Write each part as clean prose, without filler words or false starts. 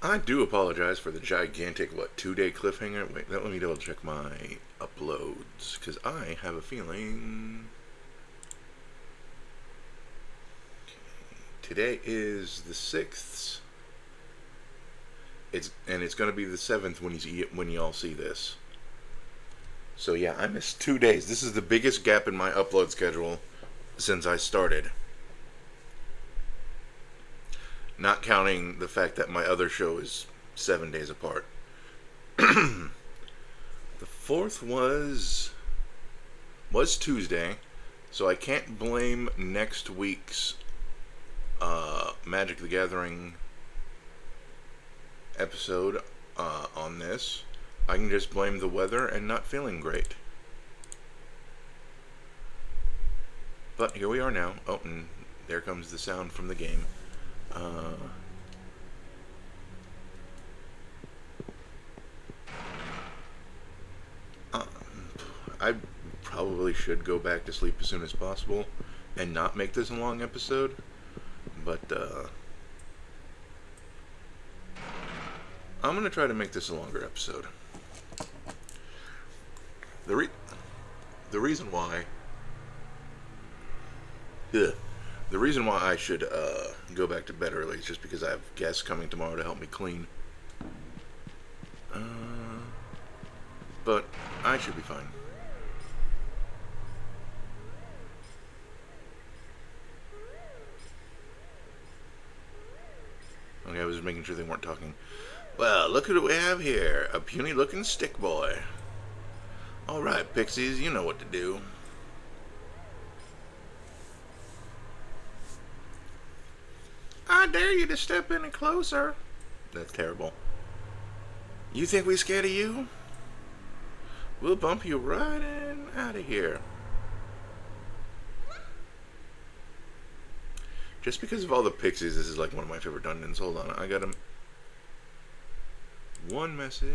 I do apologize for the gigantic, 2-day cliffhanger. Wait, let me double check my uploads, because I have a feeling... Today is the 6th. It's going to be the 7th when you all see this. So yeah, I missed 2 days. This is the biggest gap in my upload schedule since I started. Not counting the fact that my other show is 7 days apart. The 4th was Tuesday, so I can't blame next week's Magic the Gathering episode on this. I can just blame the weather and not feeling great. But here we are now. Oh, and there comes the sound from the game. I probably should go back to sleep as soon as possible and not make this a long episode, but I'm gonna try to make this a longer episode. The reason why I should go back to bed early is just because I have guests coming tomorrow to help me clean. But I should be fine. Okay, I was just making sure they weren't talking. Well, look at what we have here. A puny-looking stick boy. Alright, pixies, you know what to do. I dare you to step any closer. That's terrible. You think we scared of you? We'll bump you right in out of here. Just because of all the pixies, this is like one of my favorite dungeons. Hold on, I got one message.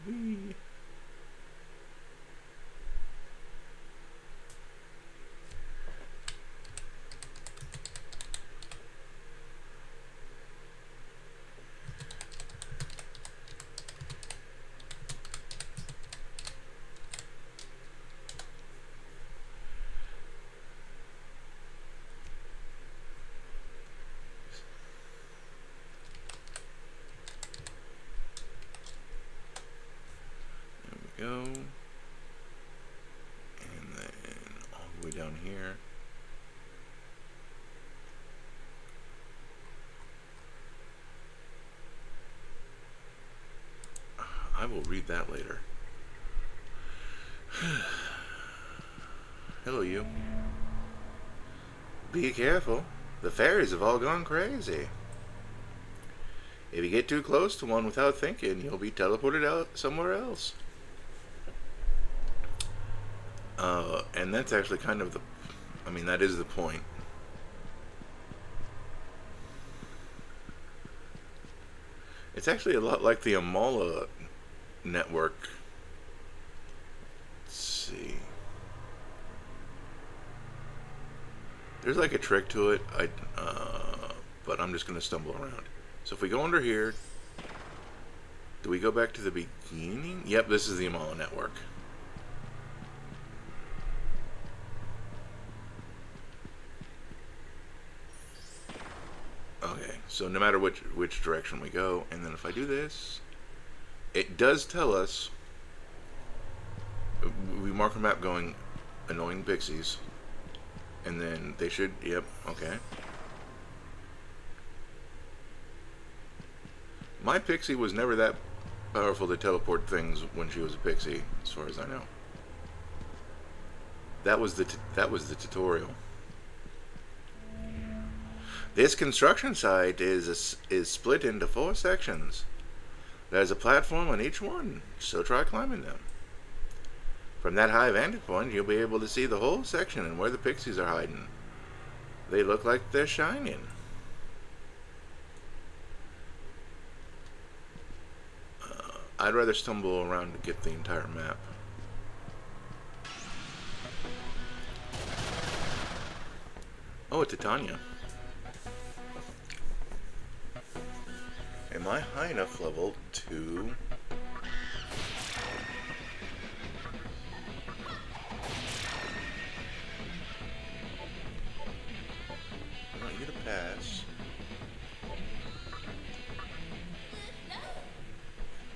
Whee. Go, and then all the way down here. I will read that later. Hello, you. Be careful. The fairies have all gone crazy. If you get too close to one without thinking, you'll be teleported out somewhere else. And that's actually kind of that is the point. It's actually a lot like the Amala network. Let's see. There's like a trick to it, but I'm just going to stumble around. So if we go under here, do we go back to the beginning? Yep, this is the Amala network. Okay, so no matter which direction we go, and then if I do this, it does tell us, we mark a map going, annoying pixies, and then they should, yep, okay. My pixie was never that powerful to teleport things when she was a pixie, as far as I know. That was the tutorial. This construction site is split into 4 sections. There's a platform on each one, so try climbing them. From that high vantage point, you'll be able to see the whole section and where the pixies are hiding. They look like they're shining. I'd rather stumble around to get the entire map. Oh, a Titania. Am I high enough level to... I want you to pass.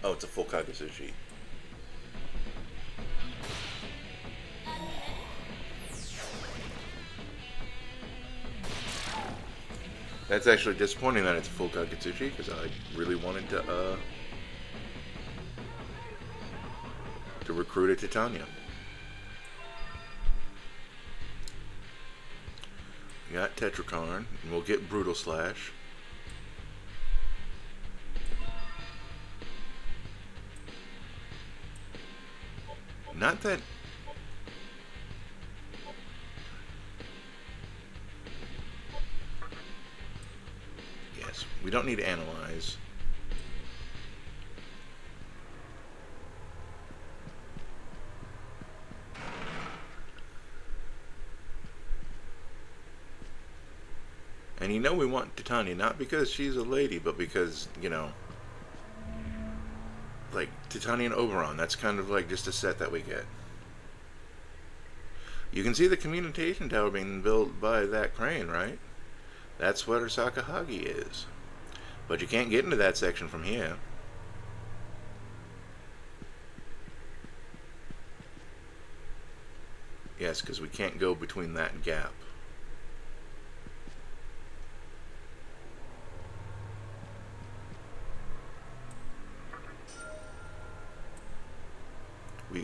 Oh, it's a full Kagasushi. That's actually disappointing that it's a full Kagasushi, because I really wanted to recruit a Titania. We got Tetrakarn, and we'll get Brutal Slash. Not that... Yes, we don't need to analyze. And you know we want Titania, not because she's a lady, but because, you know, like, Titania and Oberon, that's kind of like just a set that we get. You can see the communication tower being built by that crane, right? That's what her Sakahagi is. But you can't get into that section from here. Yes, because we can't go between that gap.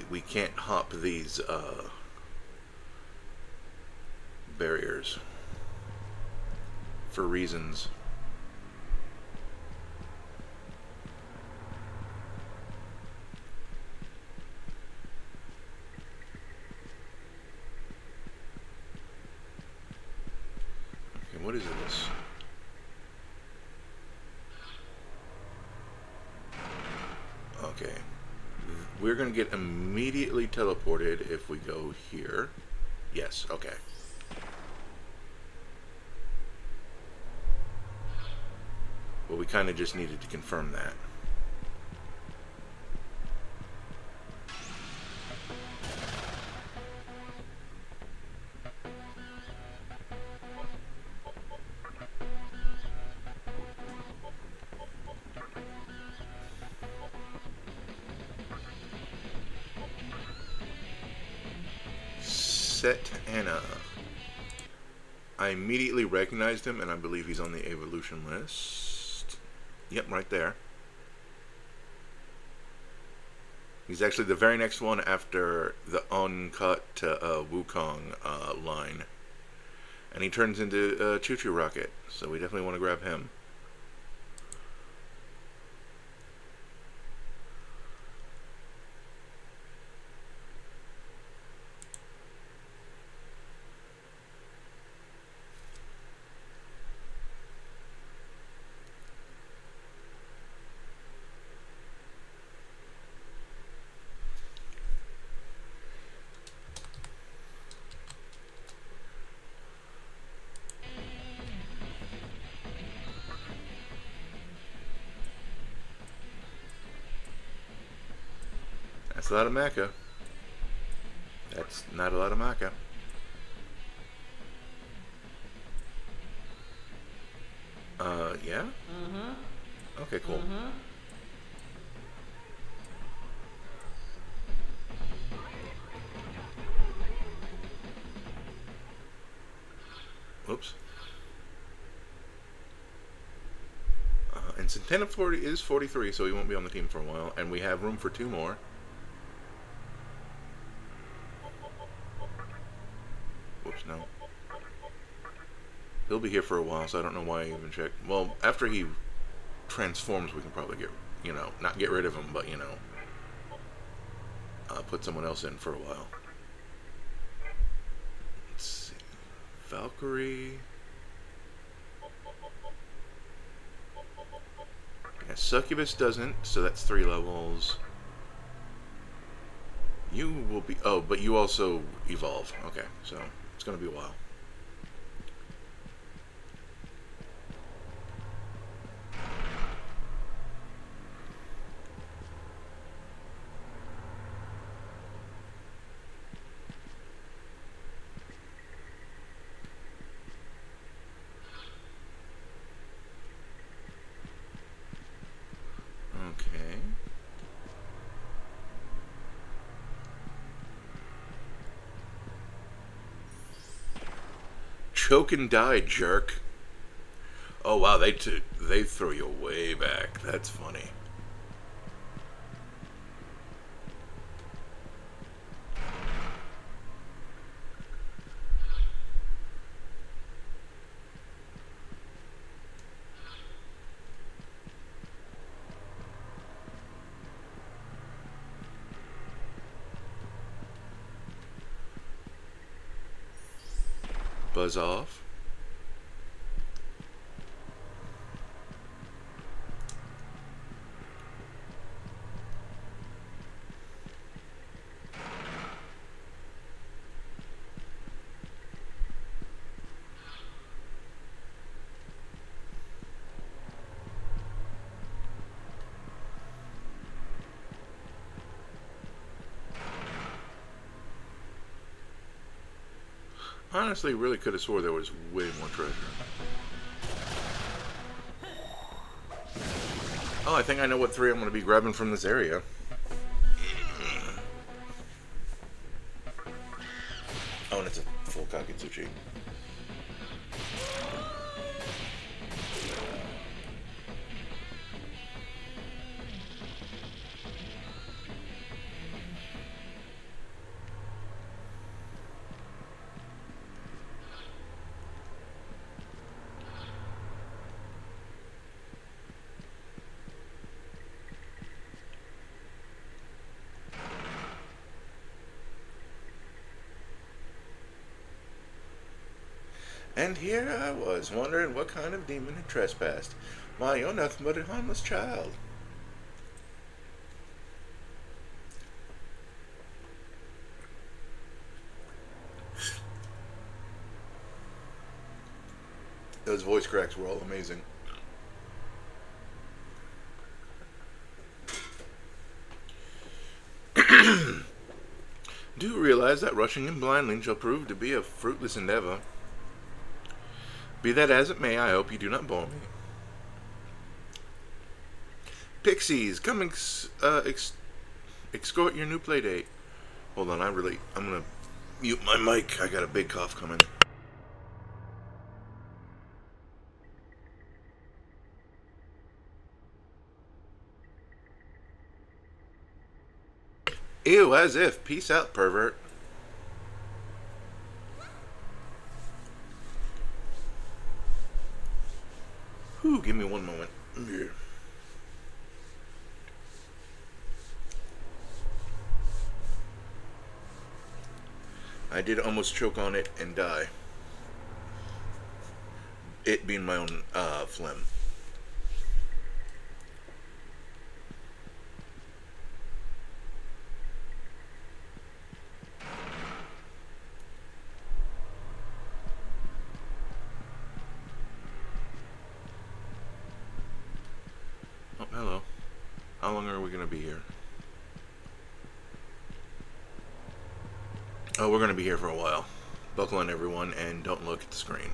We can't hop these barriers for reasons. Okay, what is this? Okay. We're going to get immediately teleported if we go here. Yes, okay. Well, we kind of just needed to confirm that. Set Anna. I immediately recognized him, and I believe he's on the evolution list. Yep, right there. He's actually the very next one after the uncut Wukong line. And he turns into Choo Choo Rocket, so we definitely want to grab him. That's a lot of mecha. That's not a lot of mecha. Yeah? Mm-hmm. Okay, cool. Mm-hmm. Oops. And Centena 40 is 43, so he won't be on the team for a while. And we have room for 2 more. Whoops, no. He'll be here for a while, so I don't know why I even checked. Well, after he transforms, we can probably get, you know, not get rid of him, but, you know, put someone else in for a while. Let's see. Valkyrie. Yeah, Succubus doesn't, so that's 3 levels. You will be... Oh, but you also evolve. Okay, so it's going to be a while. Choke and die, jerk. Oh wow, they throw you way back. That's funny. Buzz off. Honestly, really could have swore there was way more treasure. Oh, I think I know what 3 I'm going to be grabbing from this area. Oh, and it's a full Kakitsuchi. And here I was, wondering what kind of demon had trespassed. Why, you're nothing but a harmless child. Those voice cracks were all amazing. Do you realize that rushing in blindly shall prove to be a fruitless endeavor? Be that as it may, I hope you do not bore me. Pixies, come escort your new playdate. Hold on, I'm gonna mute my mic. I got a big cough coming. Ew, as if. Peace out, pervert. Whew, give me one moment. Here. I did almost choke on it and die. It being my own phlegm. Oh, hello. How long are we going to be here? Oh, we're going to be here for a while. Buckle in, everyone, and don't look at the screen.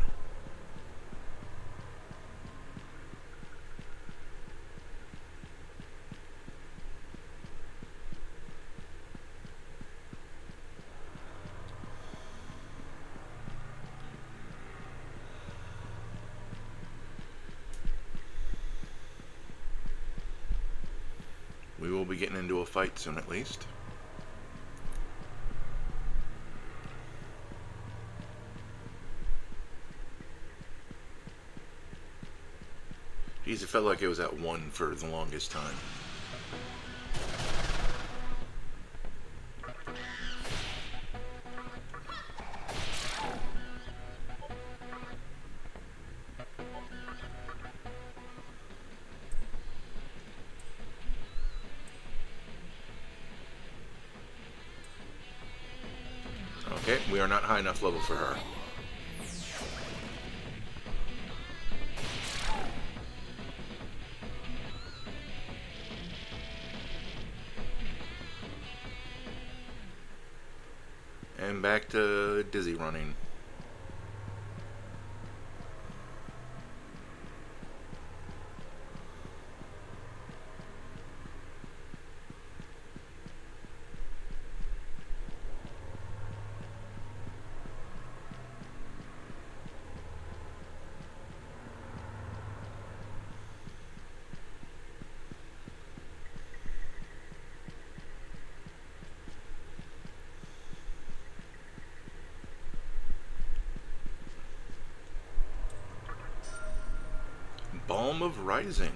We will be getting into a fight soon, at least. Geez, it felt like it was at 1 for the longest time. Okay, we are not high enough level for her. And back to dizzy running. Balm of Rising.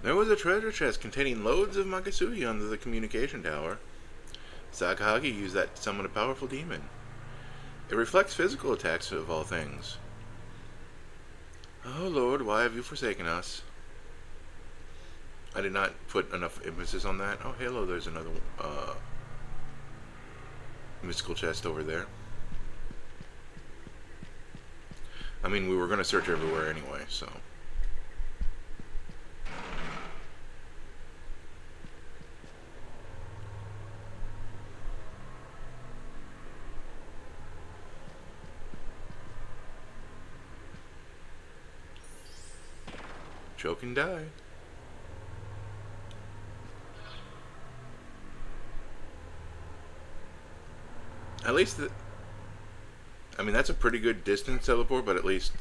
There was a treasure chest containing loads of Makasugi under the communication tower. Sakahagi used that to summon a powerful demon. It reflects physical attacks of all things. Oh Lord, why have you forsaken us? I did not put enough emphasis on that. Oh, hello, there's another mystical chest over there. I mean, we were going to search everywhere anyway, so... Choke and die. At least, I mean, that's a pretty good distance teleport, but at least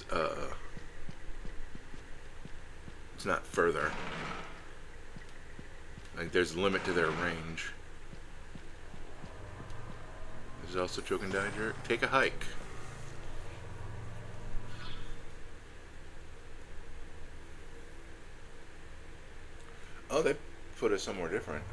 it's not further. Like, there's a limit to their range. This is also choke and die jerk. Take a hike. Oh, they put us somewhere different.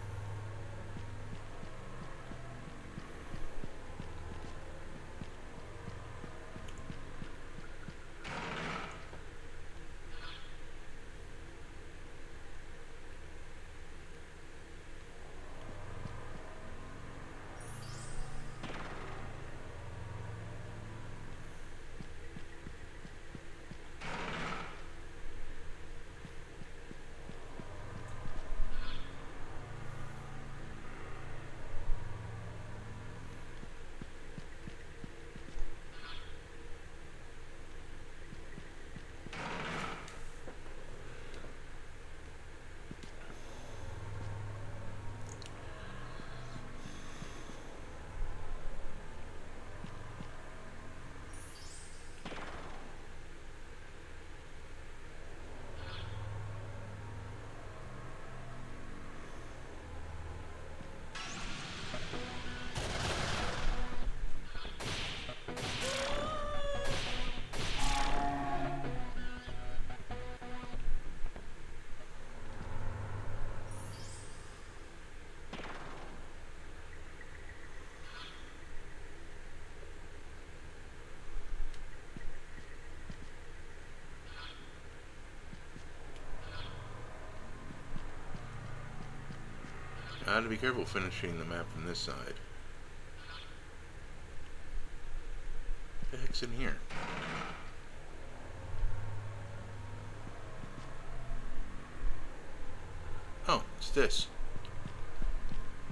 I have to be careful finishing the map from this side. What the heck's in here? Oh, it's this.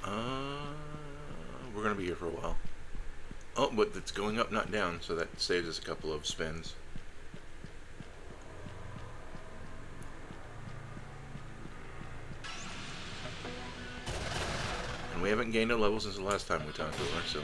We're gonna be here for a while. Oh, but it's going up, not down, so that saves us a couple of spins. And we haven't gained a level since the last time we talked to her, so...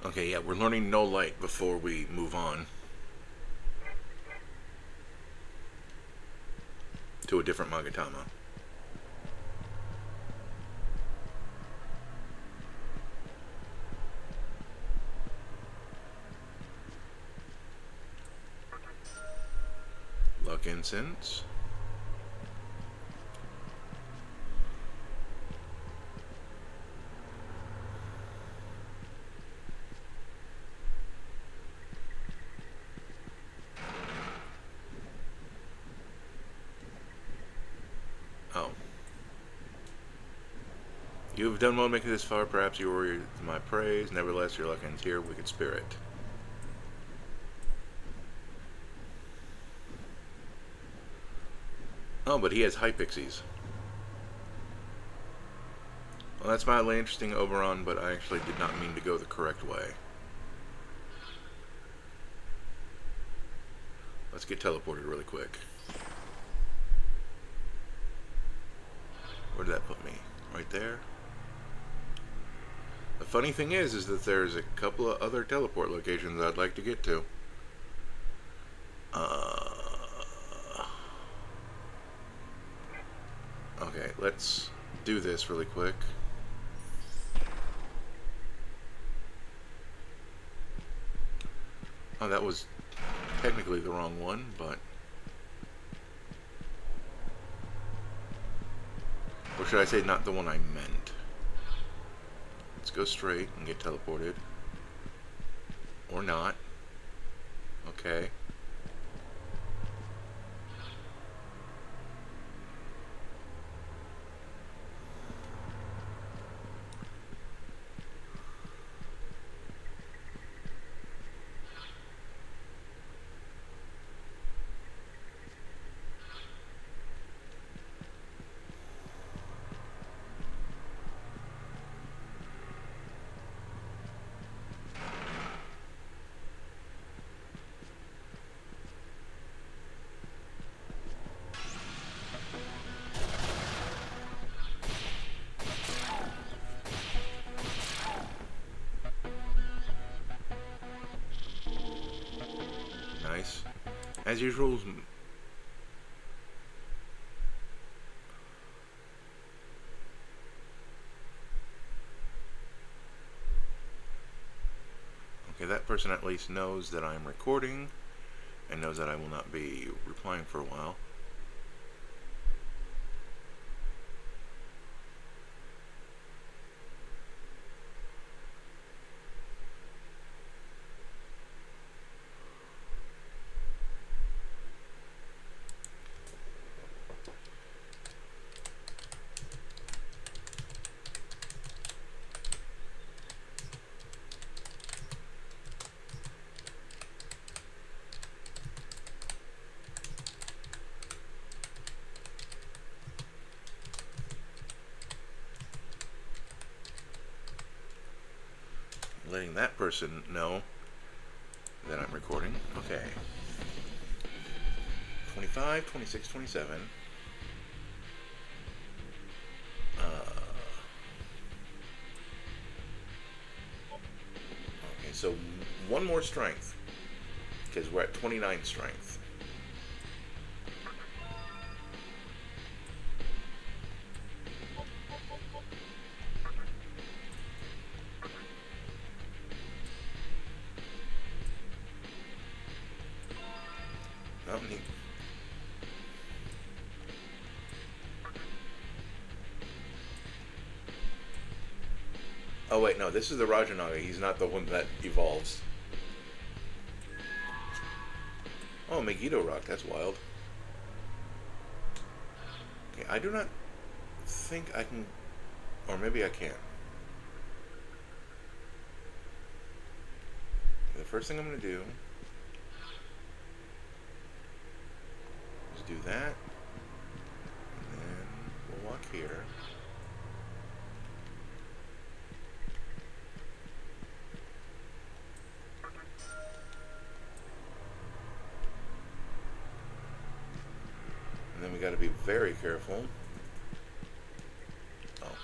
Okay, yeah, we're learning no light before we move on to a different Magatama. Luck Incense. Oh. You have done well making this far. Perhaps you worthy my praise. Nevertheless, your luck ends here, wicked spirit. Oh, but he has Hypixies. Well, that's mildly interesting, Oberon, but I actually did not mean to go the correct way. Let's get teleported really quick. Where did that put me? Right there? The funny thing is that there's a couple of other teleport locations I'd like to get to. Okay, let's do this really quick. Oh, that was technically the wrong one, but... Or should I say not the one I meant? Let's go straight and get teleported. Or not. Okay. Nice. As usual. Okay, that person at least knows that I'm recording and knows that I will not be replying for a while. Letting that person know that I'm recording. Okay. 25, 26, 27. Okay, so one more strength, because we're at 29 strength. Oh, neat. Oh wait, no, this is the Rajanaga. He's not the one that evolves. Oh, Megiddo Rock. That's wild. Okay, I do not think I can... Or maybe I can. The first thing I'm going to do is do that. And then we'll walk here. And then we got to be very careful. Oh.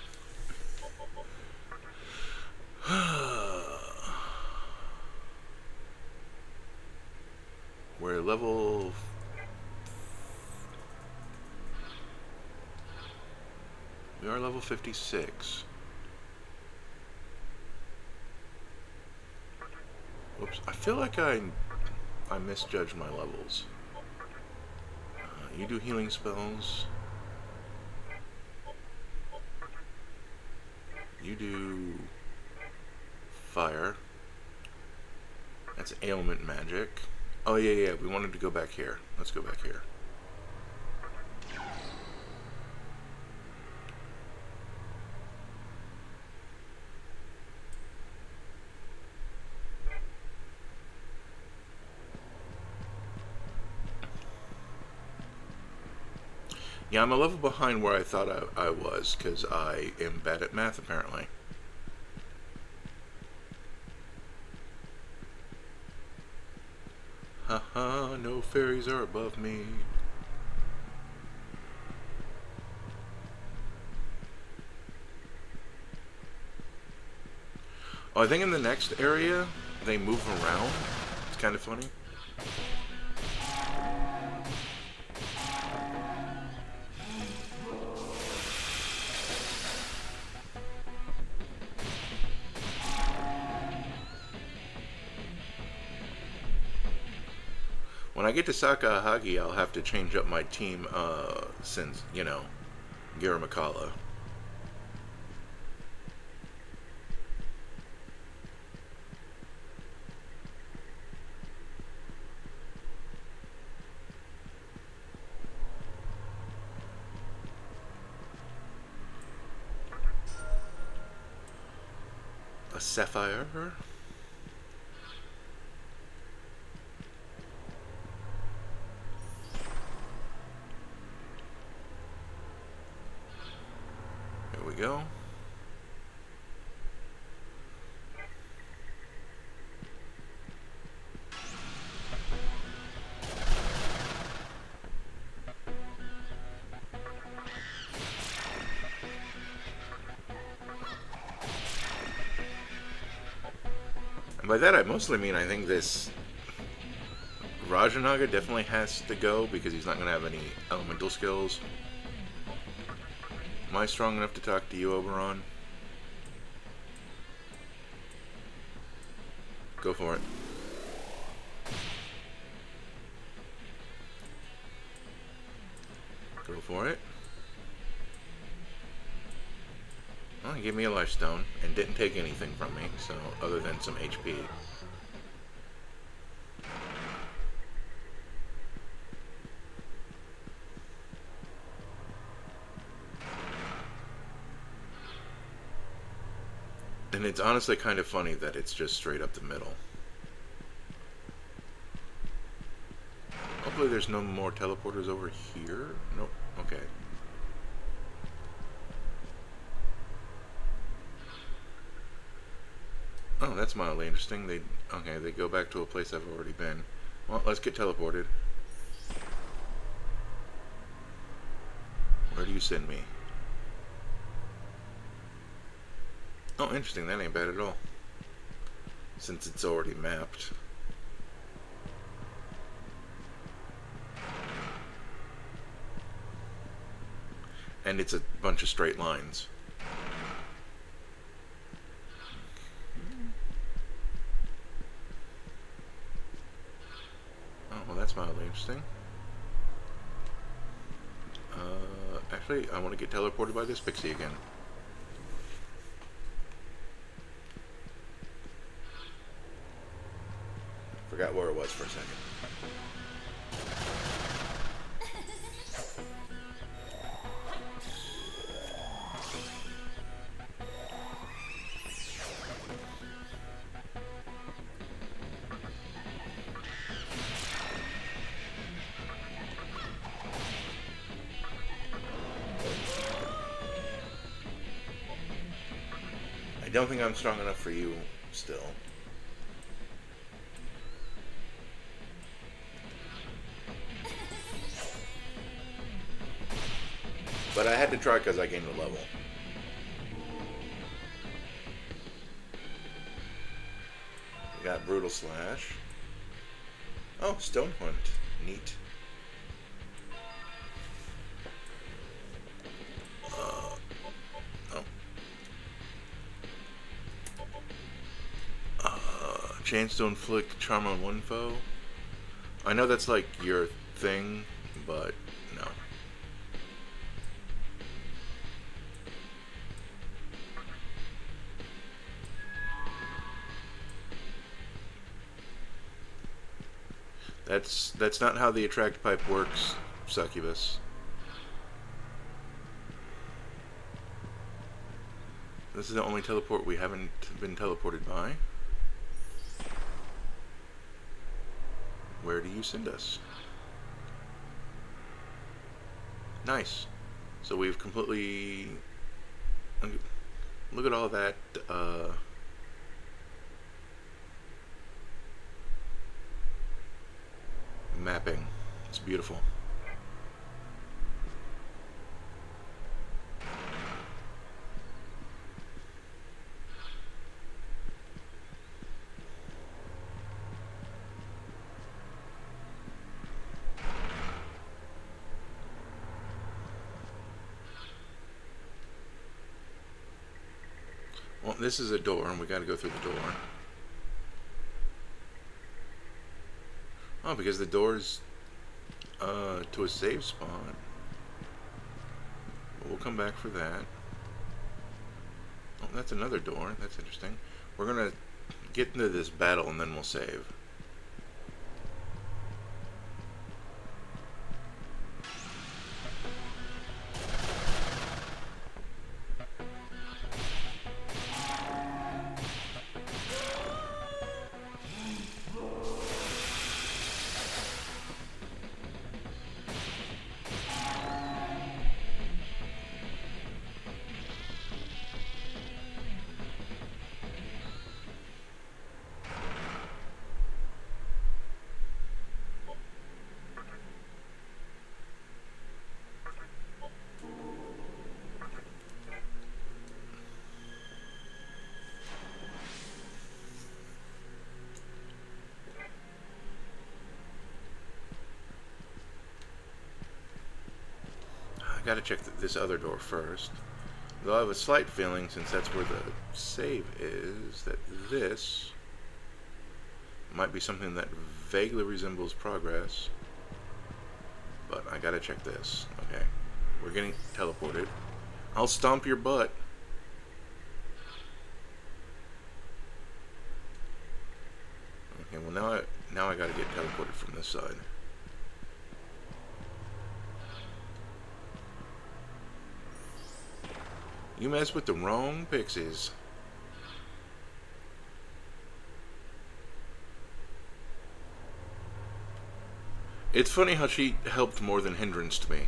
We're level... We are level 56. Whoops. I feel like I misjudged my levels. You do healing spells. You do fire. That's ailment magic. Oh yeah, we wanted to go back here. Let's go back here. Yeah, I'm a level behind where I thought I was, because I am bad at math, apparently. Haha, no fairies are above me. Oh, I think in the next area, they move around. It's kind of funny. When I get to Sakahagi, I'll have to change up my team, since, you know, Giramakala. A sapphire? There we go. And by that I mostly mean I think this Rajanaga definitely has to go because he's not going to have any elemental skills. Am I strong enough to talk to you, Oberon? Go for it. Go for it. Well, he gave me a life stone and didn't take anything from me, so other than some HP. And it's honestly kind of funny that it's just straight up the middle. Hopefully there's no more teleporters over here. Nope. Okay. Oh, that's mildly interesting. They go back to a place I've already been. Well, let's get teleported. Where do you send me? Oh, interesting. That ain't bad at all. Since it's already mapped. And it's a bunch of straight lines. Oh, well, that's mildly interesting. Actually, I want to get teleported by this pixie again. Forgot where it was for a second. I don't think I'm strong enough for you still. But I had to try because I gained a level. We got Brutal Slash. Oh, Stone Hunt. Neat. Oh. Chance to inflict charm on one foe. I know that's like your thing, but no. That's not how the attract pipe works, Succubus. This is the only teleport we haven't been teleported by. Where do you send us? Nice. So we've completely... Look at all that mapping. It's beautiful. Well, this is a door, and we got to go through the door. Oh, because the door's to a save spot. We'll come back for that. Oh, that's another door. That's interesting. We're gonna get into this battle, and then we'll save. I gotta check this other door first. Though I have a slight feeling, since that's where the save is, that this might be something that vaguely resembles progress. But I gotta check this. Okay. We're getting teleported. I'll stomp your butt. Okay, well now I gotta get teleported from this side. You mess with the wrong pixies. It's funny how she helped more than hindrance to me.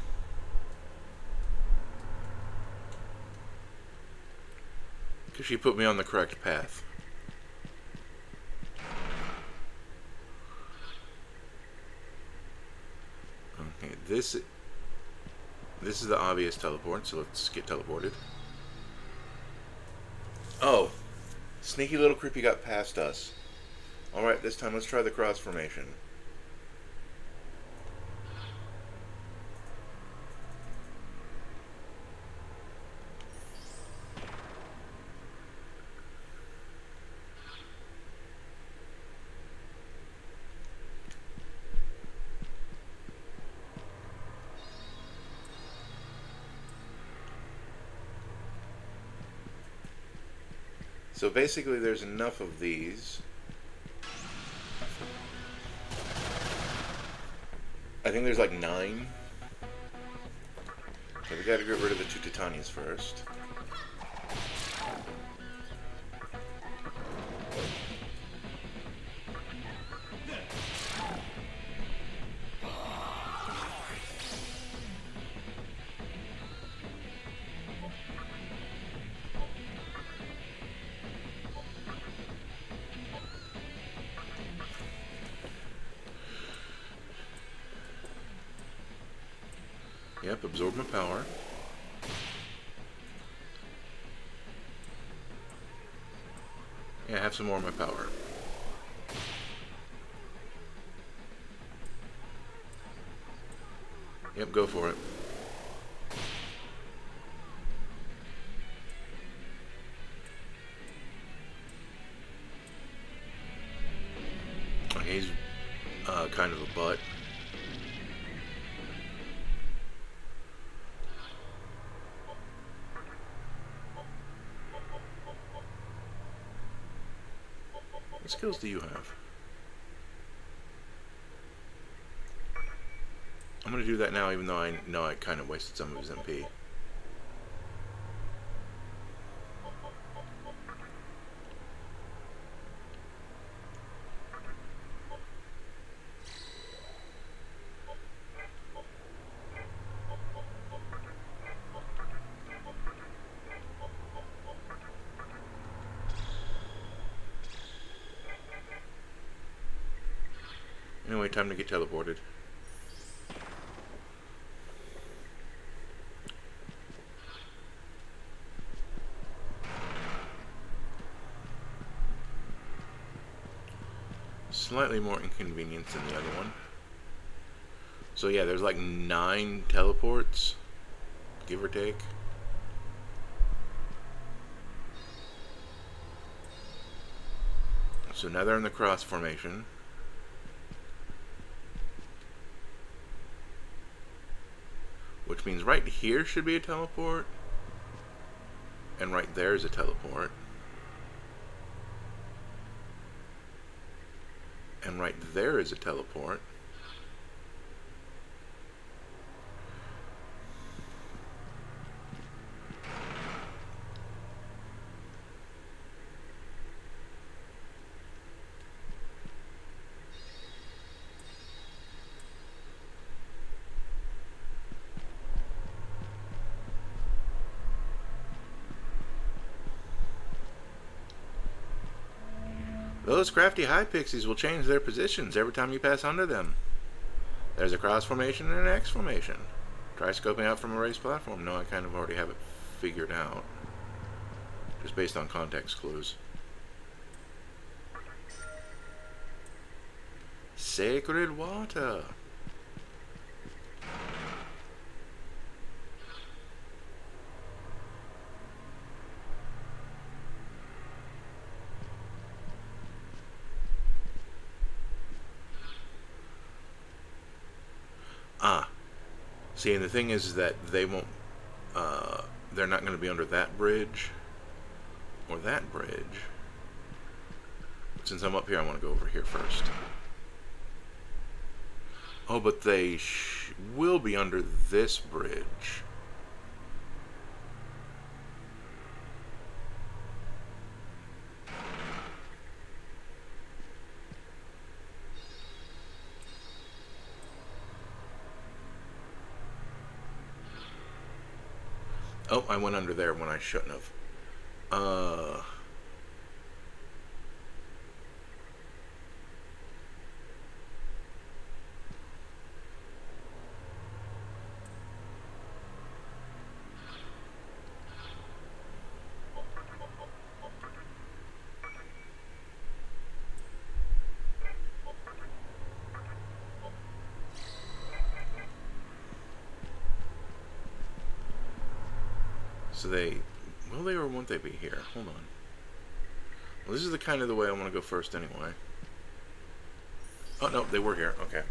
Because she put me on the correct path. Okay, this is the obvious teleport, so let's get teleported. Oh, sneaky little creepy got past us. Alright, this time let's try the cross formation. So basically there's enough of these. I think there's like 9. Okay, we gotta get rid of the 2 Titanias first. Yep, absorb my power. Yeah, have some more of my power. Yep, go for it. Okay, he's kind of a butt. What skills do you have? I'm gonna do that now, even though I know I kind of wasted some of his MP. Anyway, time to get teleported. Slightly more inconvenience than the other one. So yeah, there's like 9 teleports, give or take. So now they're in the cross formation. Which means right here should be a teleport. And right there is a teleport. And right there is a teleport. Those crafty high pixies will change their positions every time you pass under them. There's a cross formation and an X formation. Try scoping out from a raised platform. No, I kind of already have it figured out. Just based on context clues. Sacred water. Ah. See, and the thing is that they won't, they're not going to be under that bridge. Or that bridge. Since I'm up here, I want to go over here first. Oh, but they will be under this bridge. Oh, I went under there when I shouldn't have. So will they or won't they be here? Hold on. Well, this is the kind of the way I want to go first anyway. Oh, no, they were here. Okay.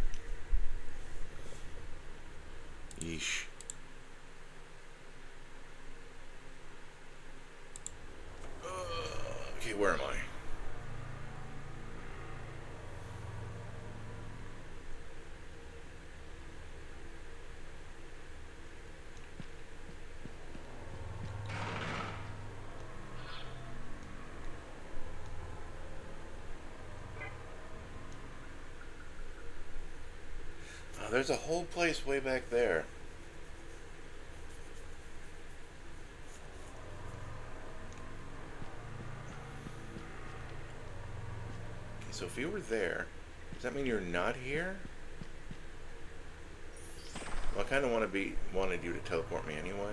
Yeesh. Okay, where am I? There's a whole place way back there. Okay, so if you were there, does that mean you're not here? Well, I kind of wanted you to teleport me anyway.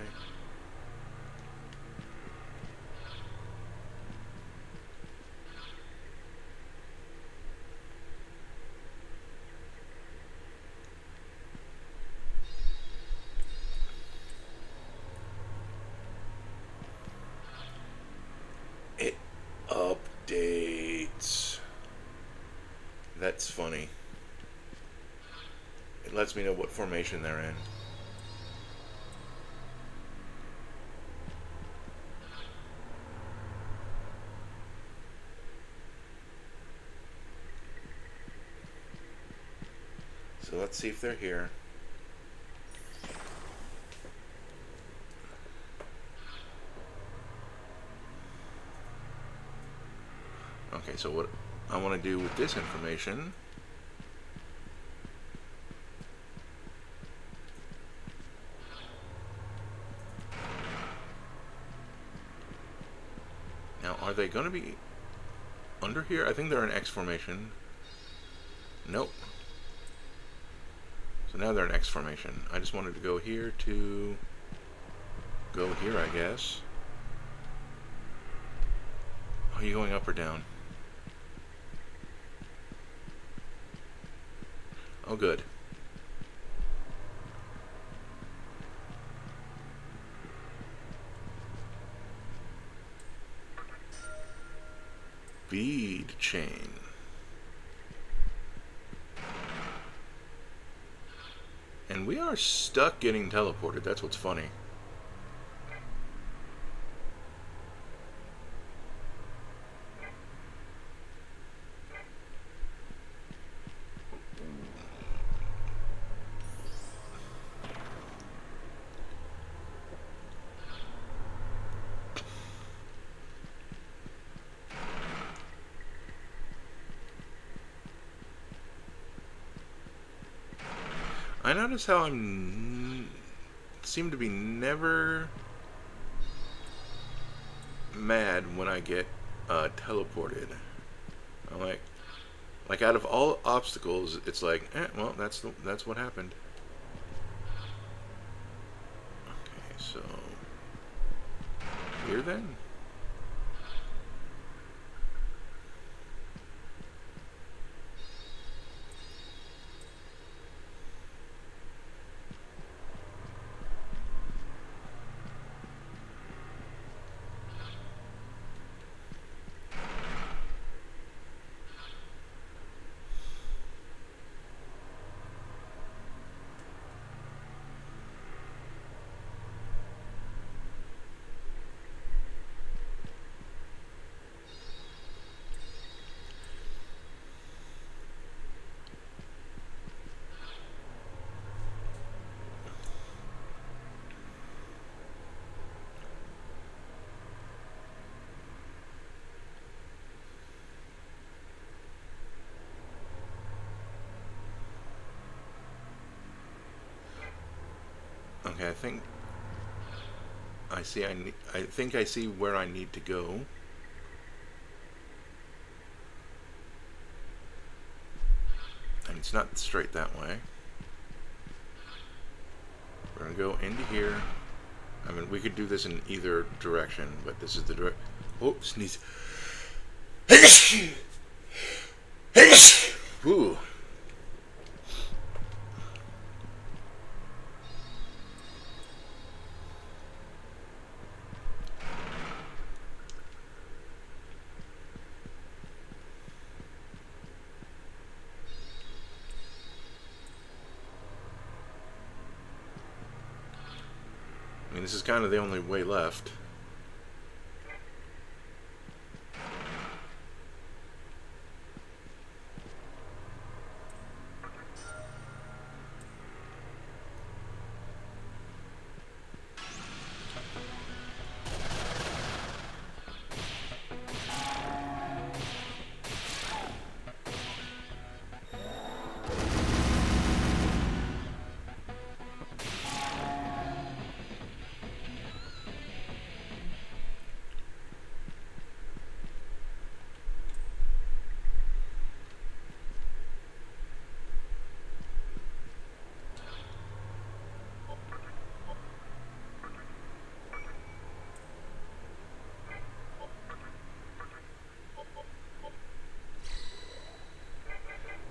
It updates. That's funny. It lets me know what formation they're in. So let's see if they're here. Okay, so what I want to do with this information now, are they going to be under here? I think they're in X formation. Nope. So now they're in X formation. I just wanted to go here to go here, I guess. Are you going up or down? Oh, good. Bead chain. And we are stuck getting teleported. That's what's funny. I notice how seem to be never mad when I get teleported. I'm like out of all obstacles, it's like, well, that's what happened. Okay, so here then. Okay, I think I see. I think I see where I need to go. And it's not straight that way. We're gonna go into here. I mean, we could do this in either direction, but this is the direct. Oh, sneeze. Ooh. I mean, this is kind of the only way left.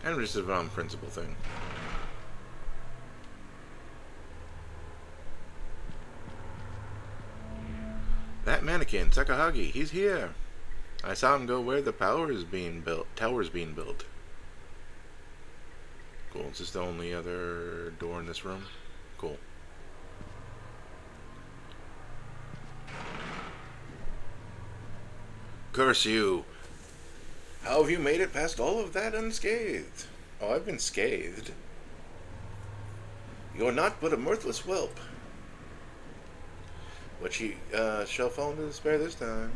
And just a principle thing. That mannequin, Takahagi, he's here. I saw him go where the tower's being built. Cool. Is this the only other door in this room? Cool. Curse you! How have you made it past all of that unscathed? Oh, I've been scathed. You're not but a mirthless whelp. But she shall fall into despair this time.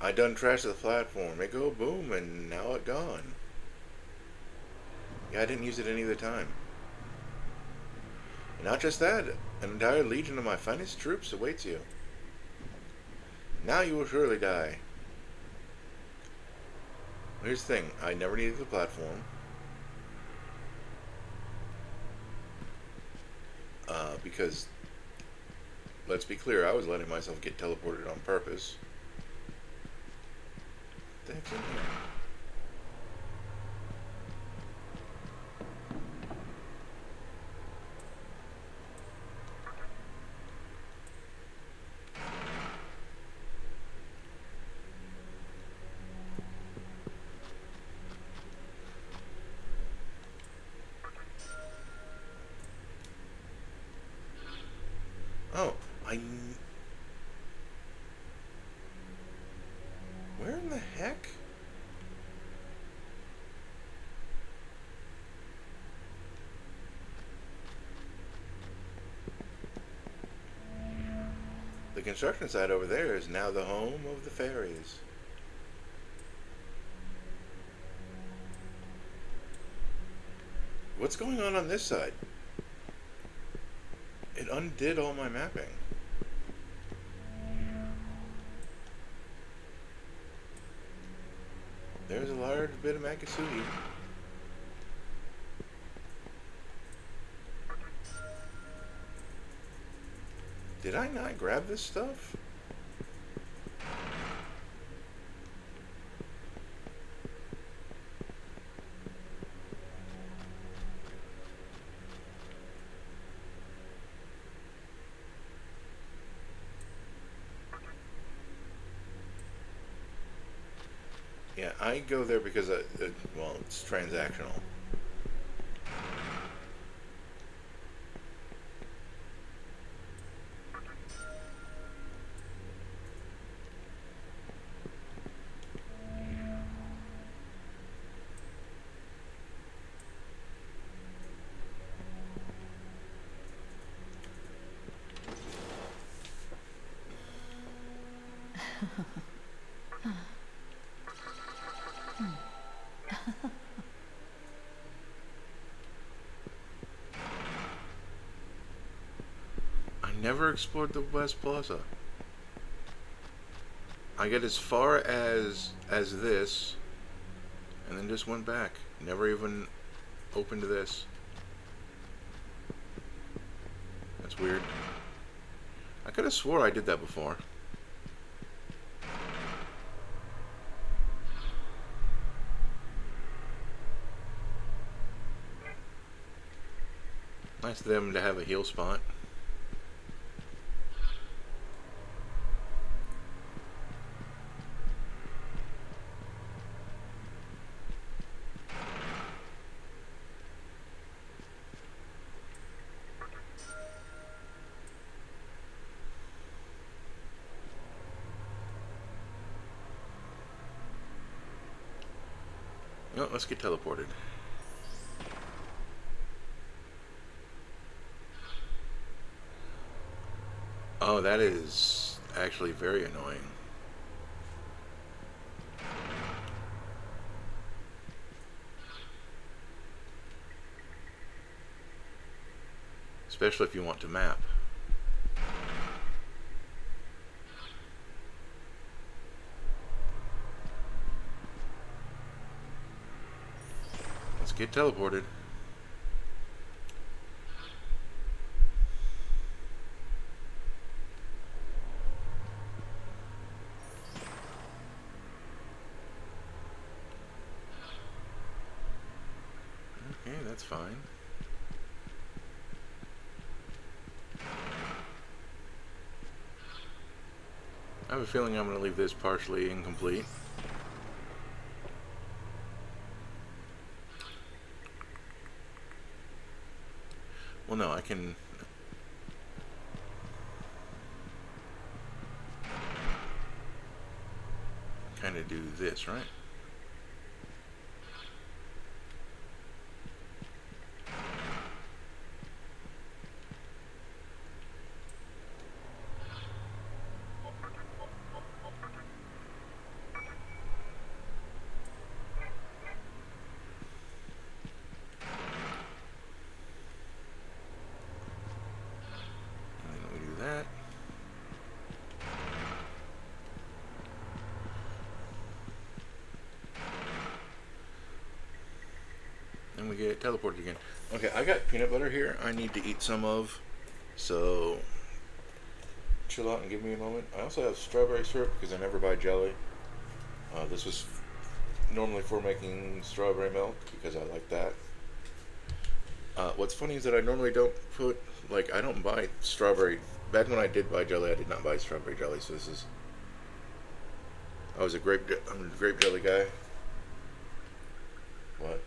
I done trashed the platform. It go boom, and now it gone. Yeah, I didn't use it any other time. And not just that, an entire legion of my finest troops awaits you. Now you will surely die. Here's the thing. I never needed the platform. Because, let's be clear, I was letting myself get teleported on purpose. What the heck's in here? Oh, where in the heck? The construction site over there is now the home of the fairies. What's going on this side? It undid all my mapping. There's a large bit of Makasugi. Did I not grab this stuff? Yeah, I go there because, well, it's transactional. I never explored the West Plaza. I get as far as this, and then just went back. Never even opened this. That's weird. I could have swore I did that before. Nice of them to have a heal spot. No, let's get teleported. Oh, that is actually very annoying. Especially if you want to map. Let's get teleported. Okay, that's fine. I have a feeling I'm going to leave this partially incomplete. Well, no, I can... kind of do this, right? That. And we get teleported again. Okay, I got peanut butter here I need to eat some of. So chill out and give me a moment. I also have strawberry syrup because I never buy jelly. This was normally for making strawberry milk because I like that. What's funny is that I normally don't put, like, I don't buy strawberry. Back when I did buy jelly, I did not buy strawberry jelly. So this is, I'm a grape jelly guy. What?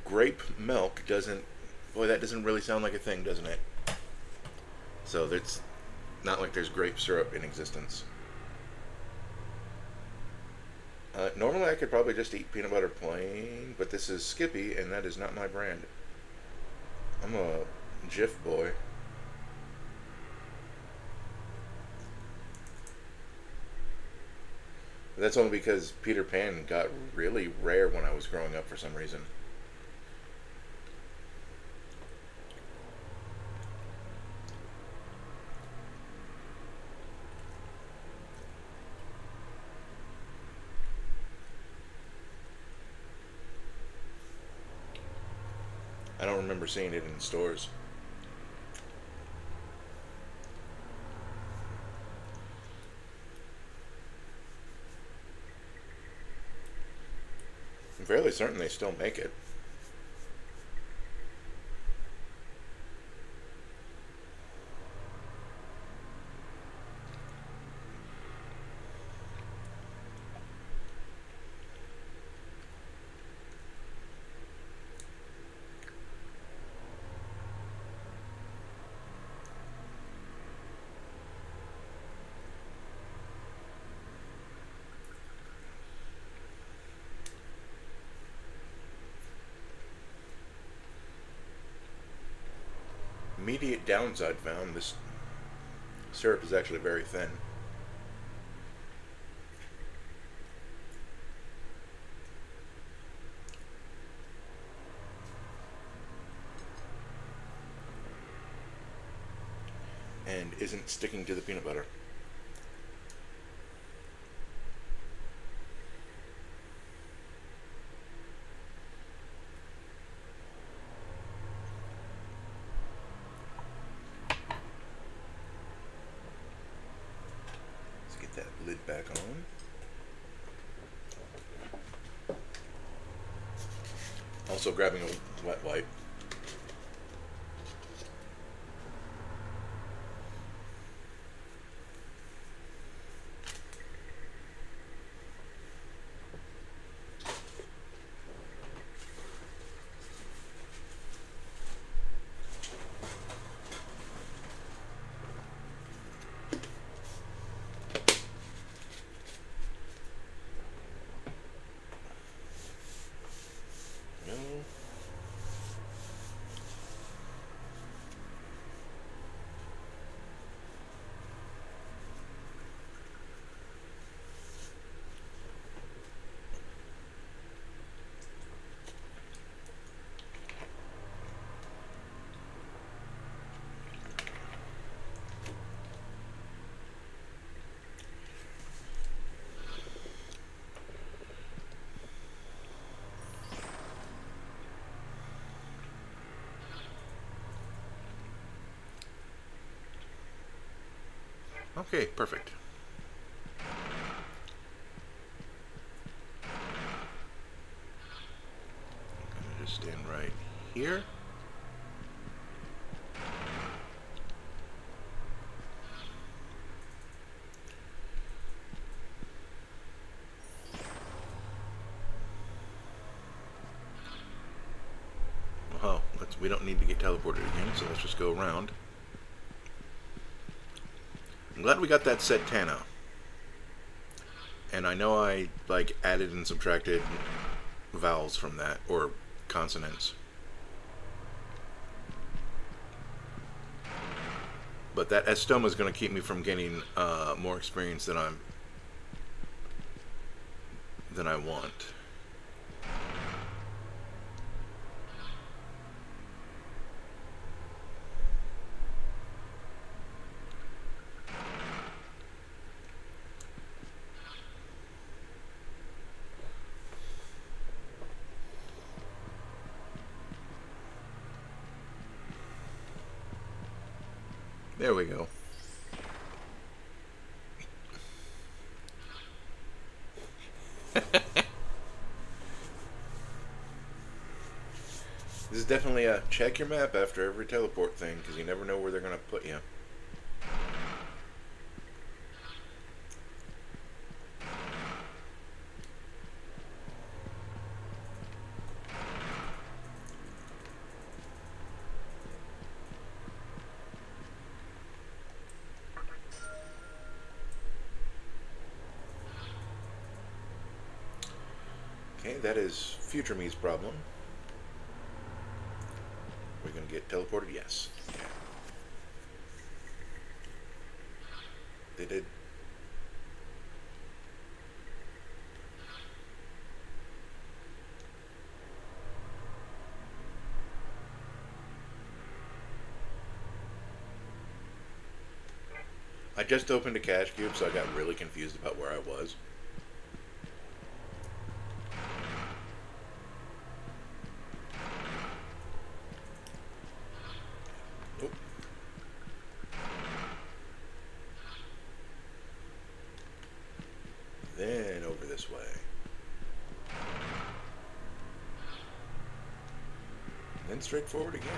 Grape milk doesn't, boy, that doesn't really sound like a thing, doesn't it? So it's not like there's grape syrup in existence. Normally I could probably just eat peanut butter plain, but this is Skippy, and that is not my brand. I'm a Jif boy. But that's only because Peter Pan got really rare when I was growing up for some reason. I don't remember seeing it in stores. I'm fairly certain they still make it. Immediate downside found, this syrup is actually very thin. And isn't sticking to the peanut butter. Let's get that lid back on. Also grabbing a wet wipe. Okay, perfect. I'm gonna just stand right here. Oh, we don't need to get teleported again, so let's just go around. I'm glad we got that set Tana. And I know I like added and subtracted vowels from that, or consonants. But that estoma is going to keep me from getting more experience than I want. There we go. This is definitely a check your map after every teleport thing, because you never know where they're going to put you. Okay, that is future me's problem. We're going to get teleported? Yes. Okay. They did. I just opened a cache cube, so I got really confused about where I was. Nope. Then over this way. Then straight forward again.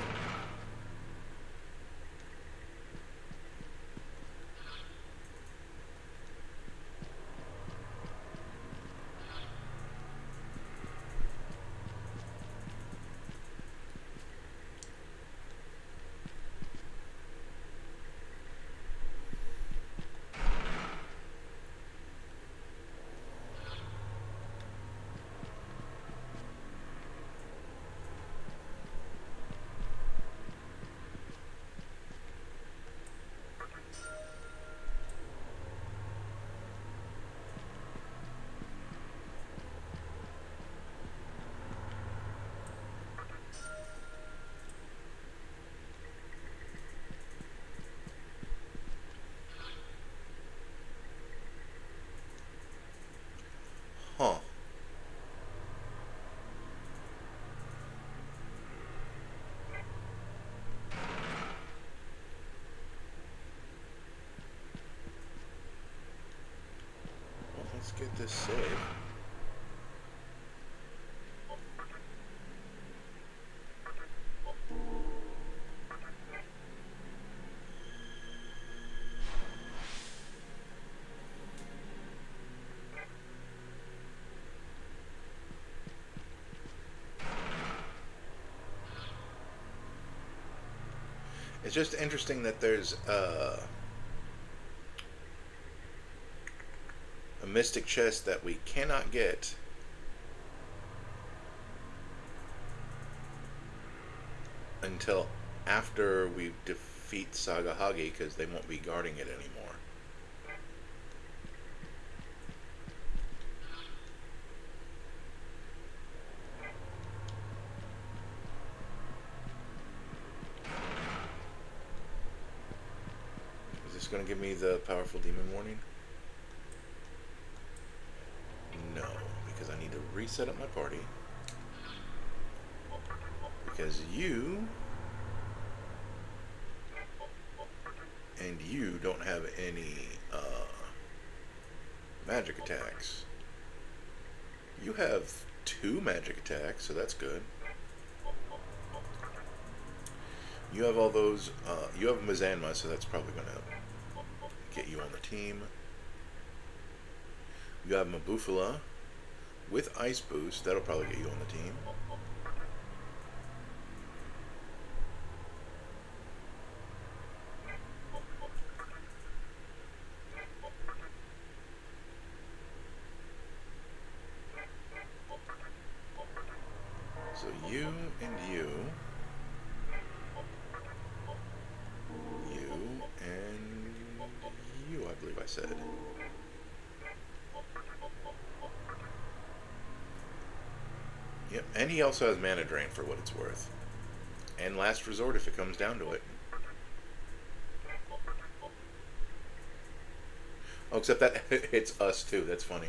Huh. Well, let's get this saved. It's just interesting that there's a mystic chest that we cannot get until after we defeat Saga Hagi, because they won't be guarding it anymore. Is this going to give me the powerful demon warning? No, because I need to reset up my party. Because you and you don't have any magic attacks. You have 2 magic attacks, so that's good. You have all those, you have Mizanma, so that's probably going to get you on the team. You have Mabufala with Ice Boost, that'll probably get you on the team. So you and you and you, I believe I said. Yep, and he also has Mana Drain for what it's worth. And Last Resort if it comes down to it. Oh, except that it's us too, that's funny.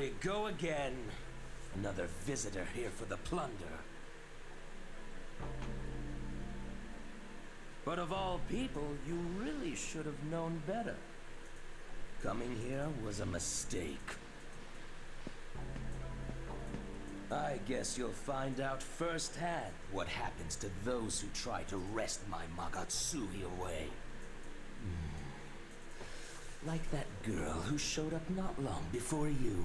we go again. Another visitor here for the plunder. But of all people, you really should have known better. Coming here was a mistake. I guess you'll find out firsthand what happens to those who try to wrest my Magatsui away. Like that girl who showed up not long before you.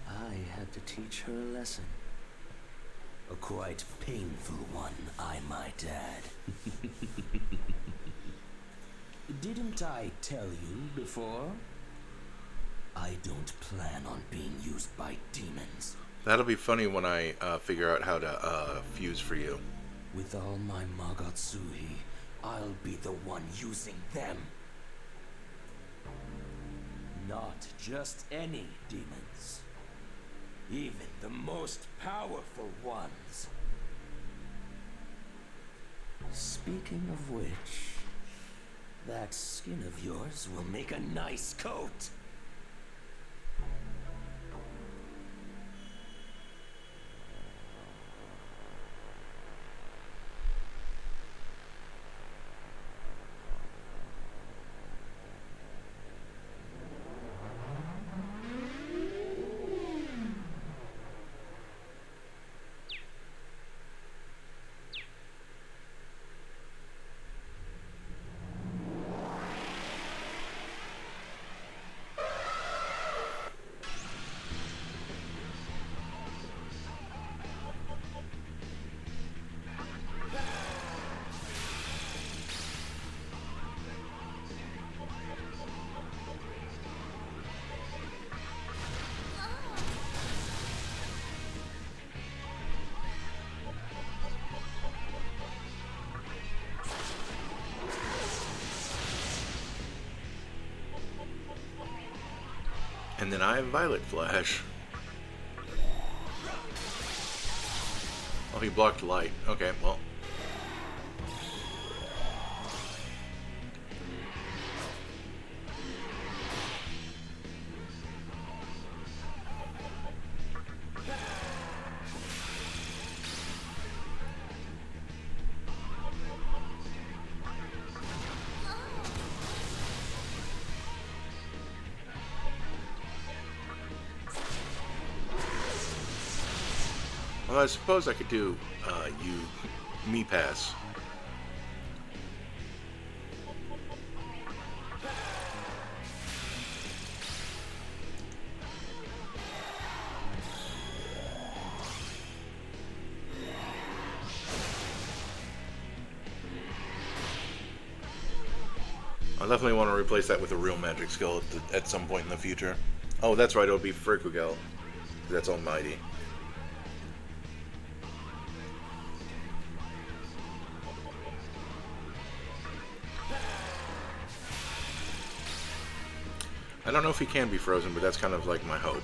I had to teach her a lesson. A quite painful one, I might add. Didn't I tell you before? I don't plan on being used by demons. That'll be funny when I figure out how to fuse for you. With all my Magatsui, I'll be the one using them. Not just any demons. Even the most powerful ones. Speaking of which, that skin of yours will make a nice coat. And then I have Violet Flash. Oh, he blocked light. Okay, well. Well, I suppose I could do me pass. I definitely want to replace that with a real magic skill at some point in the future. Oh, that's right, it'll be Frikugel. That's almighty. I don't know if he can be frozen, but that's kind of like my hope.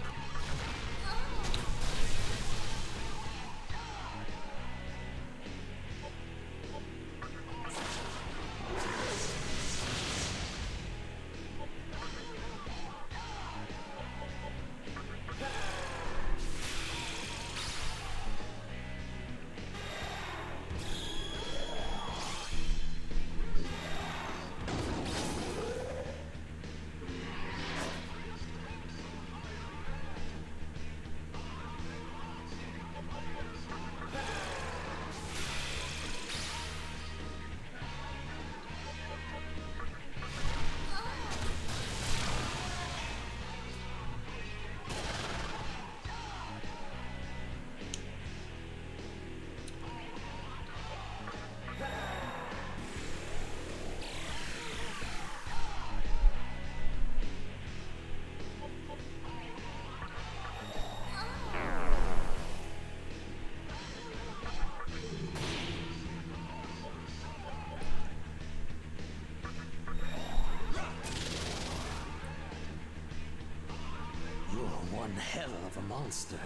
One hell of a monster.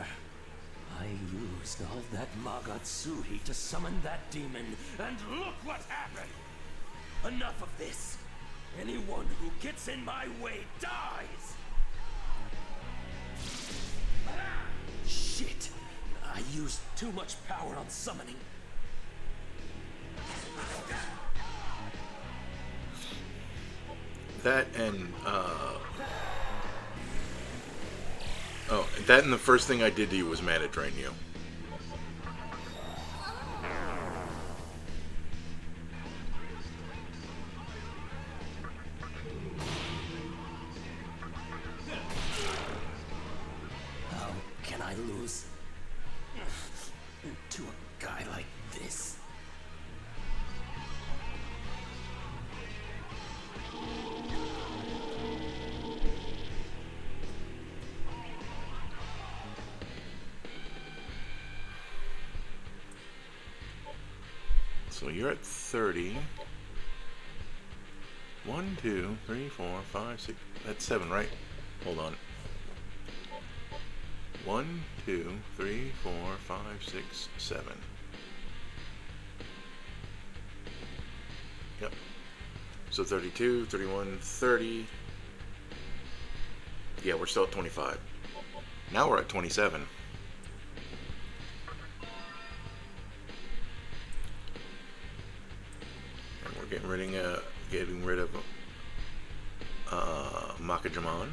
I used all that Magatsui to summon that demon, and look what happened! Enough of this! Anyone who gets in my way dies! Shit! I used too much power on summoning. That and that and the first thing I did to you was mana drain you. How can I lose to a guy like this? So you're at 30. 1, 2, 3, 4, 5, 6. That's 7, right? Hold on. 1, 2, 3, 4, 5, 6, 7. Yep. So 32, 31, 30. Yeah, we're still at 25. Now we're at 27. And we're getting rid of Makajaman.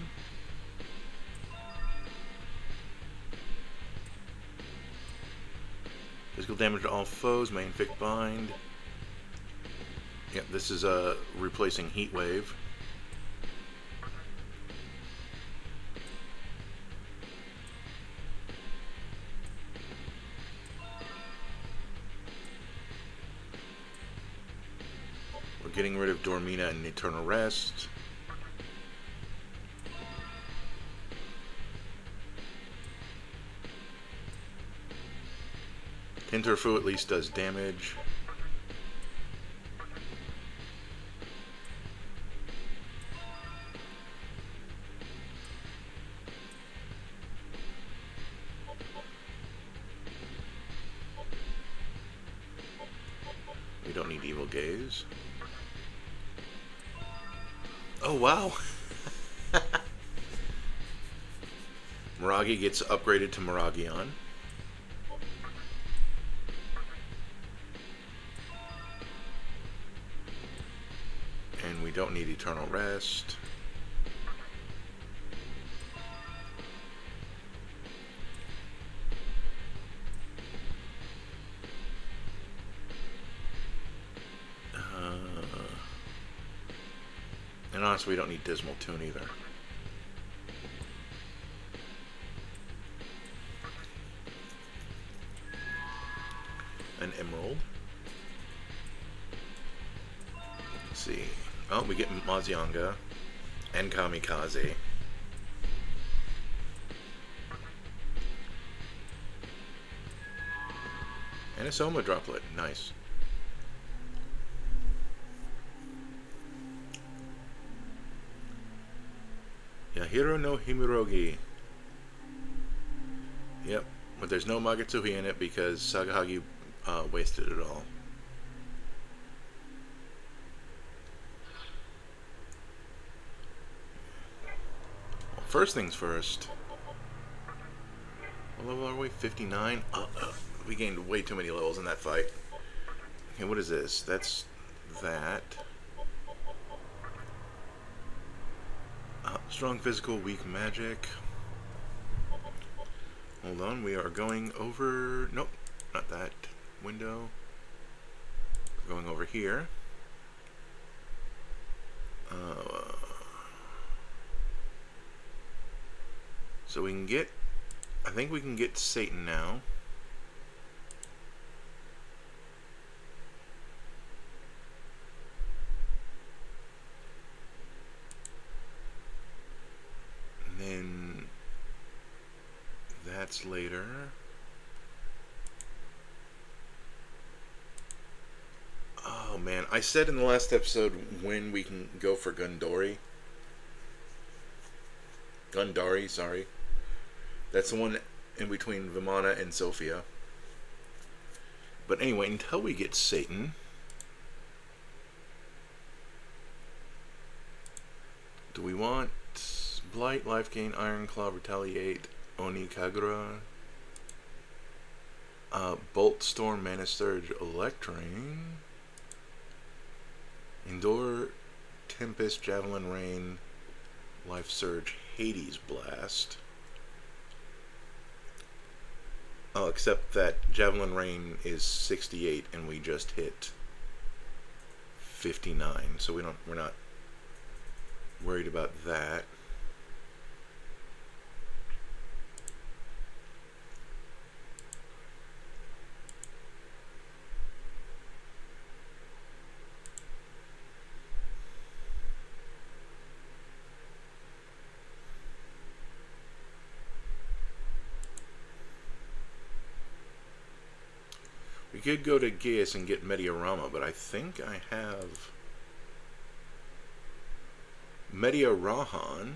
Physical damage to all foes, main Fic bind. Yep, this is replacing Heat Wave. We're getting rid of Dormina and Eternal Rest. Tinterfu at least does damage. We don't need Evil Gaze. Oh, wow. Miragi gets upgraded to Miragion. And we don't need Eternal Rest. And honestly, we don't need Dismal Tune either. An Emerald. Let's see. Oh, we get Mazianga and Kamikaze. And a Soma Droplet. Nice. Yahiro no Himirogi. Yep, but there's no Magatsuhi in it because Sagahagi wasted it all. Well, first things first. What level are we? 59? We gained way too many levels in that fight. Okay, what is this? That's that. Strong physical, weak magic. Hold on, we are going over... Nope, not that window. We're going over here. So we can get... I think we can get Satan now. And then... That's later. Oh man, I said in the last episode when we can go for Gundari, sorry. That's the one in between Vimana and Sophia. But anyway, until we get Satan, do we want Blight, Life Gain, Iron Claw, Retaliate, Oni Kagura, Bolt, Storm, Mana Surge, Electring, Endure, Tempest, Javelin Rain, Life Surge, Hades Blast. Oh, except that Javelin Rain is 68 and we just hit 59, so we're not worried about that. We could go to Geas and get Mediarama, but I think I have Mediarahan.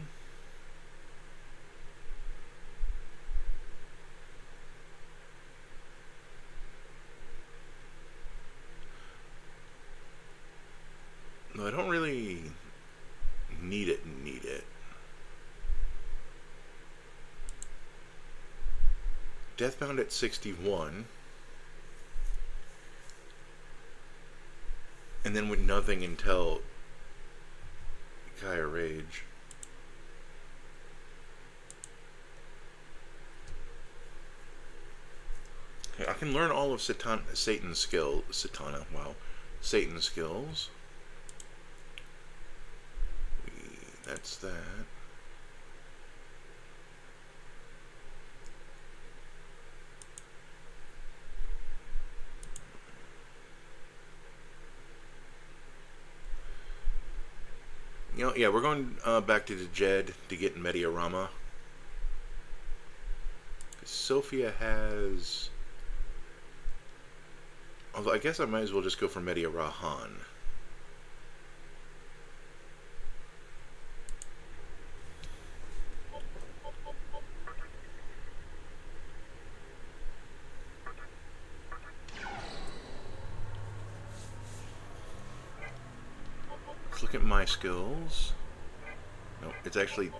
No, I don't really need it. Deathbound at 61. And then with nothing until Gaia Rage. Okay, I can learn all of Satan's skills. Satan's skills. That's that. Yeah, we're going back to the Jed to get Mediarama. Sophia has... Although I guess I might as well just go for Mediarahan. Let's look at my skills. No, it's actually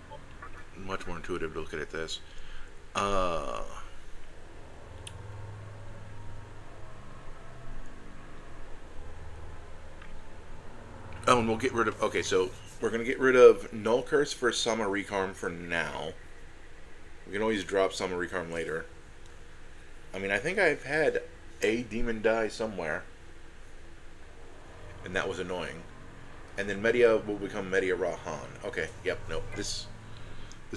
much more intuitive to look at this. Oh, and we'll get rid of... Okay, so we're going to get rid of Null Curse for Sama Recarm for now. We can always drop Sama Recarm later. I mean, I think I've had a demon die somewhere. And that was annoying. And then Media will become Mediarahan. Okay, yep, nope. This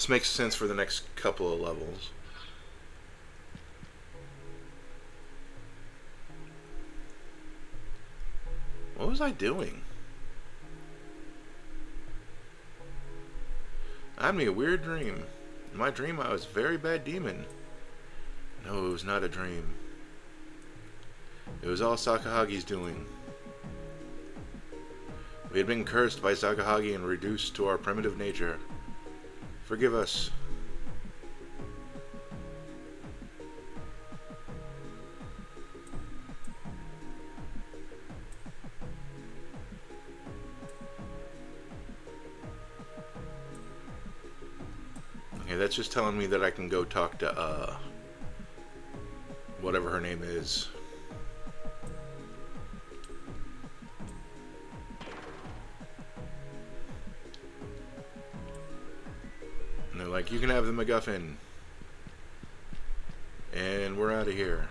makes sense for the next couple of levels. What was I doing? I had me a weird dream. In my dream, I was a very bad demon. No, it was not a dream. It was all Sakahagi's doing. We had been cursed by Sakahagi and reduced to our primitive nature. Forgive us. Okay, that's just telling me that I can go talk to, whatever her name is. And they're like, you can have the MacGuffin. And we're out of here.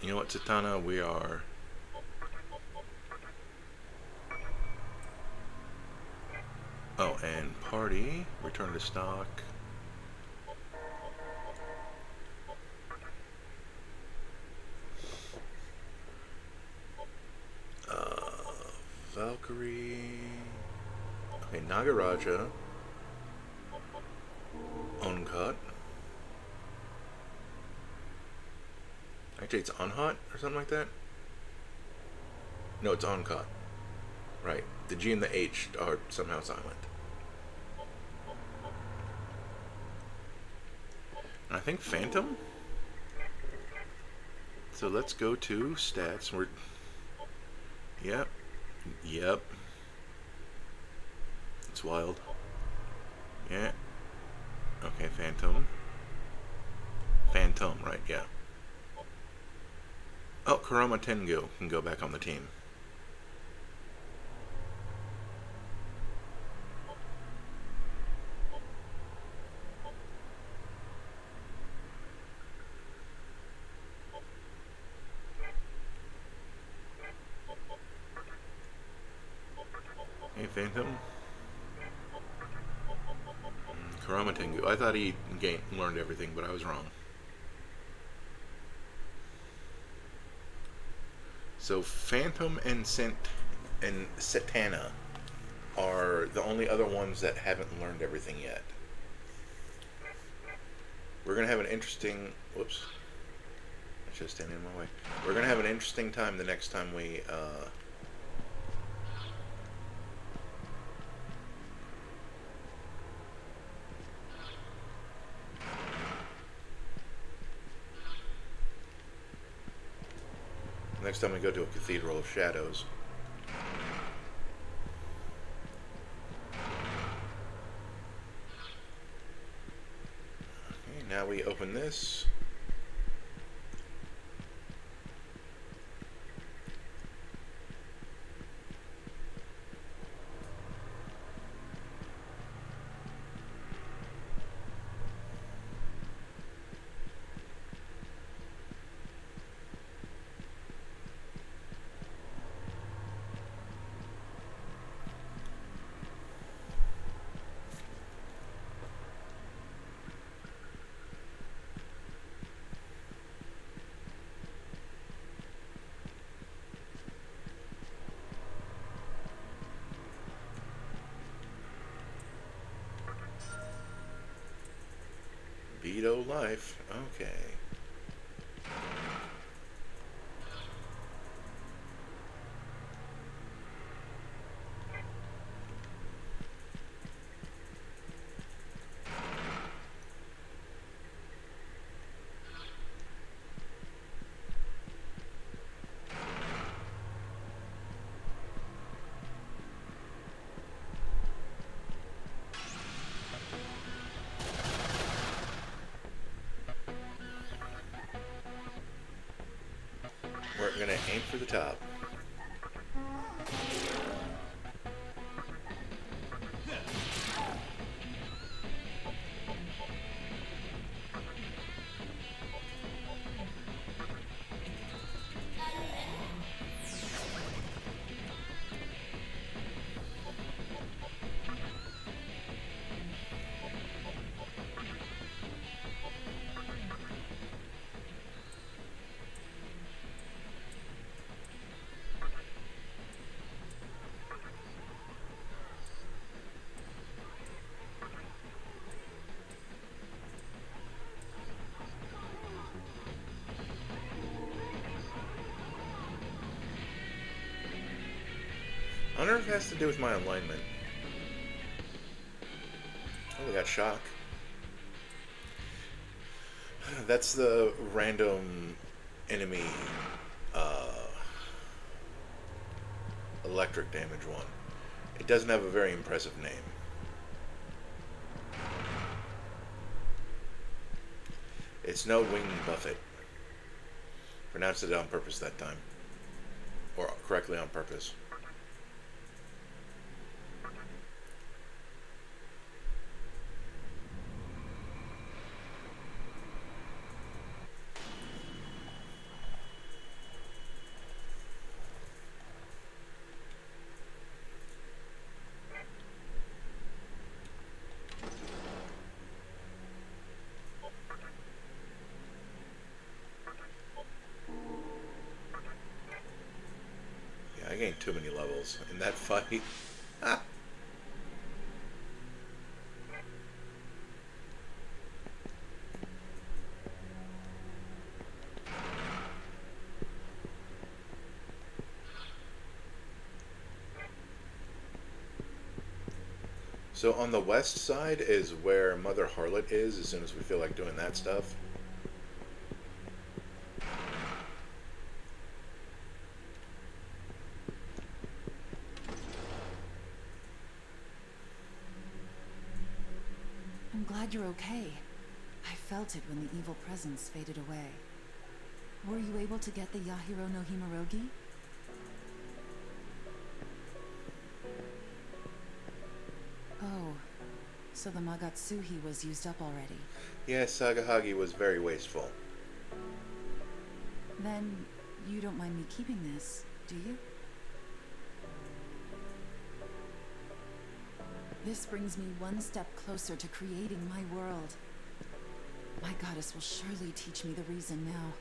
You know what, Satana? We are... Oh, and party. Return to stock. Valkyrie. Okay, Nagaraja. Oncut. Actually, it's Onhot or something like that. No, it's Oncut. Right. The G and the H are somehow silent. And I think Phantom. So let's go to stats. Yep. It's wild. Yeah. Okay, Phantom. Phantom, right, yeah. Oh, Kurama Tengu can go back on the team. Hey, Phantom. Kurama Tengu. I thought he learned everything, but I was wrong. So Phantom and Satana are the only other ones that haven't learned everything yet. We're gonna have an interesting. Whoops, I should stand in my way. We're gonna have an interesting time the next time we. Next time we go to a Cathedral of Shadows. Okay, now we open this. Vito Life. Okay. We're gonna aim for the top. I wonder if it has to do with my alignment. Oh, we got shock. That's the random enemy electric damage one. It doesn't have a very impressive name. It's no Wing Buffet. Pronounced it on purpose that time. Or correctly on purpose. Yeah, I gained too many levels in that fight. Ah. So on the west side is where Mother Harlot is as soon as we feel like doing that stuff. glad you're okay. I felt it when the evil presence faded away. Were you able to get the Yahiro no Himerogi? Oh, so the Magatsuhi was used up already. Yes, Sagahagi was very wasteful. Then you don't mind me keeping this, do you? This brings me one step closer to creating my world. My goddess will surely teach me the reason now.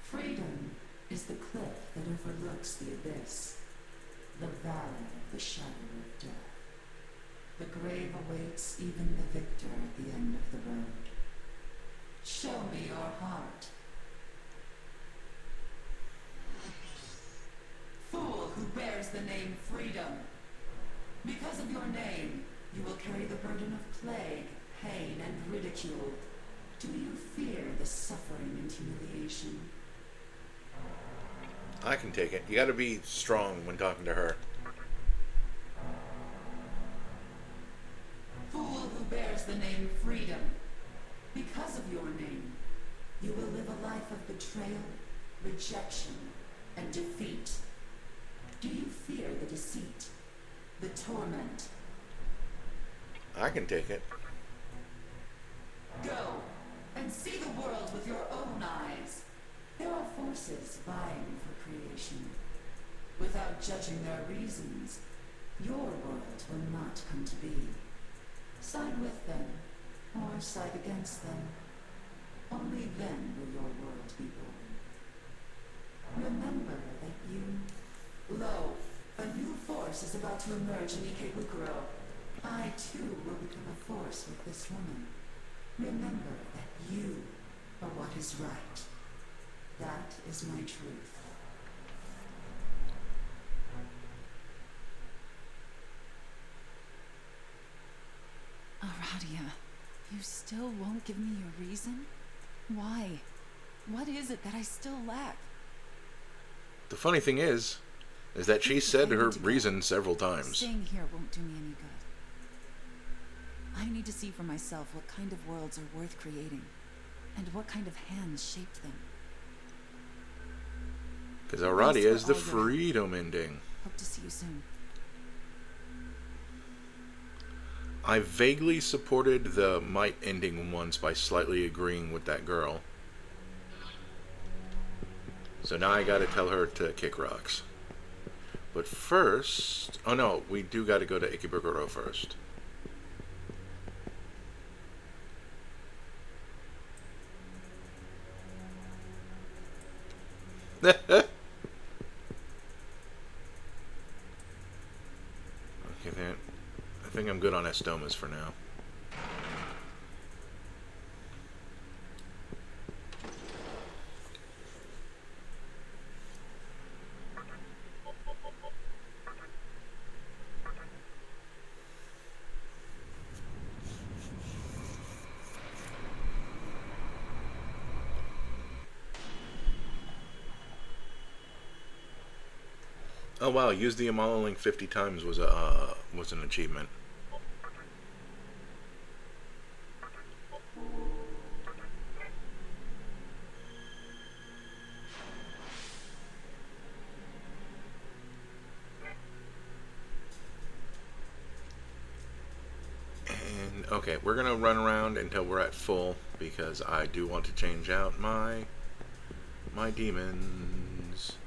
Freedom is the cliff that overlooks the abyss, the valley of the shadow of death. The grave awaits even the victor at the end of the road. Show me your heart. Fool who bears the name Freedom. Because of your name, you will carry the burden of plague, pain, and ridicule. Do you fear the suffering and humiliation? I can take it. You gotta be strong when talking to her. Fool who bears the name Freedom. Because of your name, you will live a life of betrayal, rejection, and defeat. Do you fear the deceit, the torment? I can take it. Go and see the world with your own eyes. There are forces vying for creation. Without judging their reasons, your world will not come to be. Side with them, or side against them. Only then will your world be born. Remember that you... Lo, a new force is about to emerge in Ikebukuro. I too will become a force with this woman. Remember that you are what is right. That is my truth. Aradia, you still won't give me your reason? Why? What is it that I still lack? The funny thing is that she said her reason several times. Staying here won't do me any good. I need to see for myself what kind of worlds are worth creating, and what kind of hands shaped them. Because Aradia is the freedom ending. Hope to see you soon. I vaguely supported the Might ending once by slightly agreeing with that girl. So now I gotta tell her to kick rocks. But first... Oh no, we do gotta go to Ikebukuro first. Okay, then. I think I'm good on Estomas for now. Oh wow, use the Amala Link 50 times was an achievement. And okay, we're gonna run around until we're at full because I do want to change out my demons.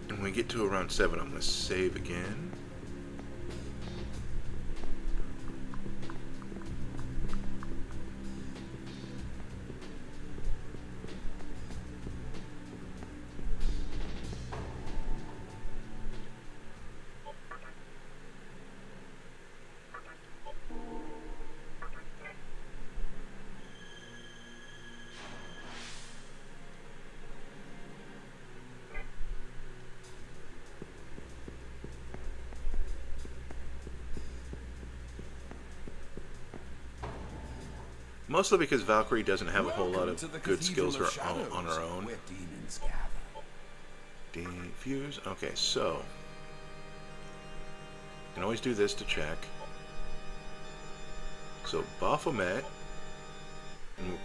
When we get to around 7, I'm going to save again. Mostly because Valkyrie doesn't have a whole lot Welcome of to the good Cathedral skills of on her Shadows, own. where demons gather. Defuse. Okay, so you can always do this to check. So Baphomet,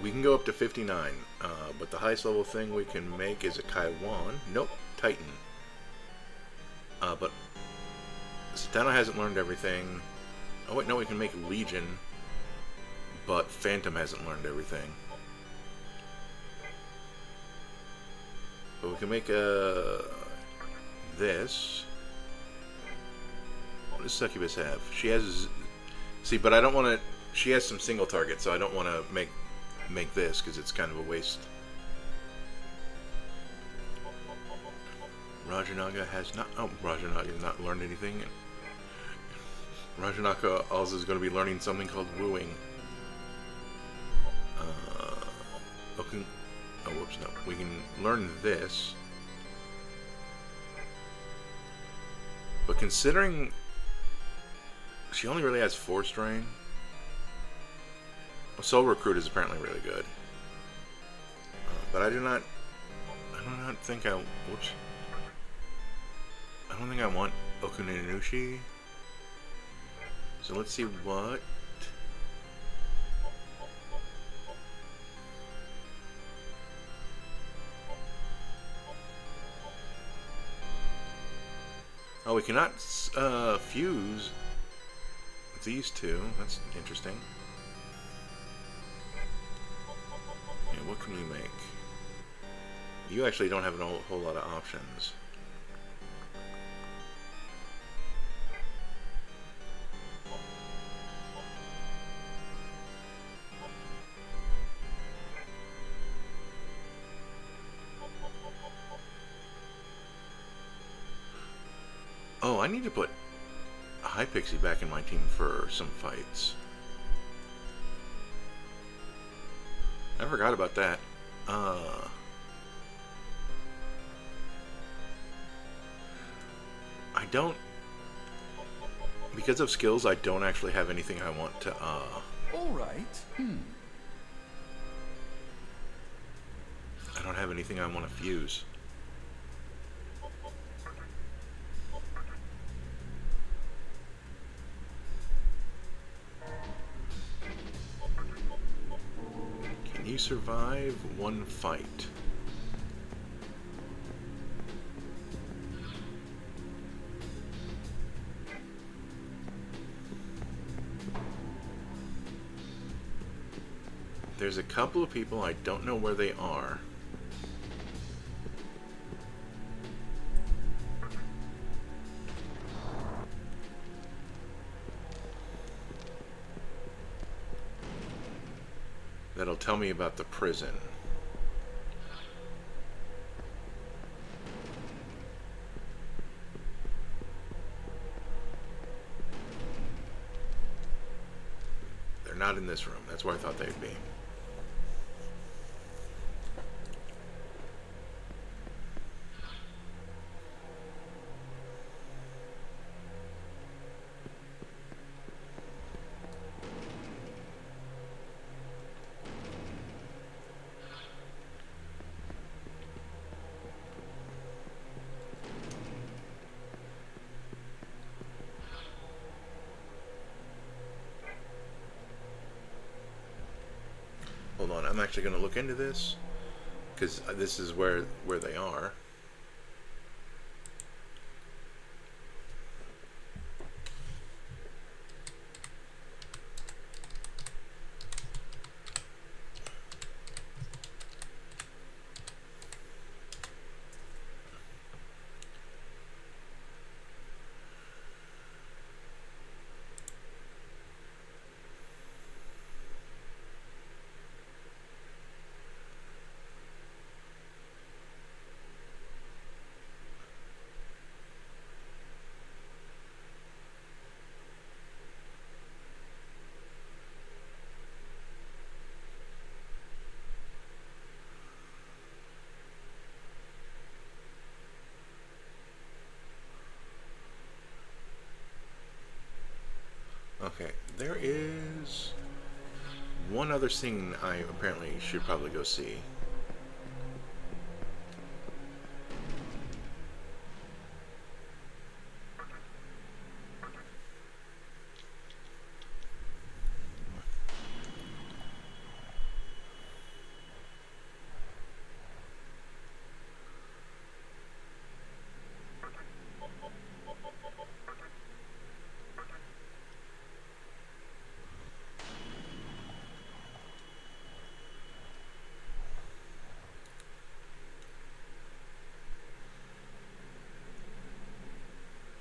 we can go up to 59, but the highest level thing we can make is a Kaiwan. Nope, Titan. But Satana hasn't learned everything. Oh wait, no, we can make Legion, but Phantom hasn't learned everything. But we can make this. What does Succubus have? She has... See, but I don't want to... She has some single targets, so I don't want to make this, because it's kind of a waste. Rajanaga has not... Oh, Rajanaga has not learned anything. Rajanaga also is going to be learning something called Wooing. Okay. Oh, whoops, no. We can learn this. But considering she only really has 4 strain, Soul Recruit is apparently really good. But I do not think I... Whoops. I don't think I want Okuninushi. So let's see what... Oh, we cannot fuse these two. That's interesting. Okay, what can you make? You actually don't have a whole lot of options. Oh, I need to put Hypixie back in my team for some fights. I forgot about that. I don't... Because of skills, I don't actually have anything I want to, Alright. I don't have anything I want to fuse. Can you survive one fight? There's a couple of people, I don't know where they are. That'll tell me about the prison. They're not in this room. That's where I thought they'd be. Hold on, I'm actually going to look into this, because this is where they are. Okay, there is one other scene I apparently should probably go see.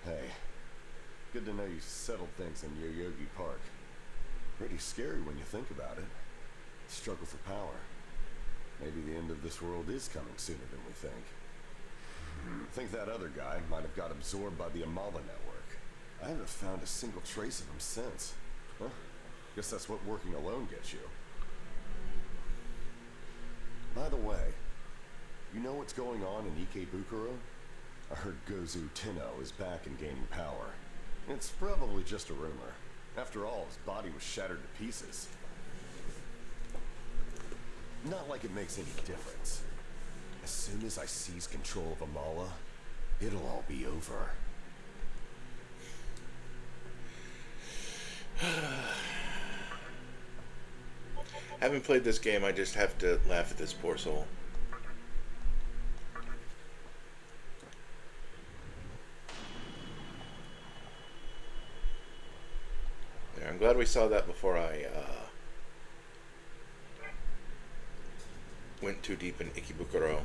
Hey, good to know you settled things in Yogi Park. Pretty scary when you think about it. Struggle for power. Maybe the end of this world is coming sooner than we think. I think that other guy might have got absorbed by the Amala network. I haven't found a single trace of him since. Huh? Guess that's what working alone gets you. By the way, you know what's going on in Ikebukuro? I heard Gozu Tenno is back and gaining power. It's probably just a rumor. After all, his body was shattered to pieces. Not like it makes any difference. As soon as I seize control of Amala, it'll all be over. Having played this game, I just have to laugh at this poor soul. There, I'm glad we saw that before I went too deep in Ikebukuro.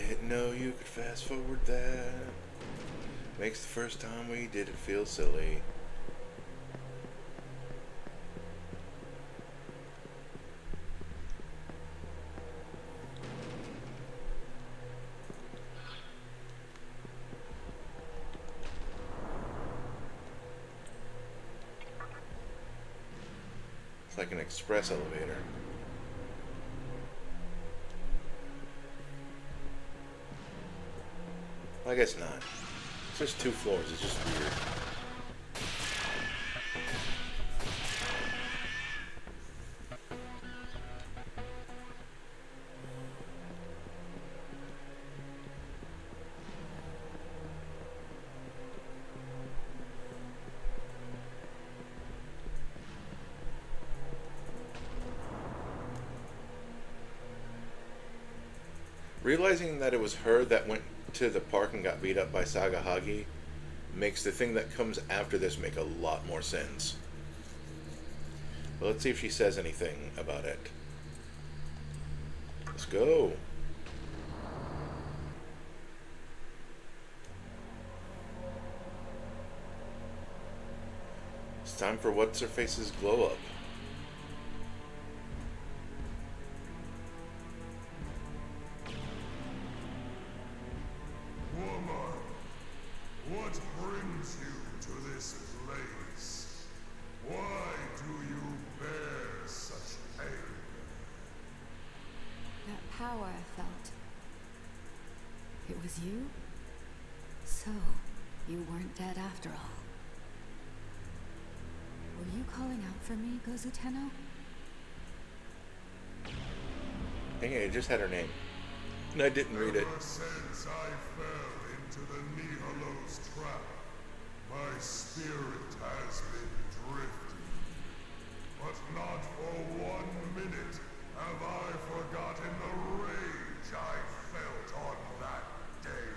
Didn't know you could fast forward that. Makes the first time we did it feel silly. It's like an express elevator. I guess not. It's just 2 floors. It's just weird. Realizing that it was her that went to the park and got beat up by Saga Hagi makes the thing that comes after this make a lot more sense. But let's see if she says anything about it. Let's go. It's time for What's-Her-Face's glow up. What brings you to this place? Why do you bear such pain? That power I felt. It was you? So, you weren't dead after all. Were you calling out for me, Gozu Tenno? Dang it, I just had her name. And I didn't read it. Ever since I fell into the Nihilo's trap. My spirit has been drifting. But not for 1 minute have I forgotten the rage I felt on that day.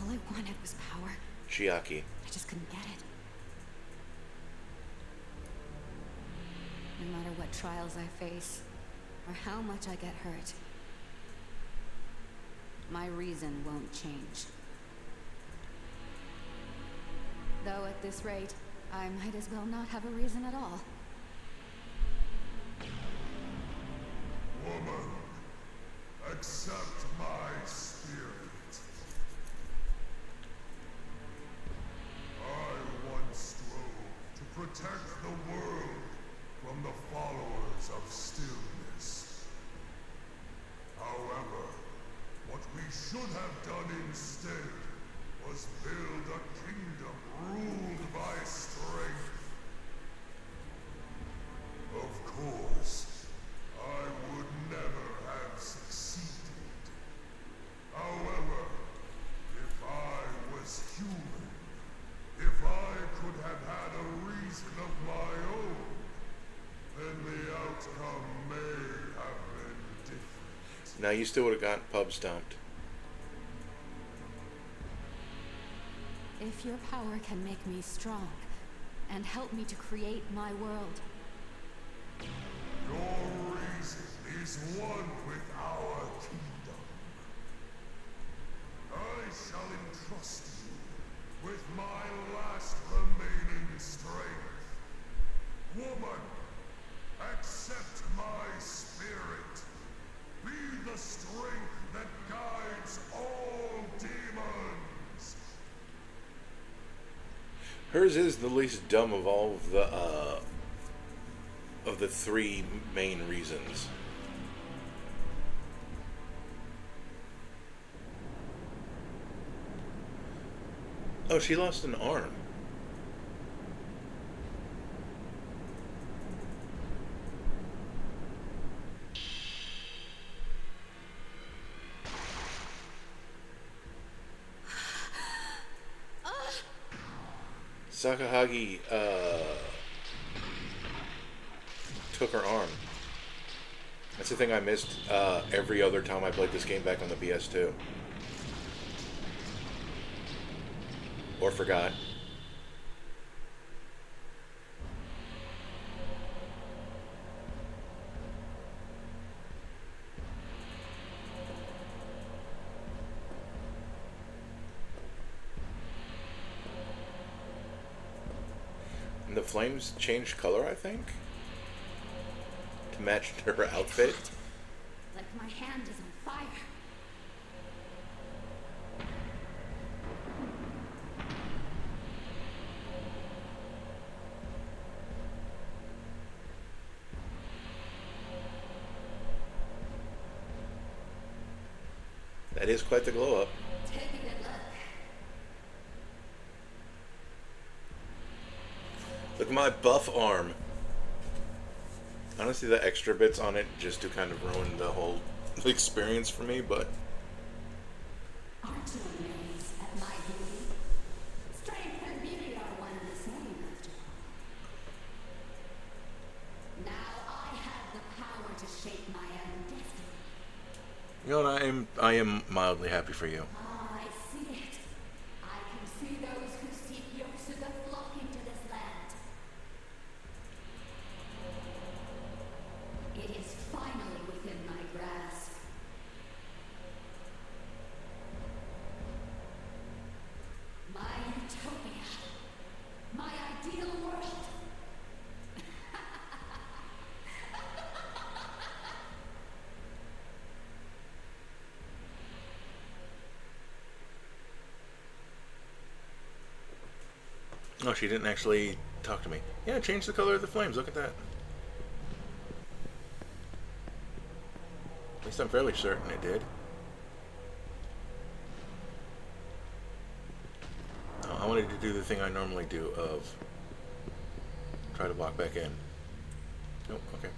All I wanted was power. Chiaki. I just couldn't get it. No matter what trials I face, or how much I get hurt, my reason won't change. Though at this rate, I might as well not have a reason at all. Woman, accept my spirit. I once strove to protect the world from the followers of stillness. However, what we should have done instead was build a kingdom ruled by strength. Of course, I would never have succeeded. However, if I was human, if I could have had a reason of my own, then the outcome may have been different. Now you still would have gotten pub stomped. If your power can make me strong, and help me to create my world, Your reason is one with our kingdom. I shall entrust you with my last remaining strength. Woman, accept my spirit. Be the strength that guides all demons. Hers is the least dumb of all of the three main reasons. Oh, she lost an arm. Sakahagi took her arm. That's the thing I missed every other time I played this game back on the PS2. Or forgot. And the flames changed color, I think, to match her outfit. like my hand is on fire. That is quite the glow up. Take a good look. Look at my buff arm. Honestly, the extra bits on it just to kind of ruin the whole experience for me, but Aren't you amazed at my beauty? Strength and beauty are one and the same after all. Now I have the power to shape my own destiny. you know what? I am mildly happy for you. Ah, I see it. I can see those who seek Yosuga flocking to this land. It is finally within my grasp. My utopia. My ideal world. Oh, she didn't actually talk to me. Yeah, change the color of the flames. Look at that. At least I'm fairly certain it did. Oh, I wanted to do the thing I normally do of try to walk back in. Oh, okay.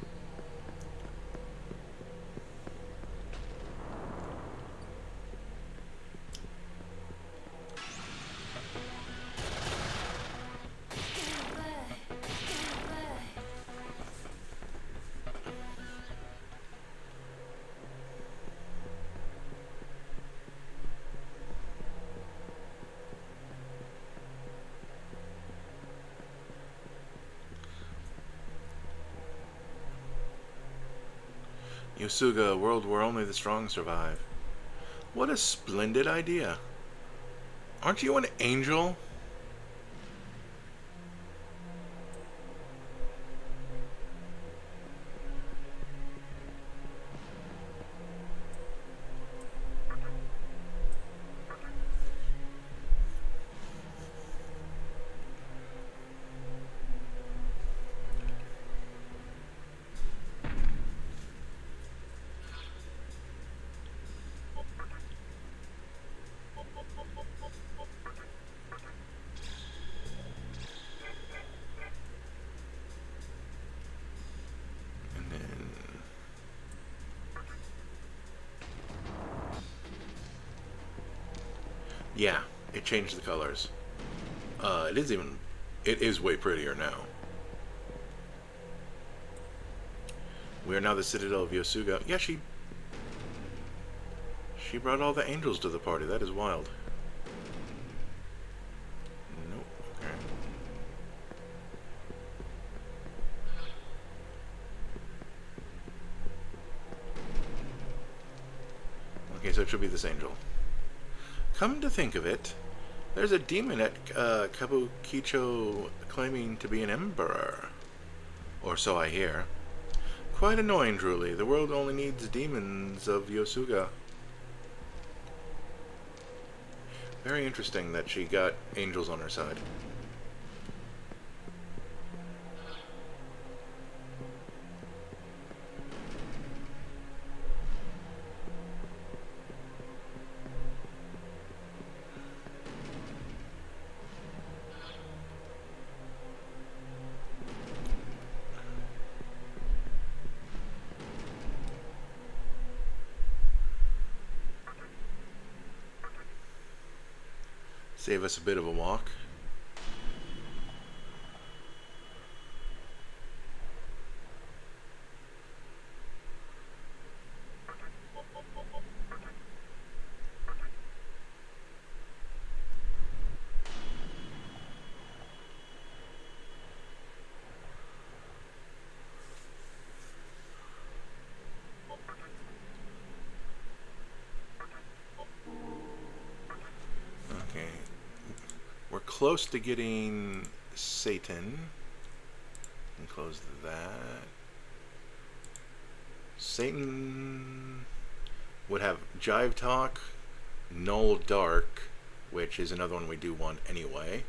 Yosuga, a world where only the strong survive. What a splendid idea. Aren't you an angel? And then... yeah, it changed the colors. It is way prettier now. We are now the Citadel of Yosuga. Yeah, she brought all the angels to the party. That is wild. Nope. Okay. Okay, so it should be this angel. Come to think of it, there's a demon at Kabukicho claiming to be an emperor. Or so I hear. Quite annoying, truly. The world only needs demons of Yosuga. Very interesting that she got angels on her side. Save us a bit of a walk. Okay. We're close to getting Satan. And close that. Satan would have Jive Talk, Null Dark, which is another one we do want anyway.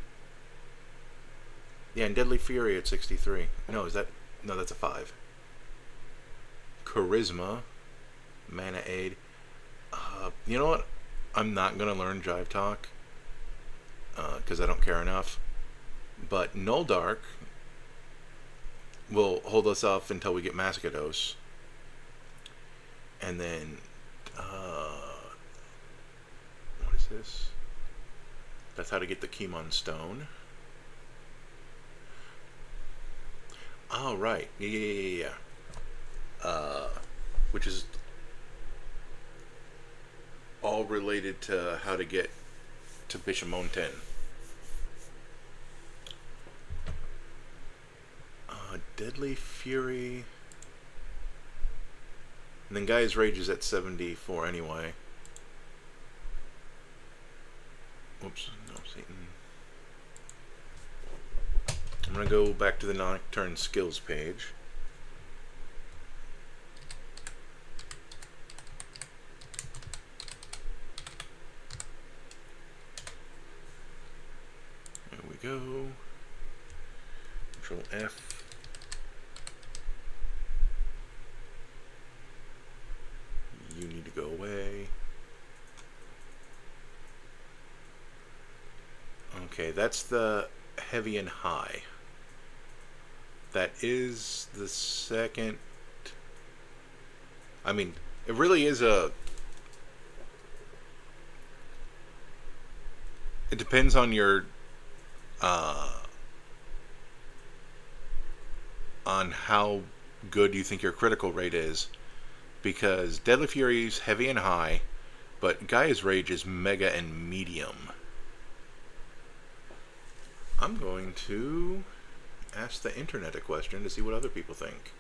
Yeah, and Deadly Fury at 63. No, is that... no, that's a 5. Charisma. Mana Aid. You know what? I'm not going to learn Jive Talk. Because I don't care enough. But Null Dark will hold us off until we get Mascados. And then... what is this? That's how to get the Kimon Stone. Oh, right. Yeah. Which is all related to how to get to Bishamonten. Deadly Fury. And then Guy's Rage is at 74 anyway. Whoops, no, Satan. I'm going to go back to the Nocturne skills page. There we go. Control F. You need to go away. Okay, that's the heavy and high. That is the second. I mean, it really is a... it depends on your... on how good you think your critical rate is. Because Deadly Fury is heavy and high, but Gaia's Rage is mega and medium. I'm going to ask the internet a question to see what other people think.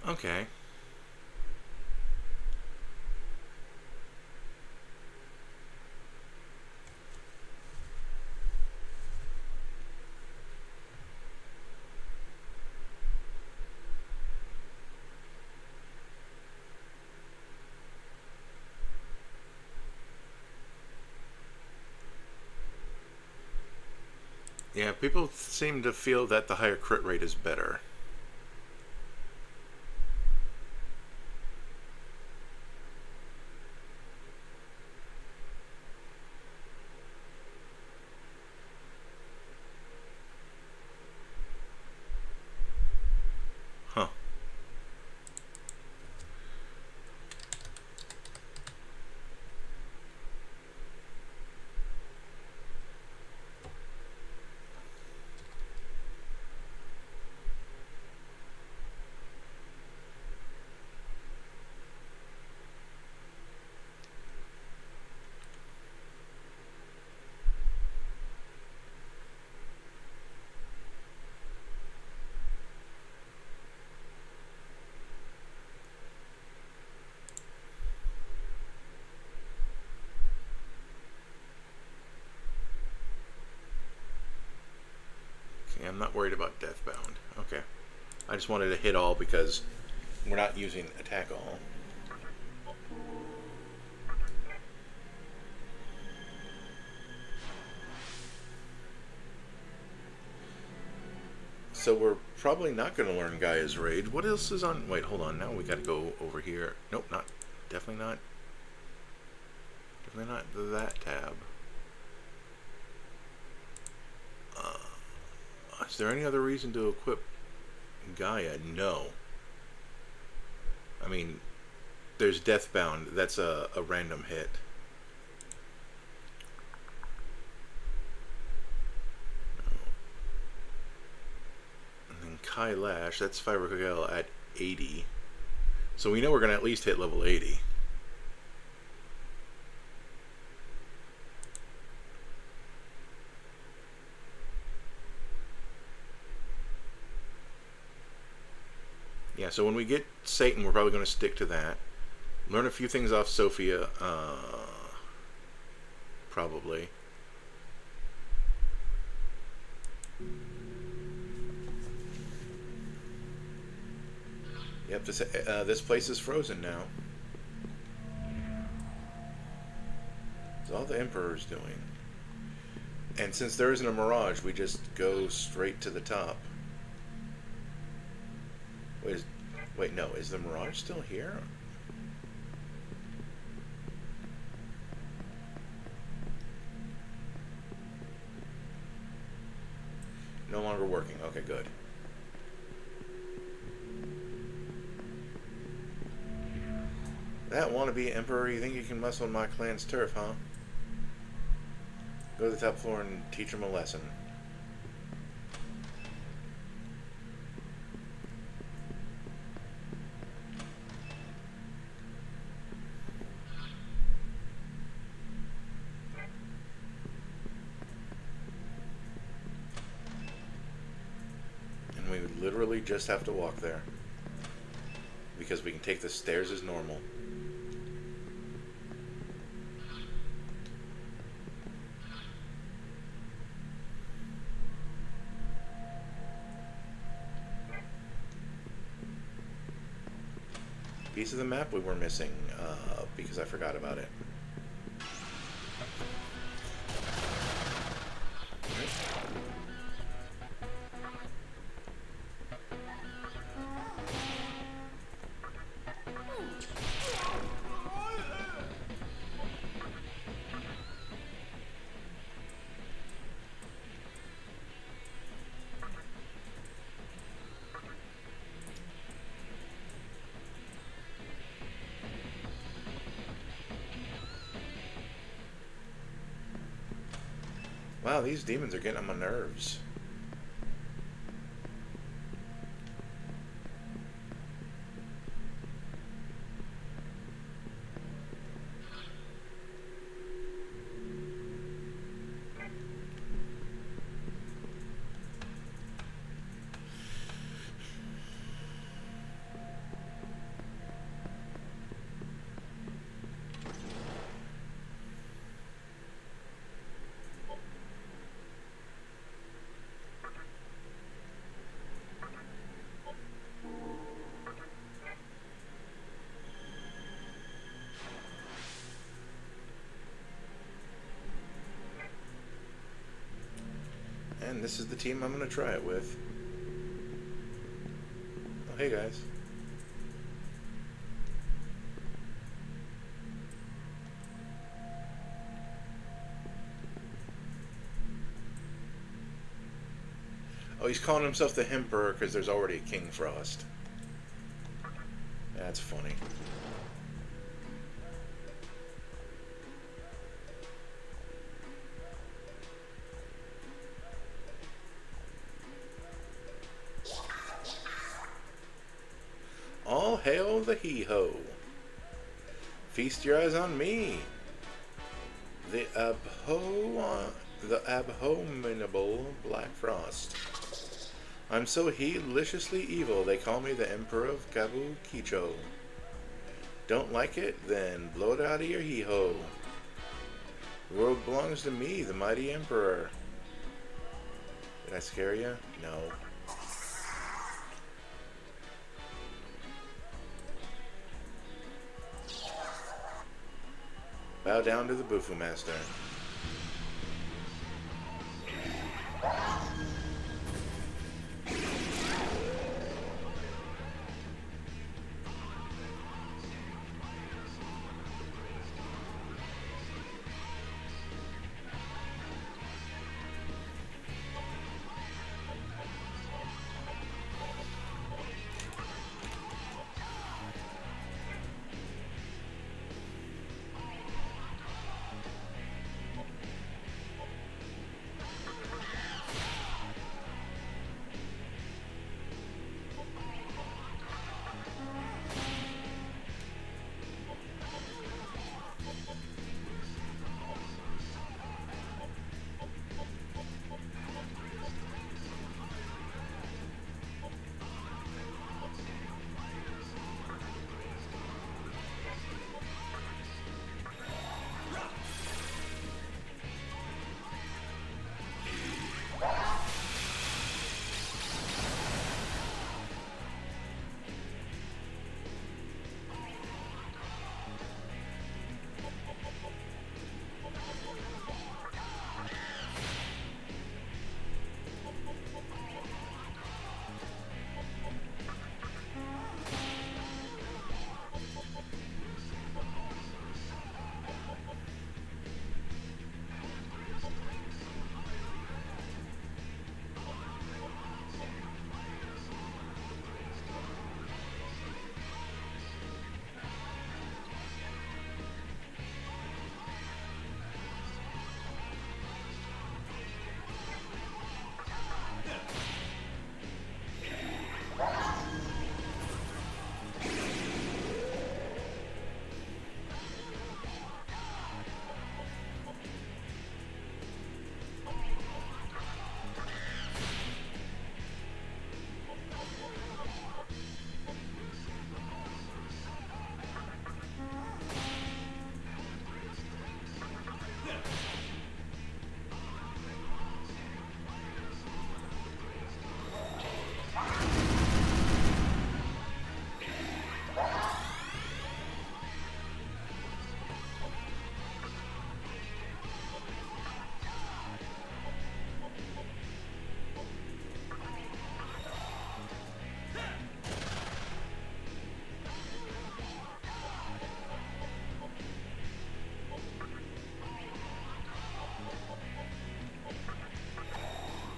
Okay. Yeah, people seem to feel that the higher crit rate is better. Huh. Okay, I'm not worried about Deathbound. Okay. I just wanted to hit all because we're not using attack all. So we're probably not going to learn Gaia's Raid. What else is on? Wait, hold on. Now we got to go over here. Nope, not. Definitely not. Definitely not that tab. Is there any other reason to equip Gaia? No. I mean, there's Deathbound. That's a random hit. And then Kai Lash. That's Fiber Kagel at 80. So we know we're going to at least hit level 80. Yeah, so when we get Satan, we're probably going to stick to that. Learn a few things off Sophia, probably. Yep, this place is frozen now. That's all the Emperor's doing. And since there isn't a Mirage, we just go straight to the top. Wait, no, is the Mirage still here? No longer working. Okay, good. That wannabe Emperor, you think you can mess on my clan's turf, huh? Go to the top floor and teach him a lesson. And we would literally just have to walk there. Because we can take the stairs as normal. Piece of the map we were missing because I forgot about it. Wow, these demons are getting on my nerves. and this is the team I'm going to try it with. Oh, hey guys. Oh, he's calling himself the Emperor because there's already a King Frost. That's funny. All hail the hee-ho. Feast your eyes on me. The abominable Black Frost. I'm so deliciously evil, they call me the Emperor of Kabukicho. Don't like it? Then blow it out of your hee-ho. The world belongs to me, the mighty Emperor. Did I scare you? No. Bow down to the Bufu Master.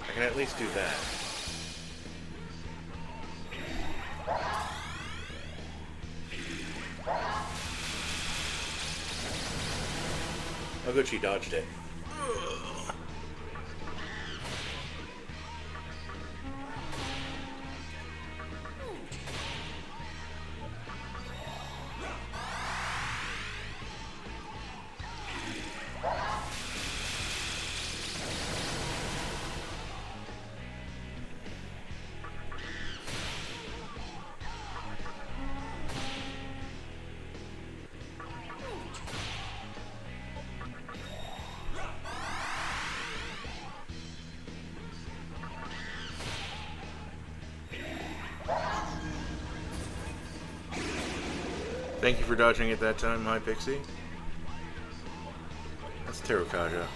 I can at least do that. Oh good, she dodged it. Thank you for dodging it that time, Hi Pixie. That's Terukaja.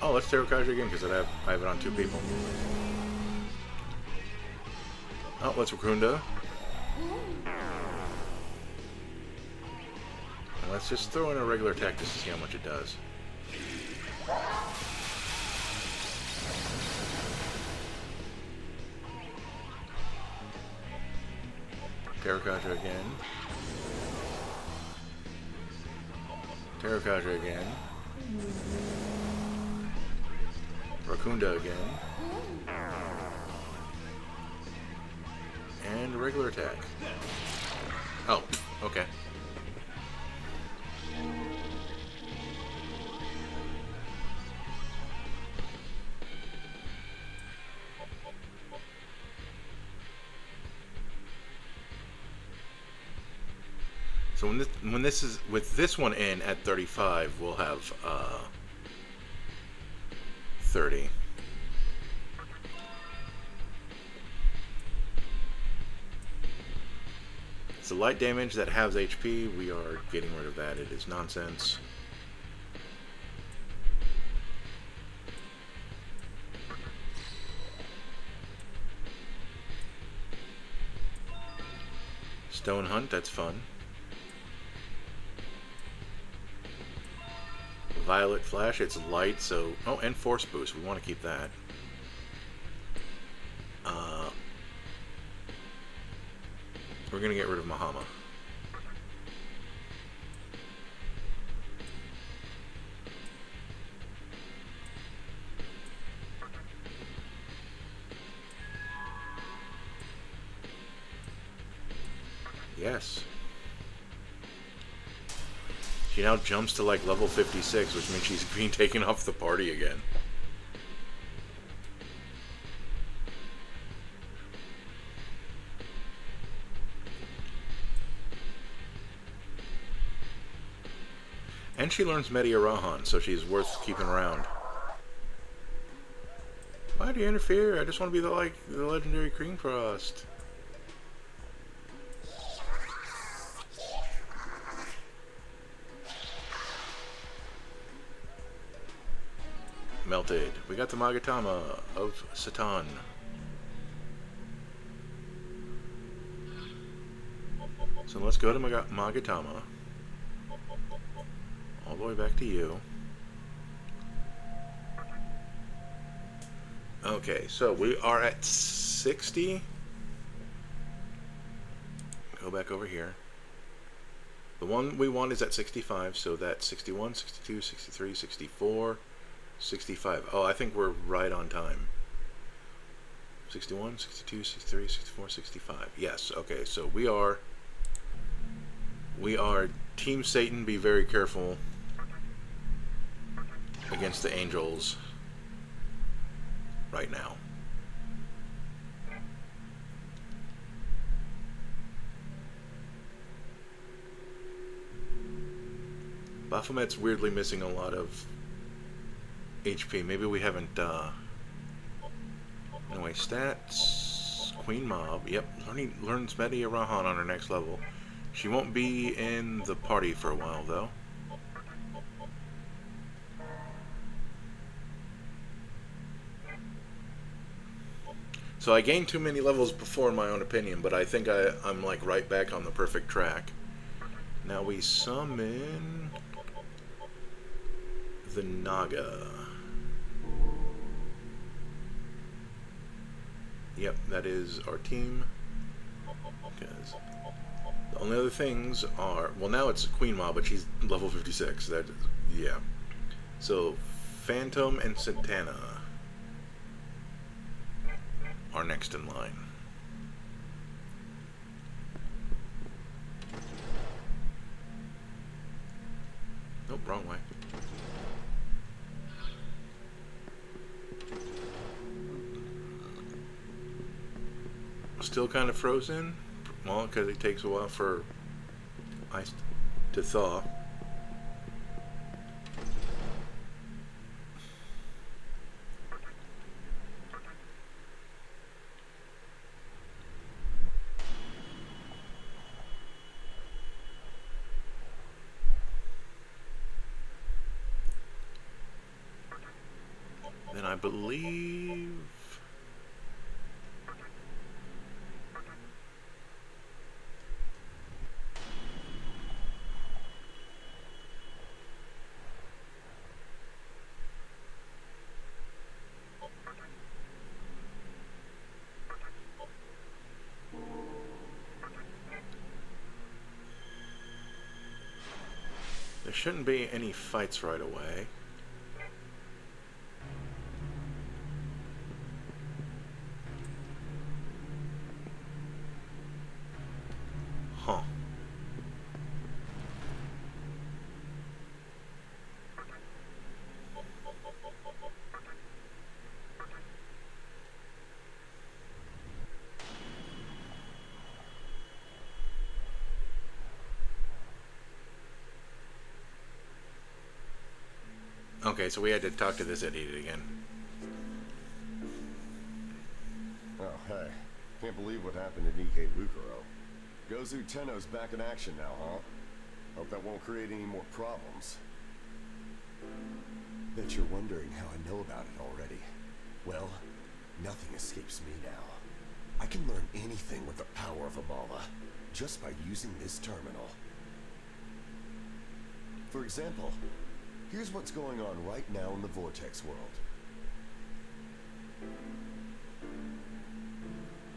Oh, let's Terrakaja again because I have it on 2 people. Oh, let's Racunda. And let's just throw in a regular attack just to see how much it does. Terrakaja again. Terrakaja again. Racunda again. And a regular attack. Oh, okay. So when this is with this one in at 35, we'll have 30. So light damage that halves HP, we are getting rid of that. It is nonsense. Stone Hunt, that's fun. Violet Flash, it's light, so... Oh, and Force Boost, we want to keep that. We're going to get rid of Mahama. Yes. She now jumps to like level 56, which means she's being taken off the party again. And she learns Mediarahan, so she's worth keeping around. Why do you interfere? I just want to be the legendary Cream Frost. Melted. We got the Magatama of Satan. So let's go to Magatama. All the way back to you. Okay, so we are at 60. Go back over here. The one we want is at 65, so that's 61, 62, 63, 64, 65. Oh, I think we're right on time. 61, 62, 63, 64, 65. Yes, okay, so we are Team Satan. Be very careful against the angels right now. Baphomet's weirdly missing a lot of HP. Maybe we haven't, anyway, stats, Queen Mob, yep, learns Mediarahan on her next level. She won't be in the party for a while, though. So I gained too many levels before, in my own opinion, but I think I'm like right back on the perfect track. Now we summon the Naga. Yep, that is our team. Because the only other things are, well, now it's Queen Mob, but she's level 56. That, yeah. So Phantom and Santana are next in line. Nope, wrong way. Still kind of frozen. Well, because it takes a while for ice to thaw. believe... There shouldn't be any fights right away. Huh. Okay, so we had to talk to this idiot again. Oh, hey. Can't believe what happened to Nikkei Bukuro. Gozu Tenno's back in action now, huh? Hope that won't create any more problems. Bet you're wondering how I know about it already. Well, nothing escapes me now. I can learn anything with the power of Amala, just by using this terminal. For example, here's what's going on right now in the Vortex world.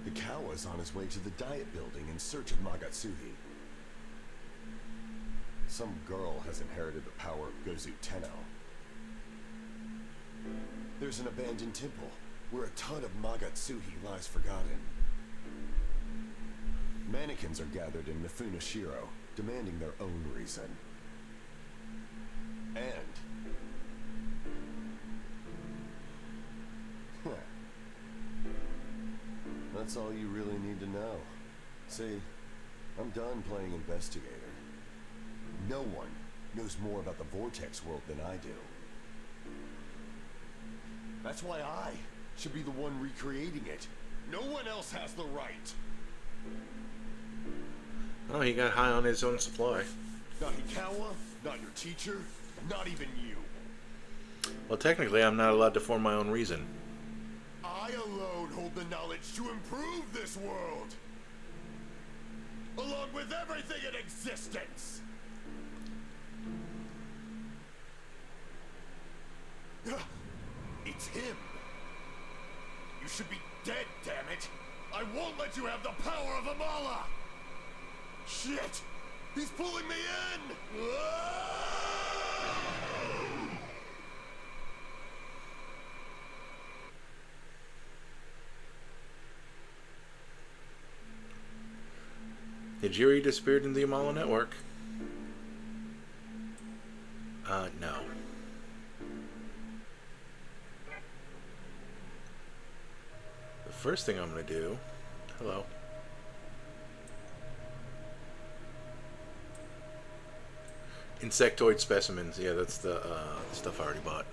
The Kawa's on his way to the Diet Building in search of Magatsuhi. Some girl has inherited the power of Gozu Tenno. There's an abandoned temple where a ton of Magatsuhi lies forgotten. Mannequins are gathered in Mifune Shiro, demanding their own reason. And... that's all you really need to know. See, I'm done playing investigator. No one knows more about the Vortex world than I do. That's why I should be the one recreating it. No one else has the right. Oh, he got high on his own supply. Not Hikawa, not your teacher, not even you. Well, technically, I'm not allowed to form my own reason. I alone hold the knowledge to improve this world, along with everything in existence. It's him. You should be dead, damn it. I won't let you have the power of Amala. Shit! He's pulling me in! Hijiri disappeared in the Amala network. No. The first thing I'm going to do... Hello. Insectoid specimens. Yeah, that's the stuff I already bought.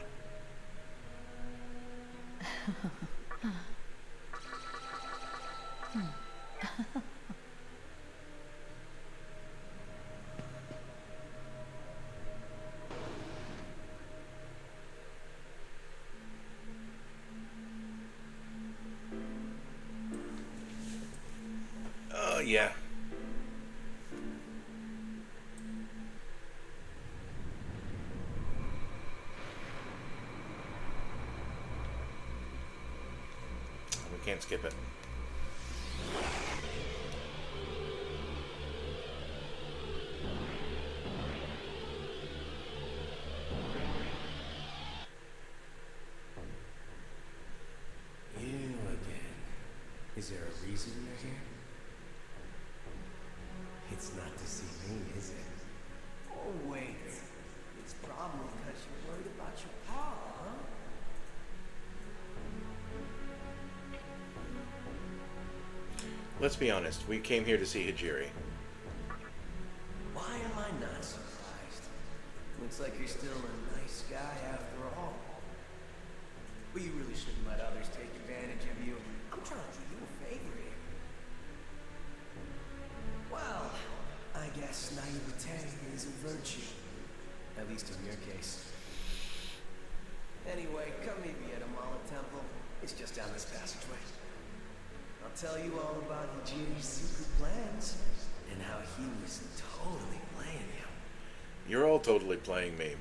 Oh, yeah. We can't skip it. You again. Is there a reason you're here? It's not to see me, is it? Oh, wait. It's probably because you're worried about your pa, huh? Let's be honest. We came here to see Hijiri. Why am I not surprised? Looks like you're still a nice guy after all. But you really shouldn't let others take advantage of you. I'm trying to do you a favor here. Well, I guess naivete is a virtue. At least in your case. Anyway, come meet me at Amala Temple. It's just down this passageway. I'll tell you all about Hijiri's secret plans and how he was totally playing you. You're all totally playing me.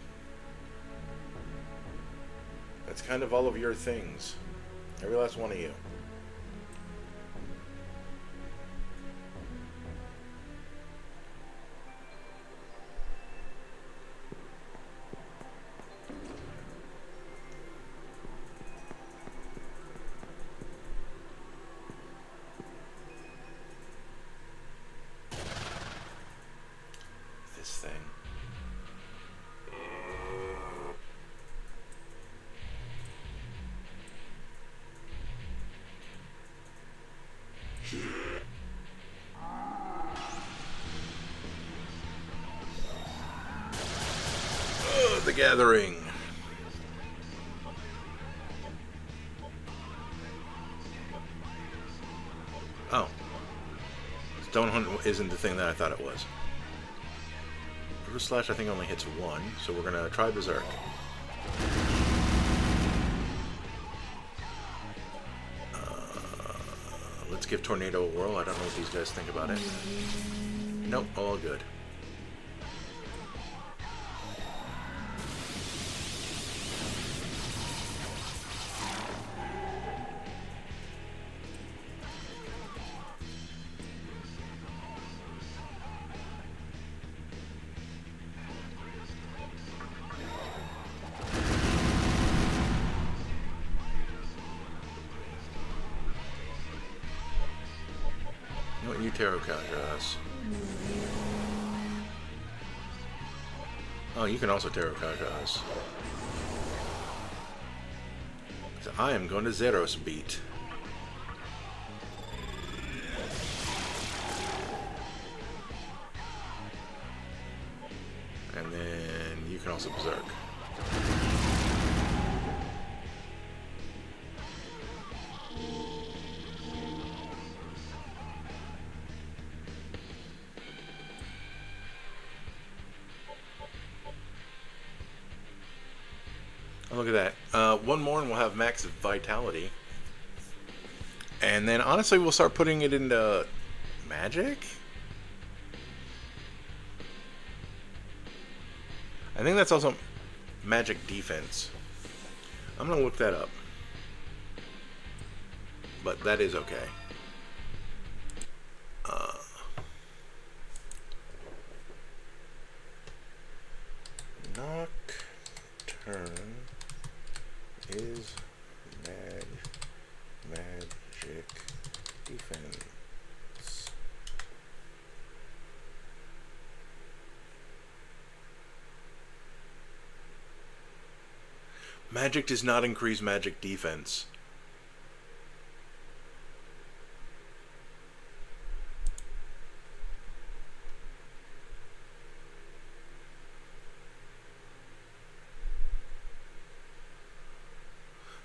That's kind of all of your things. Every last one of you. This thing. The Gathering. Oh. Stone Hunt isn't the thing that I thought it was. Bruce Slash I think only hits one, so we're gonna try Berserk. Let's give Tornado a whirl. I don't know what these guys think about it. Nope, all good. You know what, you Tarot Counter us. Oh, you can also Tarot Counter us. So I am going to Zeros beat. And then you can also Berserk. Oh, look at that. One more and we'll have max vitality. And then honestly we'll start putting it into magic? I think that's also magic defense. I'm going to look that up. But that is okay. Nocturne is magic defense. Magic does not increase magic defense.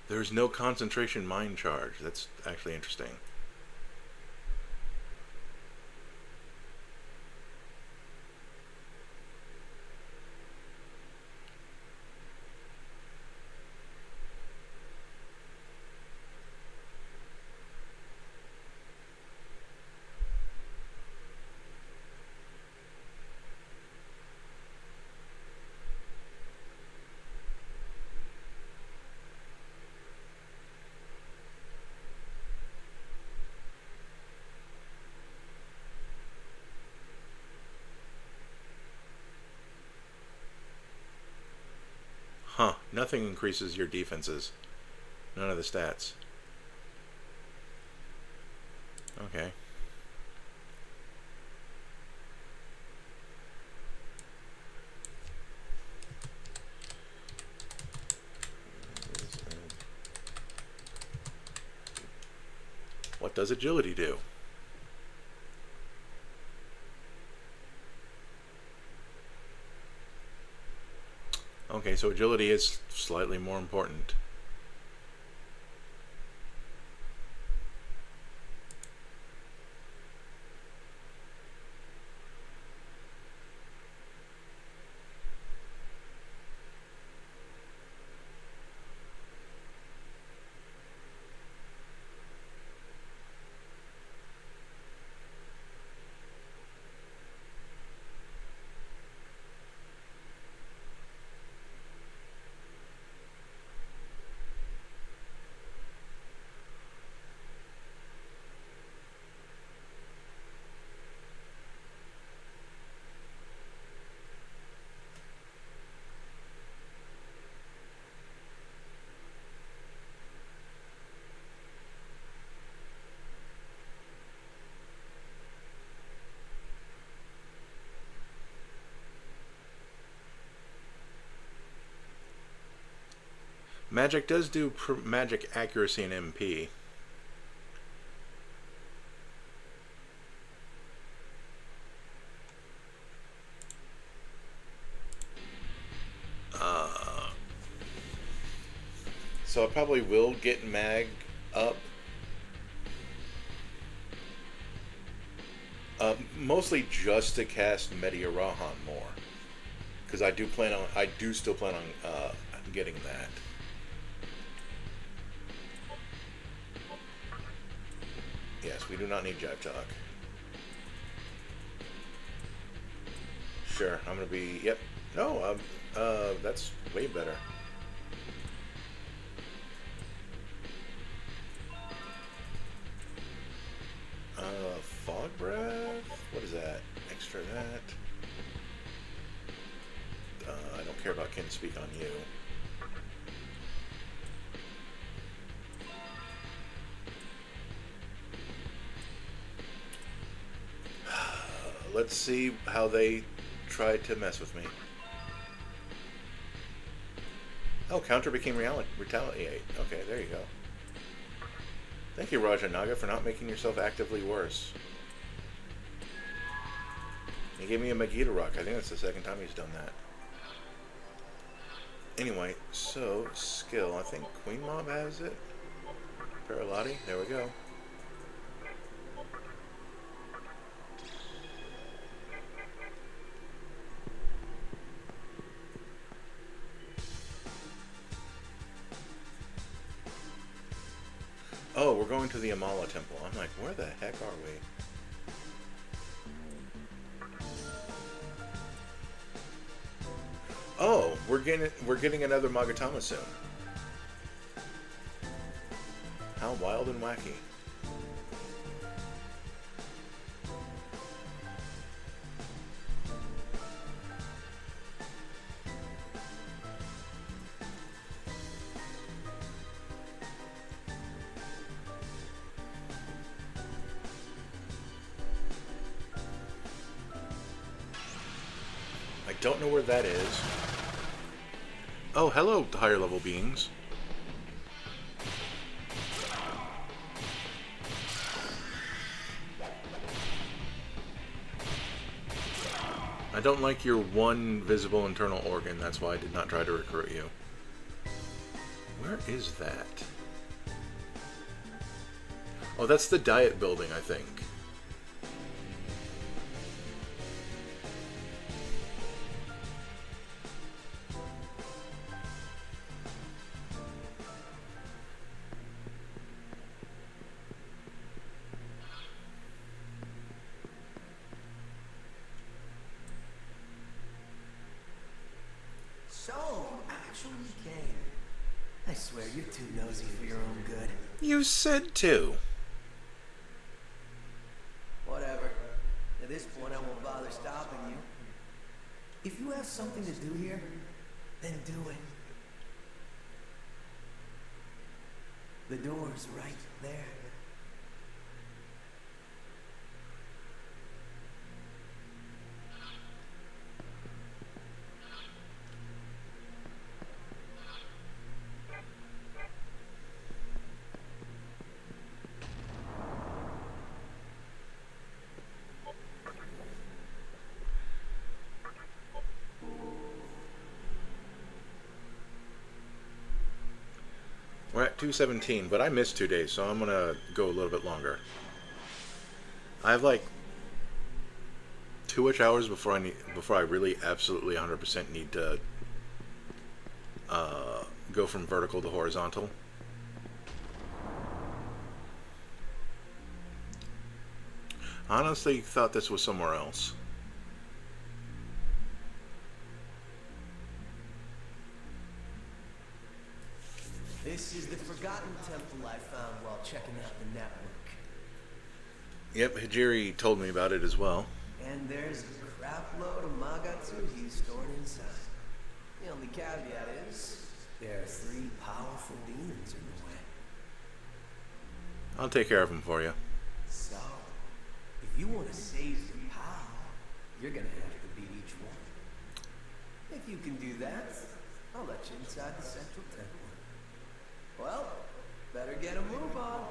There's no concentration mind charge. That's actually interesting. Huh. Nothing increases your defenses. None of the stats. Okay. What does agility do? Okay, so agility is slightly more important. Magic does do magic accuracy and MP. So I probably will get Mag up. Mostly just to cast Mediarahan more, because I do still plan on getting that. Yes, we do not need Jive Talk. Sure, I'm gonna be. Yep. No. That's way better. Fog breath. What is that? Extra that. I don't care about Can Speak on you. Let's see how they tried to mess with me. Oh, counter became retaliate. Okay, there you go. Thank you, Raja Naga, for not making yourself actively worse. He gave me a Megiddo Rock. I think that's the second time he's done that. Anyway, so, skill. I think Queen Mob has it. Paralati. There we go. Oh, we're going to the Amala Temple. I'm like, where the heck are we? Oh, we're getting another Magatama soon. How wild and wacky. I don't know where that is. Oh, hello, higher level beings. I don't like your one visible internal organ. That's why I did not try to recruit you. Where is that? Oh, that's the diet building, I think. So, actually came. I swear you're too nosy for your own good. You said to. Whatever. At this point, I won't bother stopping you. If you have something to do here, then do it. The door's right there. We're at 217, but I missed 2 days, so I'm gonna go a little bit longer. I have like 2 hours before I really absolutely 100% need to go from vertical to horizontal. Honestly, thought this was somewhere else. This is the forgotten temple I found while checking out the network. Yep, Hijiri told me about it as well. And there's a crap load of Magatsuhi stored inside. The only caveat is, there are 3 powerful demons in the way. I'll take care of them for you. So, if you want to save your pal, you're gonna have to beat each one. If you can do that, I'll let you inside the central temple. Well, better get a move on.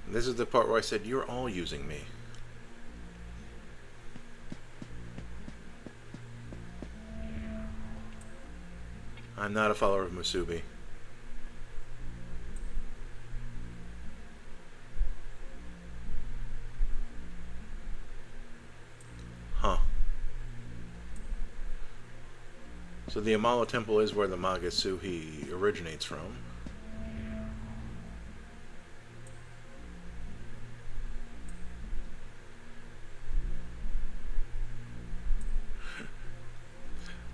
This is the part where I said, you're all using me. I'm not a follower of Musubi. Huh. So the Amala Temple is where the Magasuhi originates from.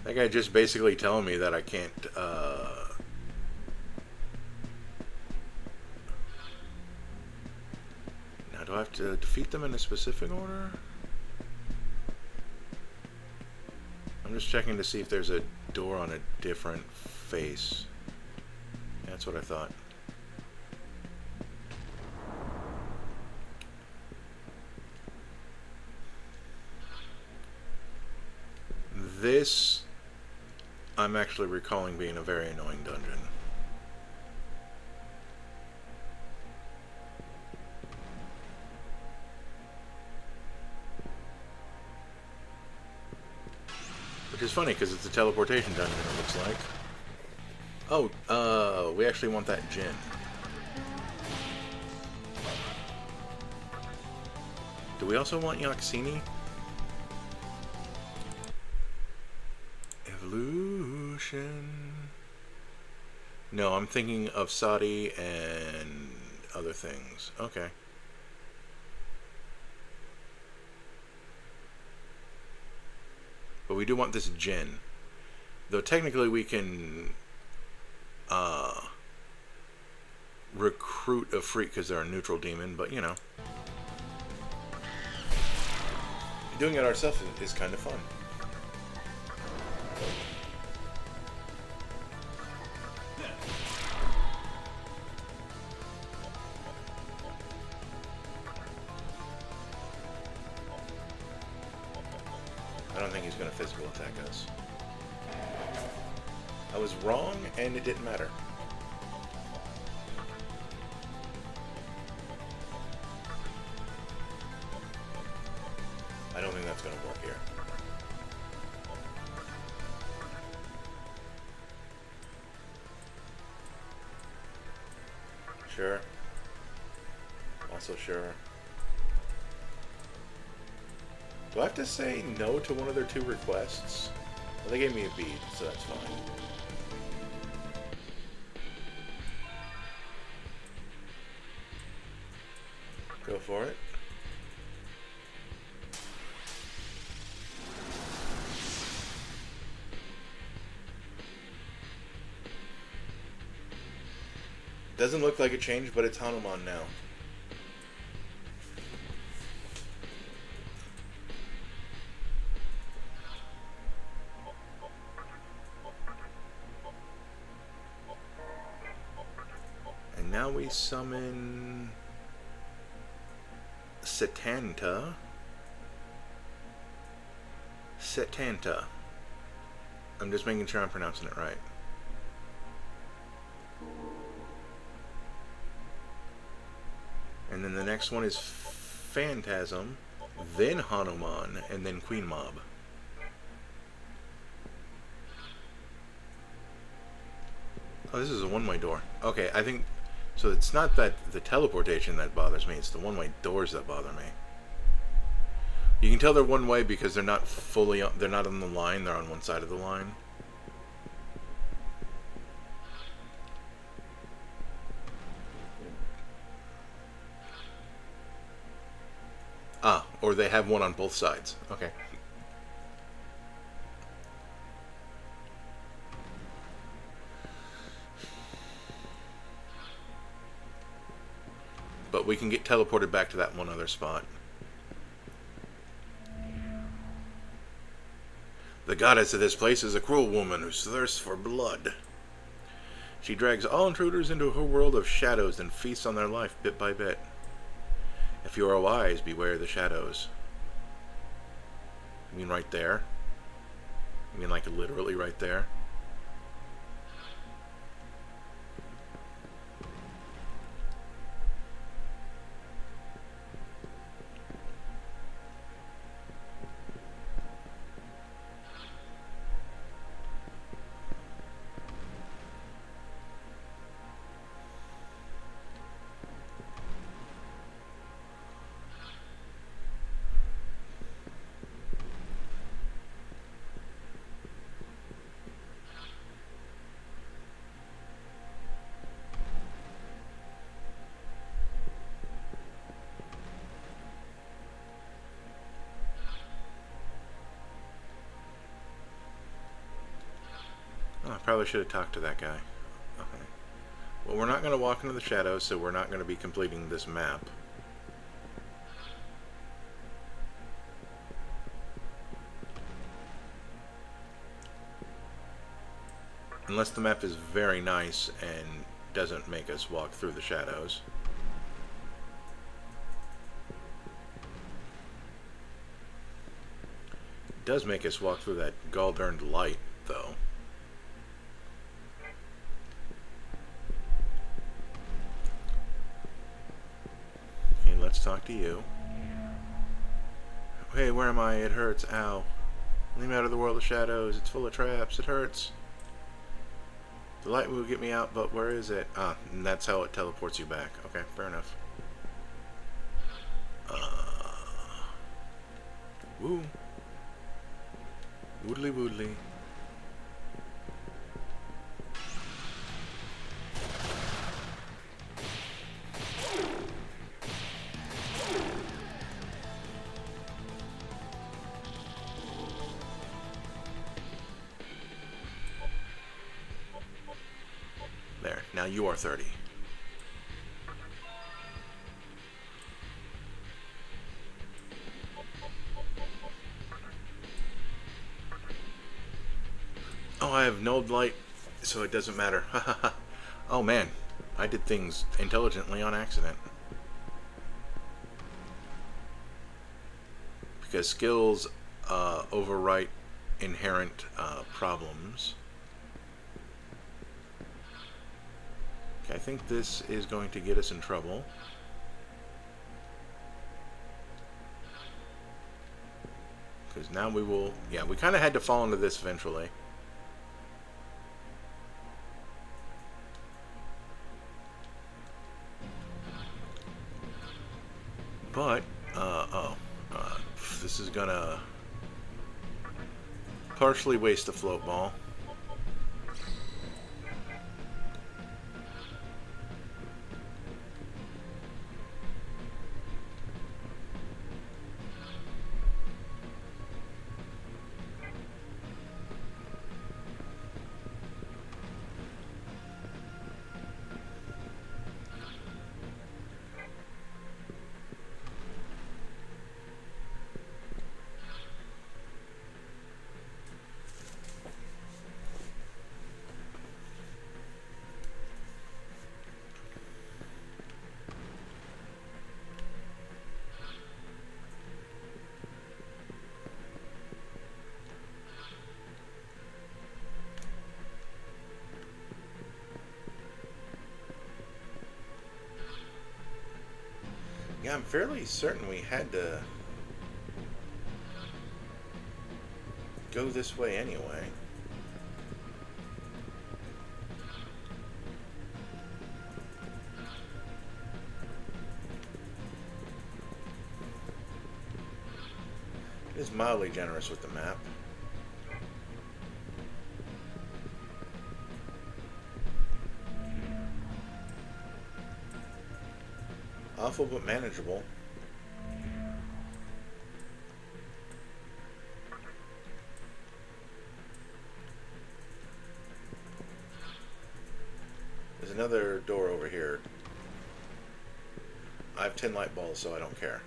That guy just basically telling me that I can't, Now, do I have to defeat them in a specific order? I'm just checking to see if there's a door on a different face. That's what I thought. This, I'm actually recalling being a very annoying dungeon. Which is funny, because it's a teleportation dungeon, it looks like. Oh, we actually want that gin. Do we also want Yaksini? Evolution. No, I'm thinking of Sadi and other things. Okay. But we do want this gin. Though technically we can recruit a freak because they're a neutral demon, but you know. Doing it ourselves is kind of fun. I don't think he's going to physical attack us. I was wrong, and it didn't matter. I don't think that's going to work here. Sure. Also sure. Do I have to say no to one of their 2 requests? Well, they gave me a bead, so that's fine. Go for it. Doesn't look like it changed, but it's Hanuman now. And now we summon Setanta. Setanta. I'm just making sure I'm pronouncing it right. And then the next one is Phantasm, then Hanuman, and then Queen Mob. Oh, this is a one-way door. Okay, I think... So it's not that the teleportation that bothers me, it's the one-way doors that bother me. You can tell they're one-way because they're not fully... they're not on the line, they're on one side of the line. Ah, or they have one on both sides. Okay. But we can get teleported back to that one other spot. The goddess of this place is a cruel woman who thirsts for blood. She drags all intruders into her world of shadows and feasts on their life bit by bit. If you are wise, beware the shadows. You mean right there? I mean, like, literally right there. Oh, I probably should have talked to that guy. Okay. Well, we're not going to walk into the shadows, so we're not going to be completing this map. Unless the map is very nice and doesn't make us walk through the shadows. It does make us walk through that gall-darned light, though. Okay, let's talk to you. Hey, where am I? It hurts. Ow. Leave me out of the world of shadows. It's full of traps. It hurts. The light will get me out, but where is it? Ah, and that's how it teleports you back. Okay, fair enough. Woo. Woodly woodly. There, now you are 30. Oh, I have no light, so it doesn't matter. Oh man, I did things intelligently on accident. Because skills overwrite inherent problems. Okay, I think this is going to get us in trouble. Because now we will... Yeah, we kind of had to fall into this eventually. But, this is gonna partially waste a float ball. Yeah, I'm fairly certain we had to go this way anyway. It is mildly generous with the map. Awful but manageable. There's another door over here. I have 10 light balls, so I don't care.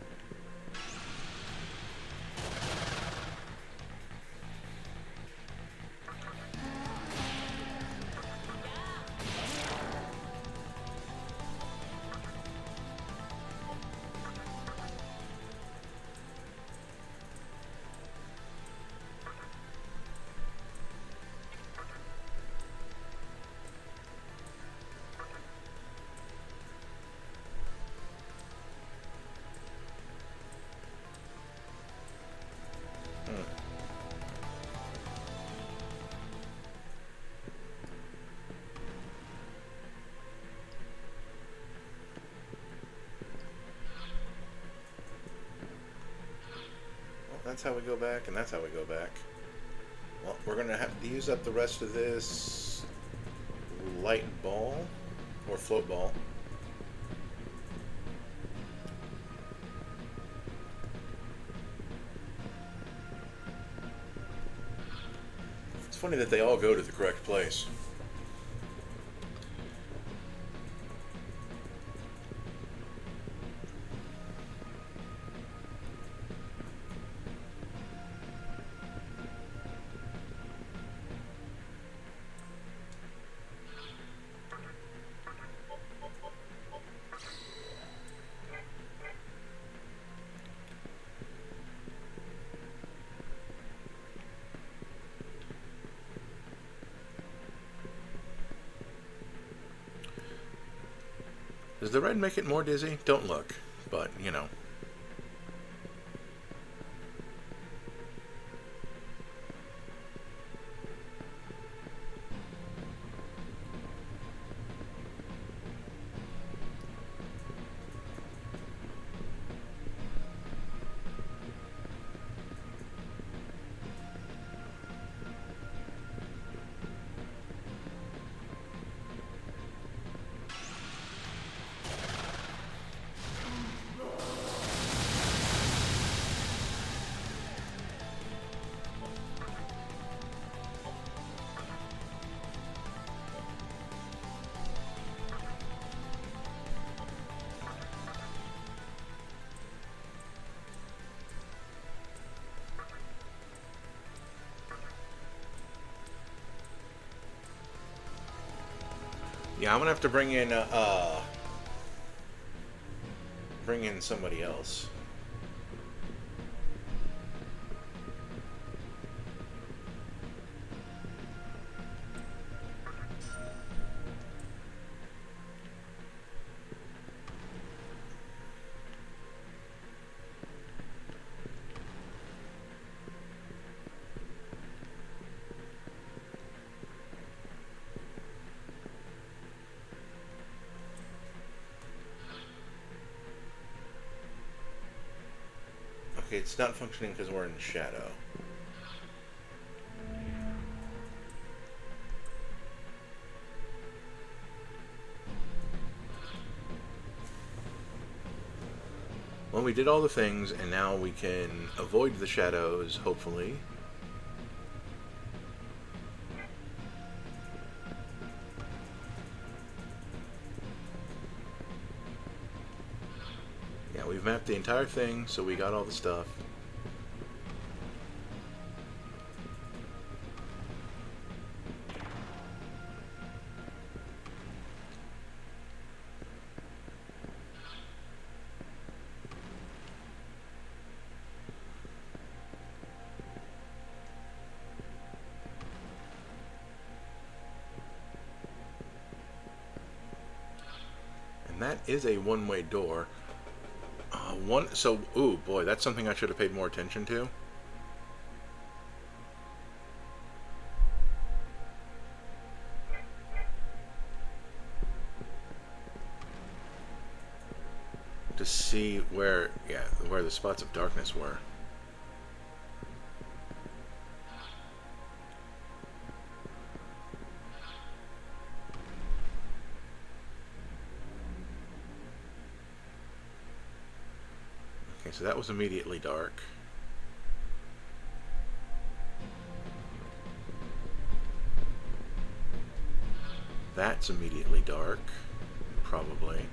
that's how we go back, and that's how we go back. Well, we're going to have to use up the rest of this light ball, or float ball. It's funny that they all go to the correct place. Does the red make it more dizzy? Don't look, but you know. Yeah, I'm gonna have to bring in somebody else. Okay, it's not functioning because we're in shadow. Well, we did all the things, and now we can avoid the shadows, hopefully. Yeah, we've mapped the entire thing, so we got all the stuff. And that is a one-way door. Ooh, boy, that's something I should have paid more attention to. To see where the spots of darkness were. Okay, so that was immediately dark. That's immediately dark, probably.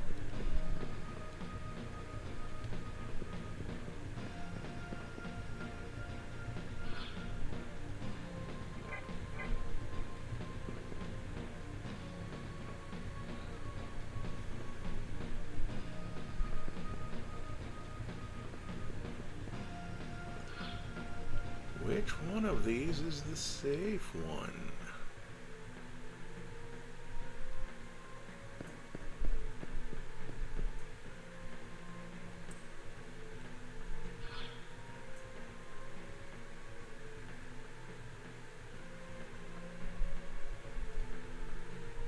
Which one of these is the safe one?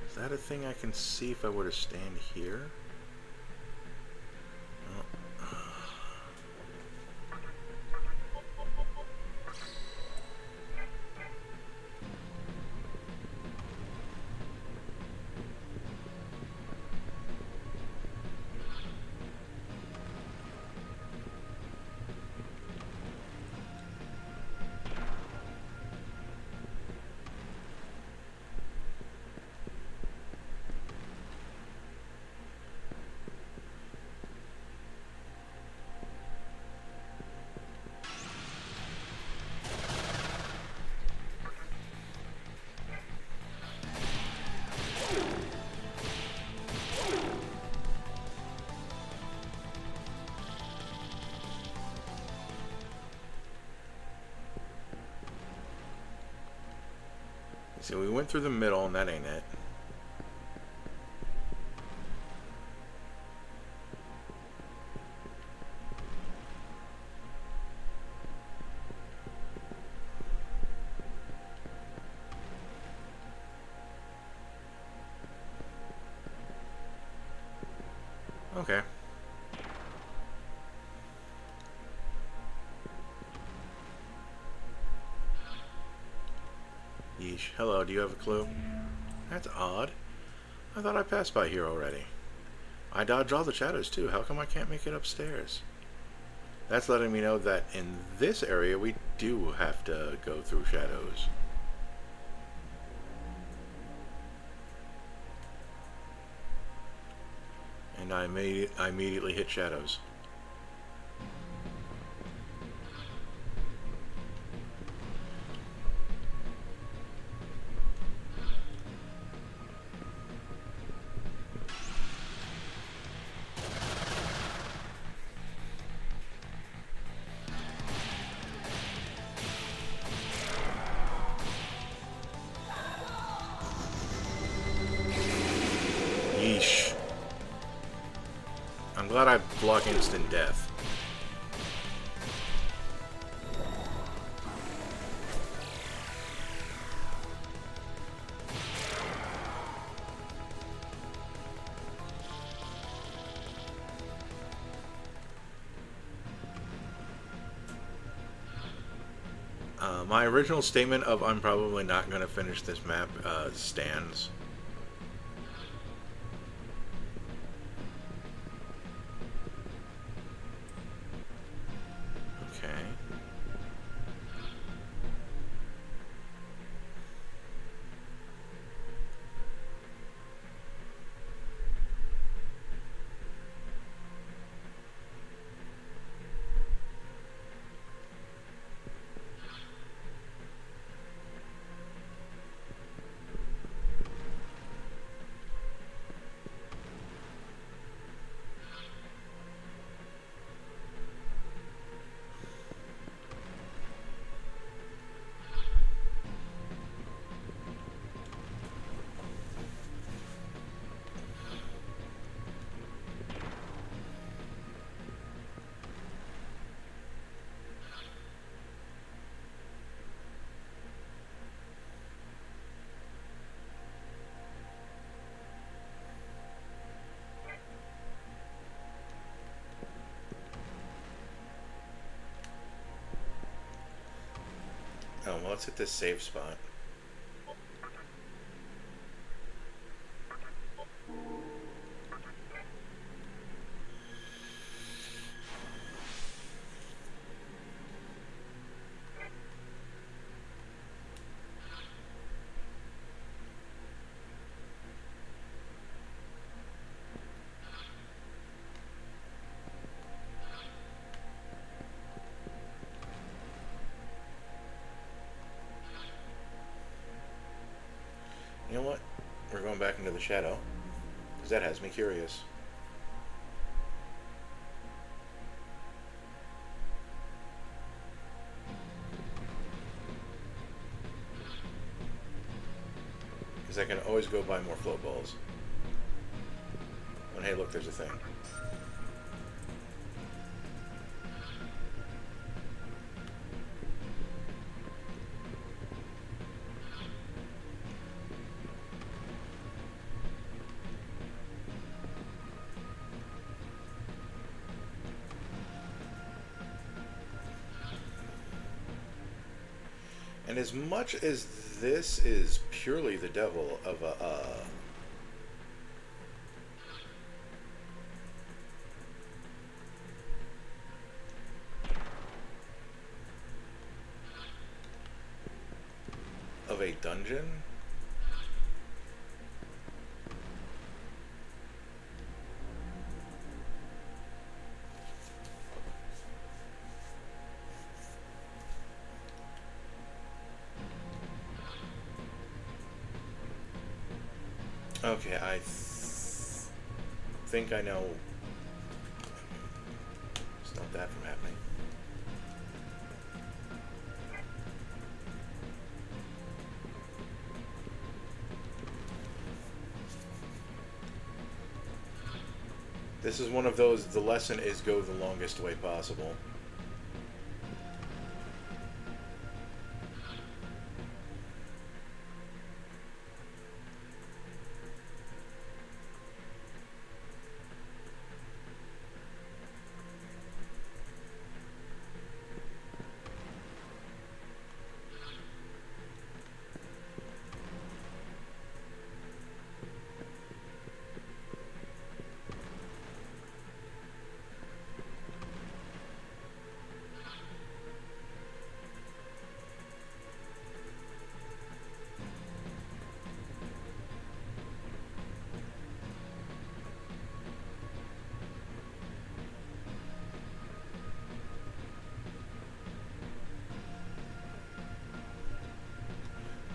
Is that a thing I can see if I were to stand here? So we went through the middle, and that ain't it. Okay. Yeesh. Hello, do you have a clue? That's odd. I thought I passed by here already. I dodge all the shadows too. How come I can't make it upstairs? That's letting me know that in this area we do have to go through shadows. And I immediately hit shadows. Yeesh. I'm glad I block instant death. My original statement of I'm probably not going to finish this map stands. Okay. Oh, well, let's hit this save spot. You know what? We're going back into the shadow, because that has me curious. Because I can always go buy more float balls. And hey, look, there's a thing. And as much as this is purely the devil of a dungeon, okay, I think I know. Stop that from happening. This is one of those, the lesson is go the longest way possible.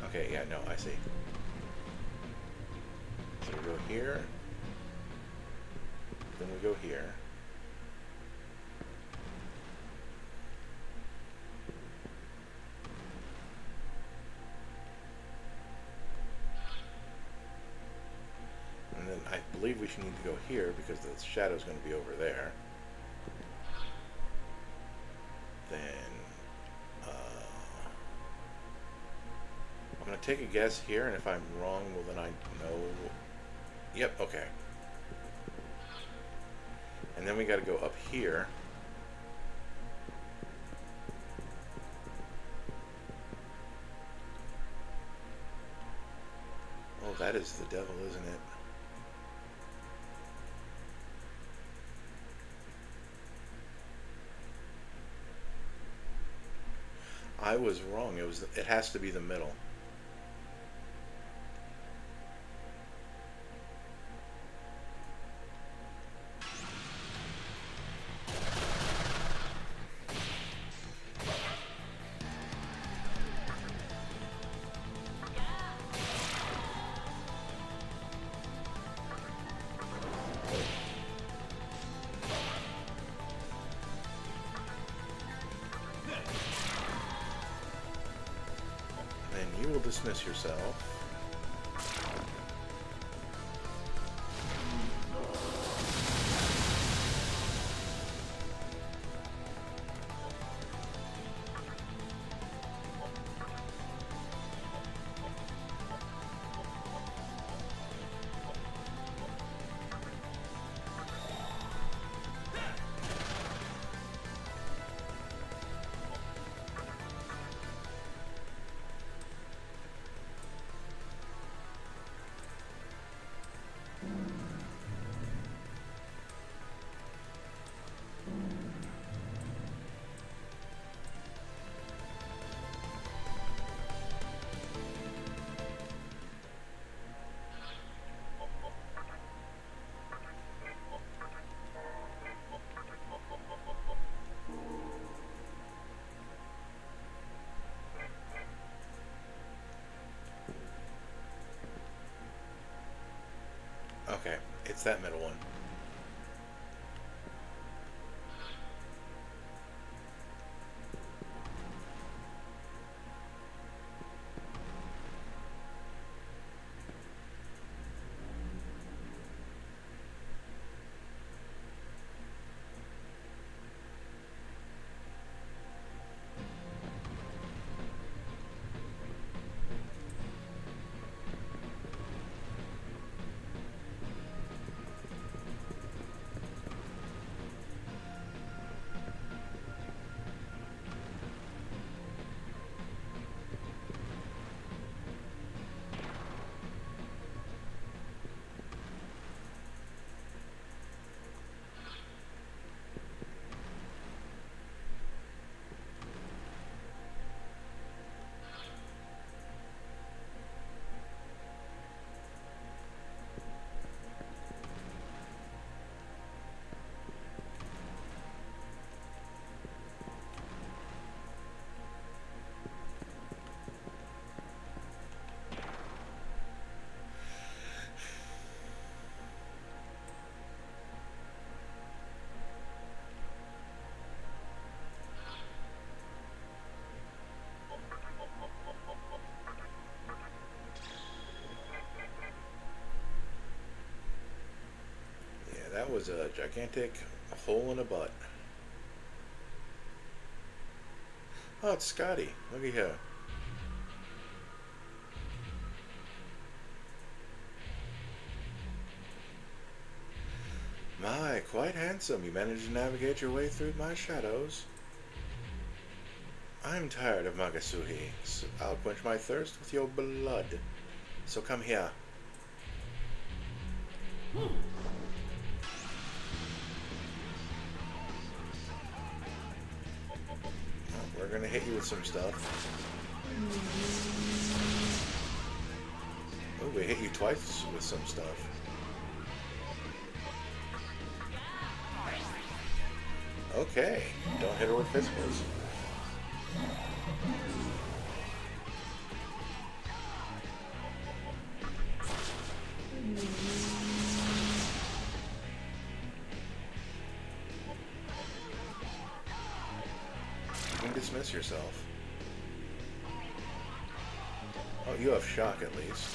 Okay, yeah, no, I see. So we go here. Then we go here. And then I believe we should need to go here because the shadow's going to be over there. Then I'm going to take a guess here, and if I'm wrong, well then I know. Yep, okay. And then we got to go up here. Oh, that is the devil, isn't it? I was wrong. It has to be the middle. You will dismiss yourself. Okay, it's that middle one. was a gigantic hole in a butt. Oh, it's Scotty. Look at here. My, quite handsome. You managed to navigate your way through my shadows. I'm tired of Magasuhi, so I'll quench my thirst with your blood. So come here. Oh, we're gonna hit you with some stuff. Oh, we hit you twice with some stuff. Okay, don't hit her with physicals. You can dismiss yourself. Oh, you have shock at least.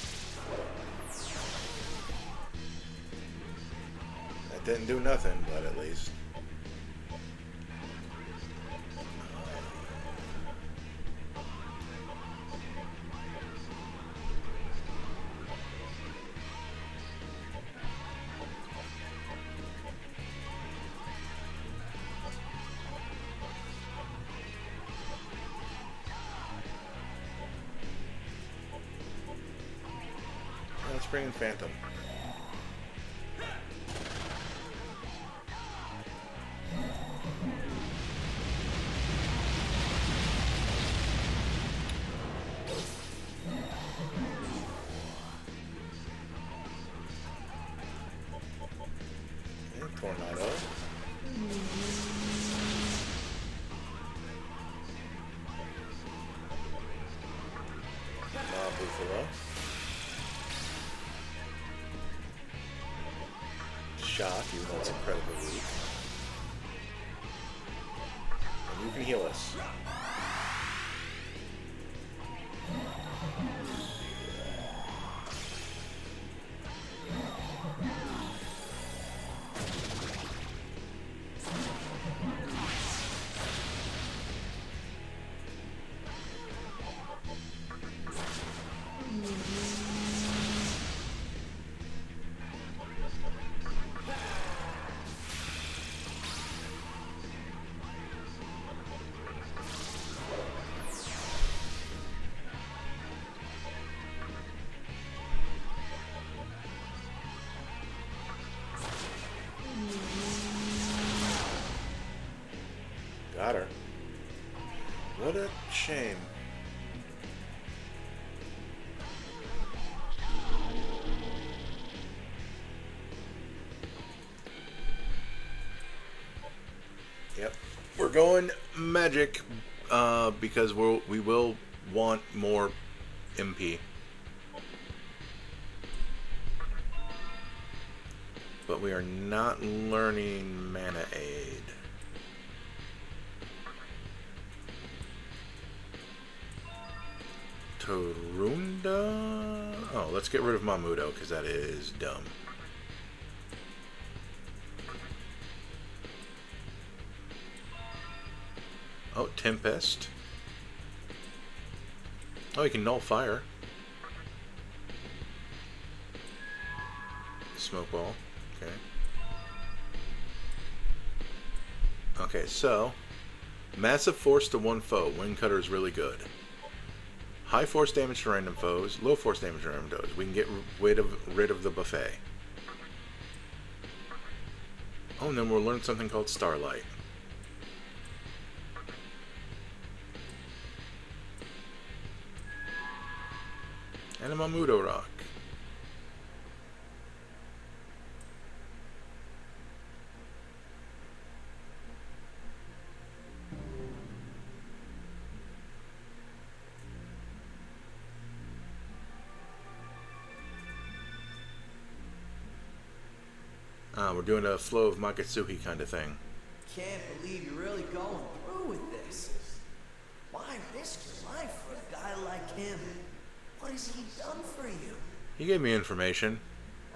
That didn't do nothing, but at least. Let's bring in Phantom. And Tornado. Buffalo. Shock, even though it's incredibly weak. And you can heal us. Got her. What a shame. Yep. We're going magic because we will want more MP. But we are not learning Mana Aid. Torunda? Oh, let's get rid of Mamudo, because that is dumb. Oh, Tempest. Oh, you can null fire. Smoke ball. Okay. Okay, so massive force to one foe. Wind Cutter is really good. High force damage to random foes, low force damage to random foes. We can get rid of the buffet. Oh, and then we'll learn something called Starlight. And a Mamudo Rock. We're doing a flow of Makatsuhi kind of thing. Can't believe you're really going through with this. Why risk your life for a guy like him? What has he done for you? He gave me information.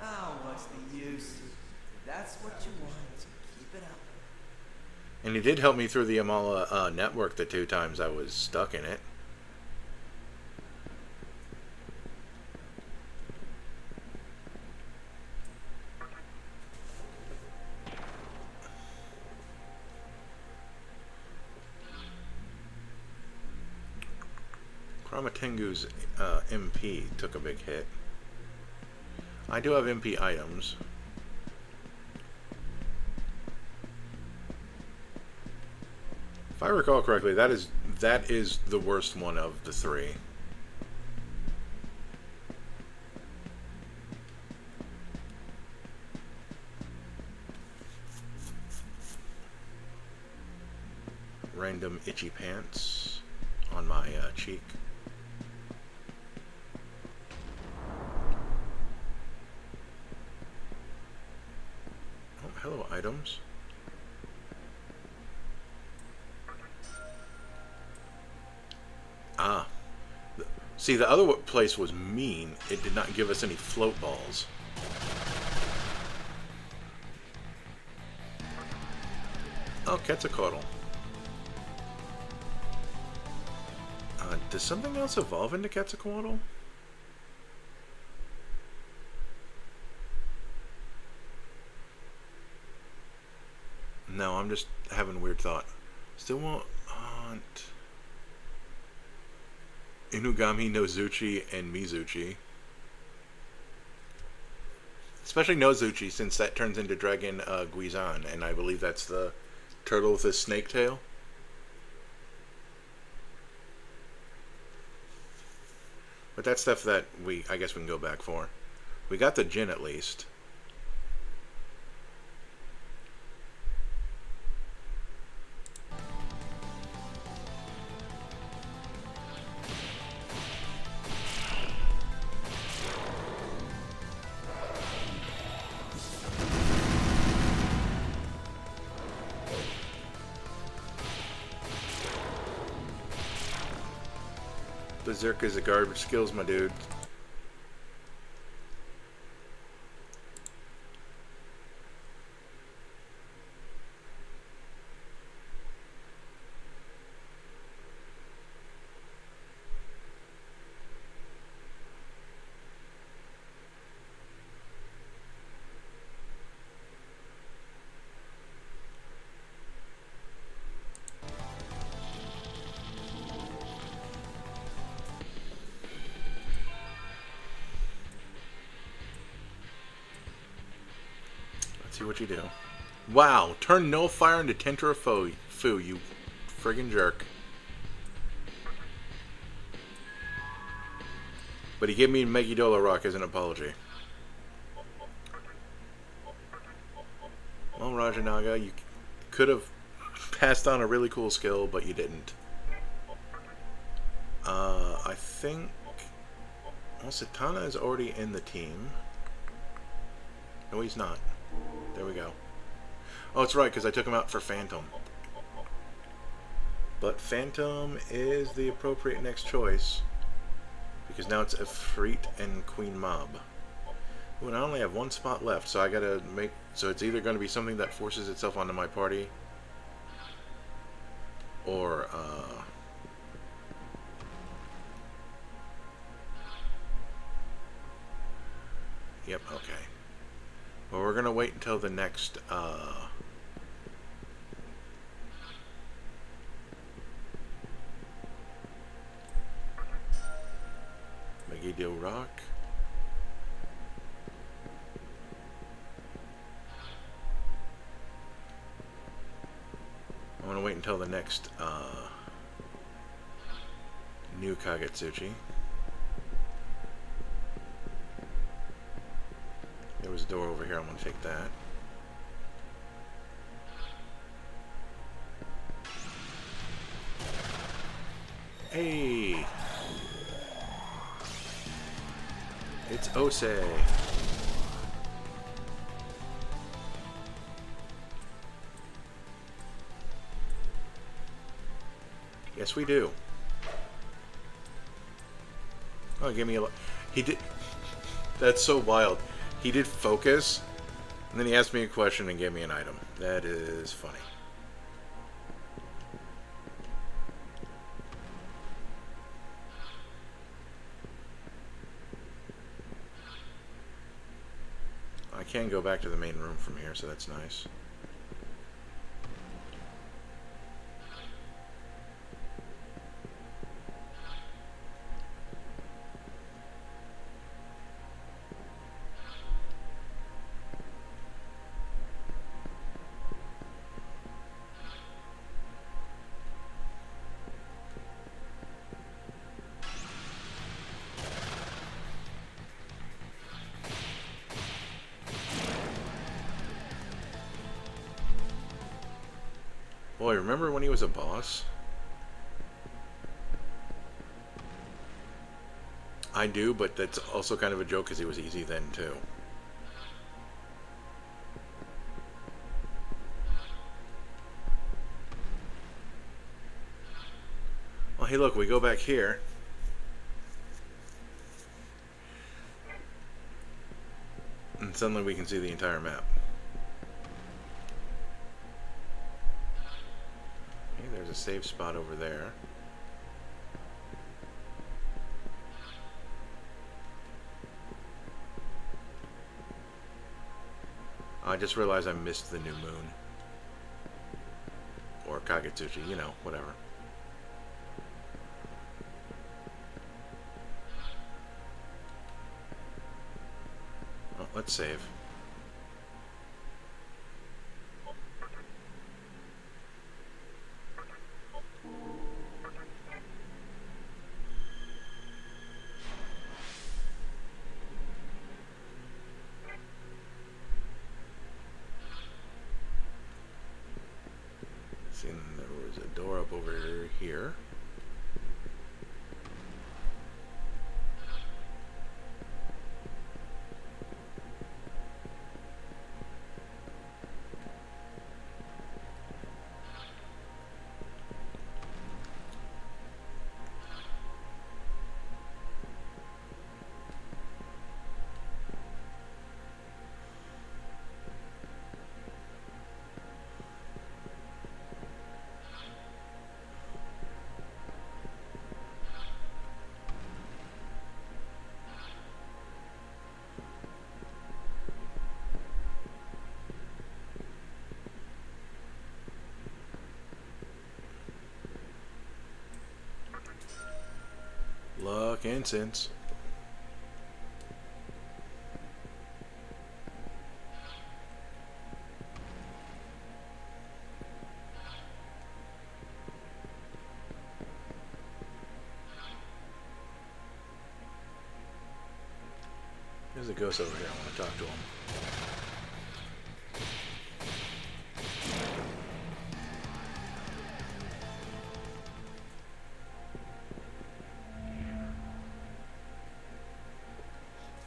Oh, what's the use? that's what you want, keep it up. And he did help me through the Amala network the 2 times I was stuck in it. Kramatengu's MP took a big hit. I do have MP items. If I recall correctly, that is the worst one of the 3. Random itchy pants on my cheek. Oh, hello, items. Ah. See, the other place was mean. It did not give us any float balls. Oh, Quetzalcoatl. Does something else evolve into Quetzalcoatl? No, I'm just having a weird thought. Still want Inugami, Nozuchi, and Mizuchi. Especially Nozuchi, since that turns into Dragon Guizan, and I believe that's the turtle with the snake tail. But that's stuff that I guess we can go back for. We got the Jin at least. Berserk is a garbage skills, my dude. See what you do. Wow, turn no fire into Tentra Fu, you friggin' jerk. But he gave me Megidola Rock as an apology. Well, Rajanaga, you could have passed on a really cool skill, but you didn't. I think... Well, Satana is already in the team. No, he's not. There we go. Oh, it's right, because I took him out for Phantom. But Phantom is the appropriate next choice. Because now it's Ifrit and Queen Mob. Ooh, and I only have 1 spot left, so I gotta make... So it's either going to be something that forces itself onto my party, or, Yep, okay. Well, we're gonna wait until the next, Megiddo Rock. I want to wait until the next new Kagetsuchi. There was a door over here. I'm going to take that. Hey! It's Ose. Yes, we do. Oh, give me a... He did... That's so wild. He did focus, And then he asked me a question and gave me an item. That is funny. I can go back to the main room from here, so that's nice. Boy, remember when he was a boss? I do, but that's also kind of a joke because he was easy then, too. Well, hey, look, we go back here. And suddenly we can see the entire map. Okay, there's a save spot over there. I just realized I missed the new moon. Or Kagetsuchi, you know, whatever. Well, let's save. See, there was a door up over here. Luck and sense. There's a ghost over here. I want to talk to him.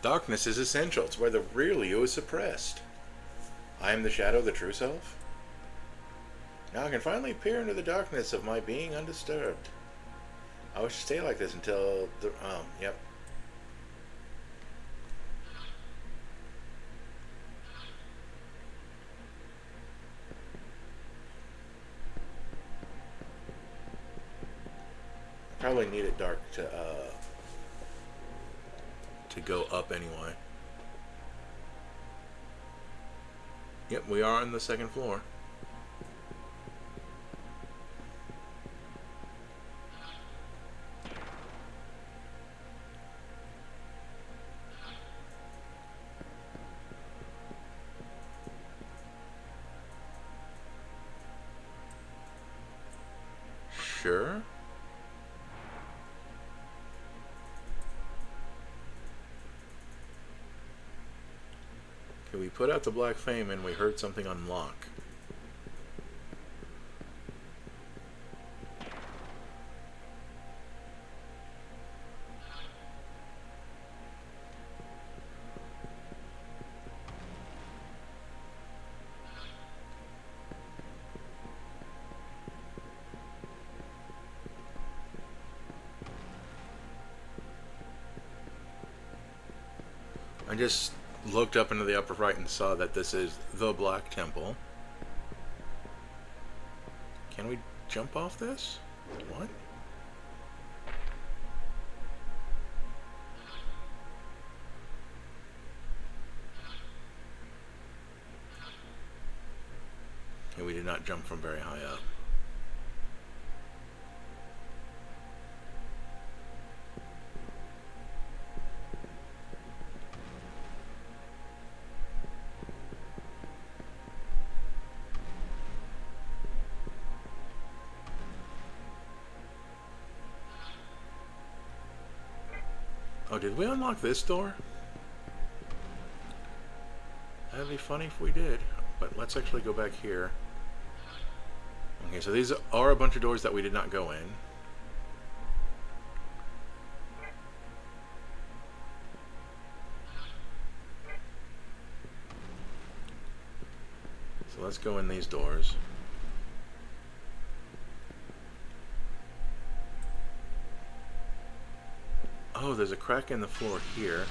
Darkness is essential. It's where the real you is suppressed. I am the shadow, the true self. Now I can finally peer into the darkness of my being undisturbed. I wish to stay like this until the... yep. I probably need it dark to go up anyway. Yep, we are on the second floor. Sure. Okay, we put out the black flame and we heard something unlock. I just looked up into the upper right and saw that this is the Black Temple. Can we jump off this? What? Okay, we did not jump from very high up. Oh, did we unlock this door? That'd be funny if we did. But let's actually go back here. Okay, so these are a bunch of doors that we did not go in. So let's go in these doors. Oh, there's a crack in the floor here.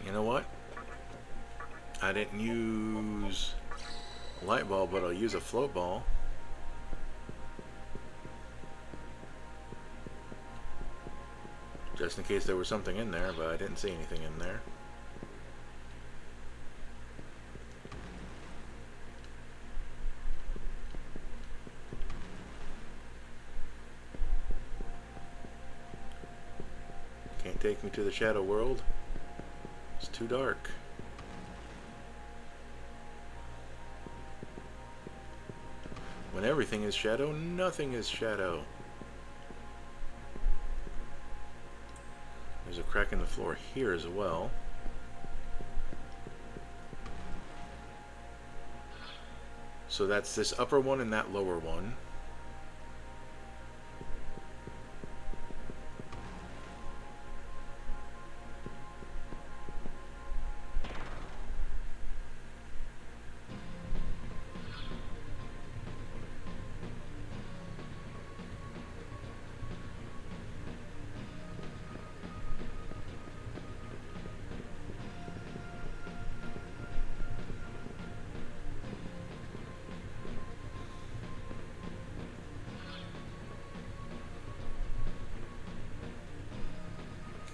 You know what? I didn't use a light bulb, but I'll use a float ball. Just in case there was something in there, but I didn't see anything in there. Can't take me to the shadow world. It's too dark. When everything is shadow, nothing is shadow. There's a crack in the floor here as well. So that's this upper one and that lower one.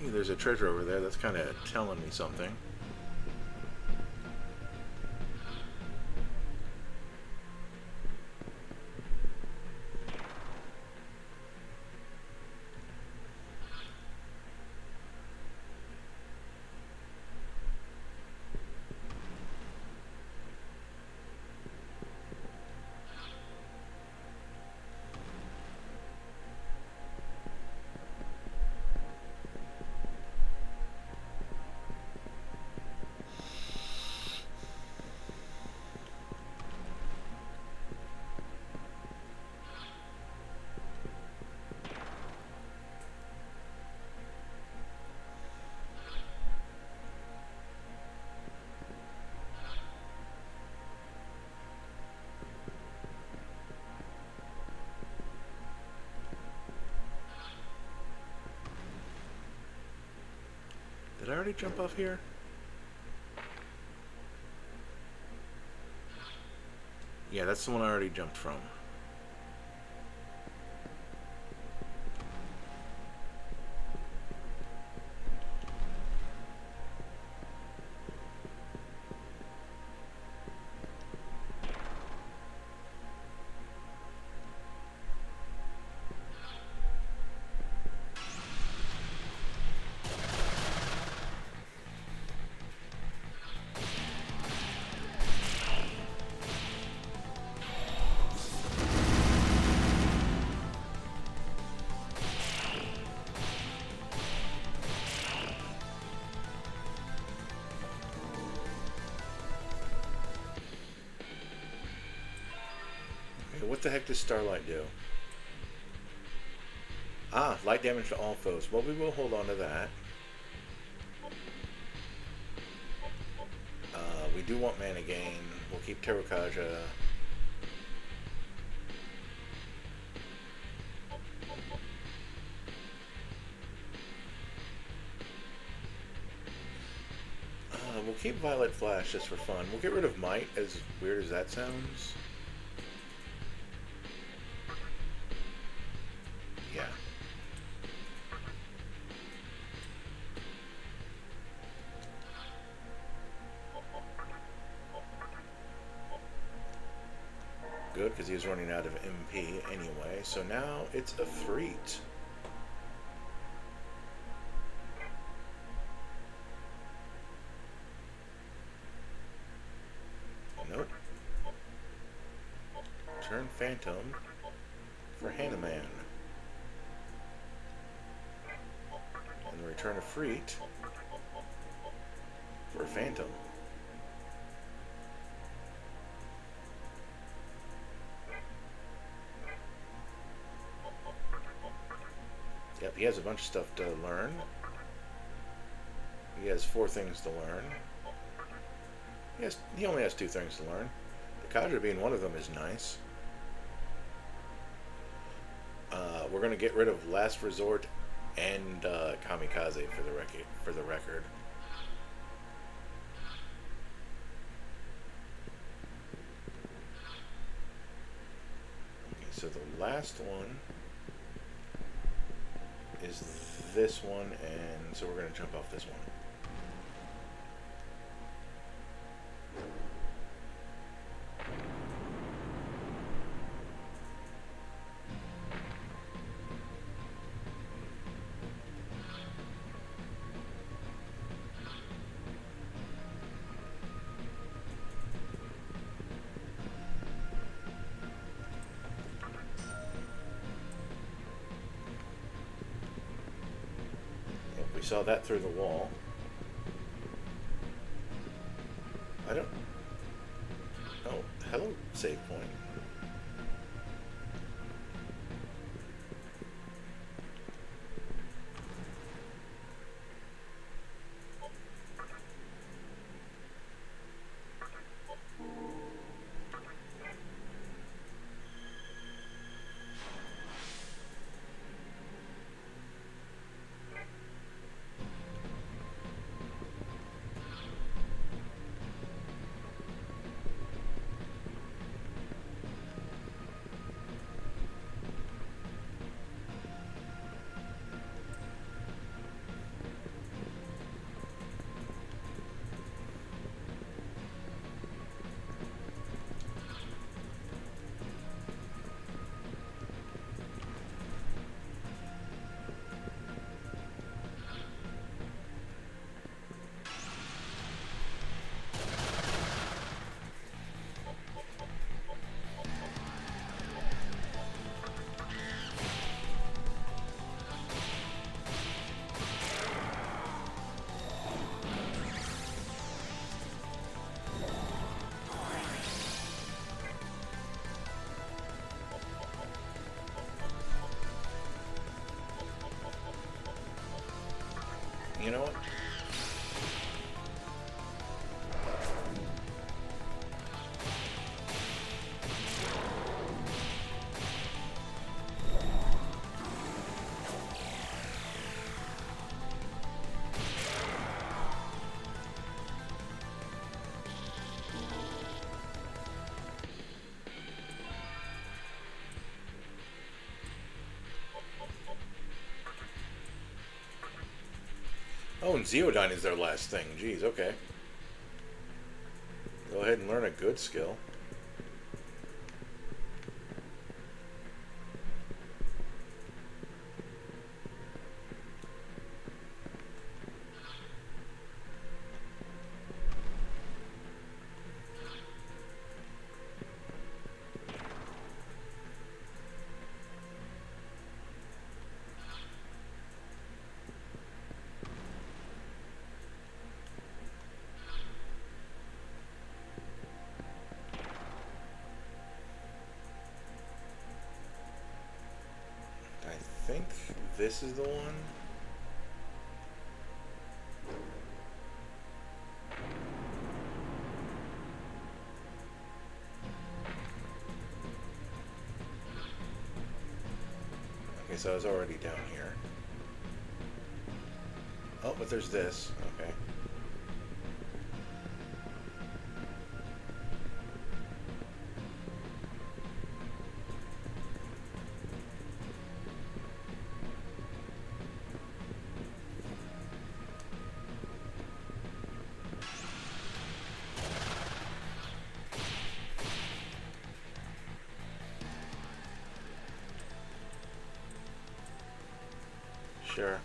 There's a treasure over there that's kind of telling me something. Did I already jump off here? Yeah, that's the one I already jumped from. What the heck does Starlight do? Ah, light damage to all foes. Well, we will hold on to that. We do want mana gain. We'll keep Terukaja. We'll keep Violet Flash just for fun. We'll get rid of Might, as weird as that sounds. Yeah. Good, because he was running out of MP anyway. So now it's a Freet. Nope. Turn Phantom for Hanaman. And return a Freet for a Phantom. Yep, he has a bunch of stuff to learn. He has 4 things to learn. He only has 2 things to learn. The Kaja being one of them is nice. We're going to get rid of Last Resort and Kamikaze for the record. Okay, so the last one is this one, and so we're going to jump off this one. We saw that through the wall. I don't... Oh, hello, save point. You know what? Oh, and Zeodyne is their last thing. Jeez, okay. Go ahead and learn a good skill. this is the one? Okay, so I was already down here. Oh, but there's this. Okay. Sure.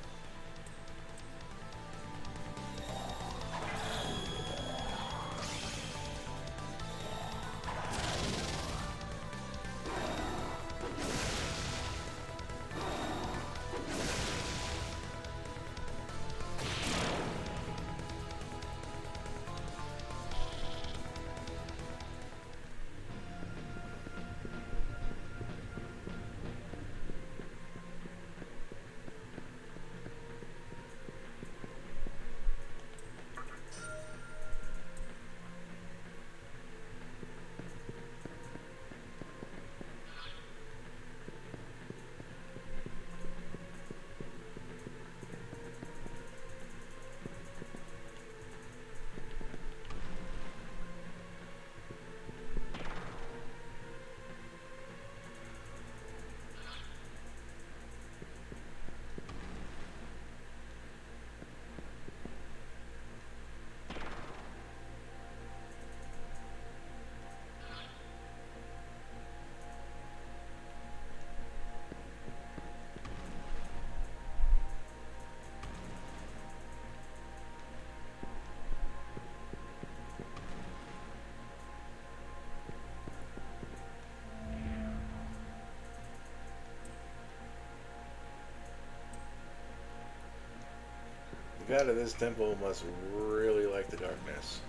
The god of this temple must really like the darkness.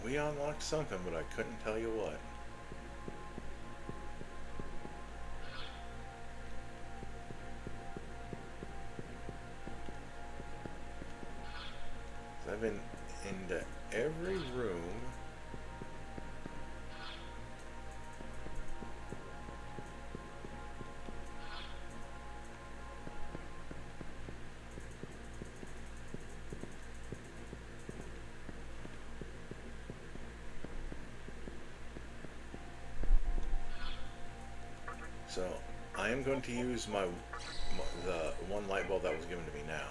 We unlocked something, but I couldn't tell you what. I've been into every room. So I am going to use the one light bulb that was given to me now.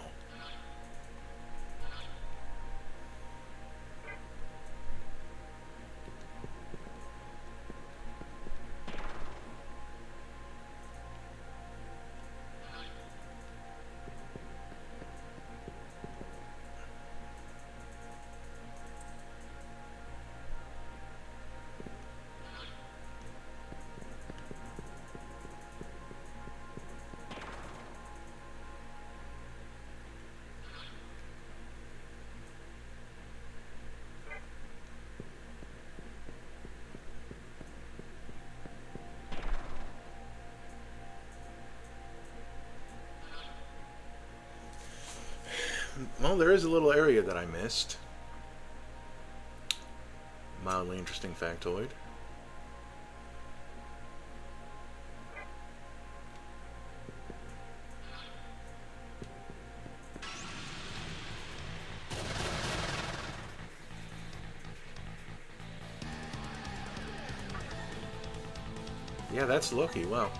Well, there is a little area that I missed. Mildly interesting factoid. Yeah, that's Loki. Wow.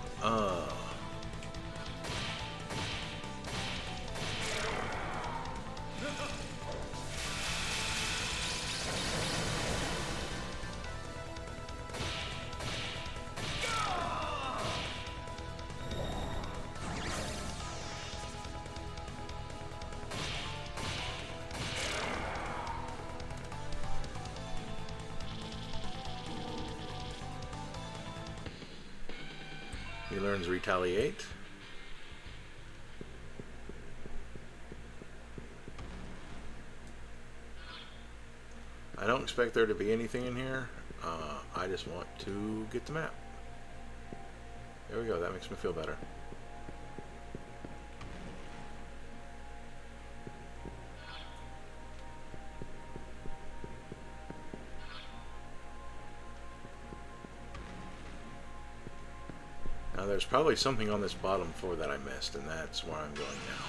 learns Retaliate. I don't expect there to be anything in here. I just want to get the map. There we go. That makes me feel better. Now there's probably something on this bottom floor that I missed, and that's where I'm going now.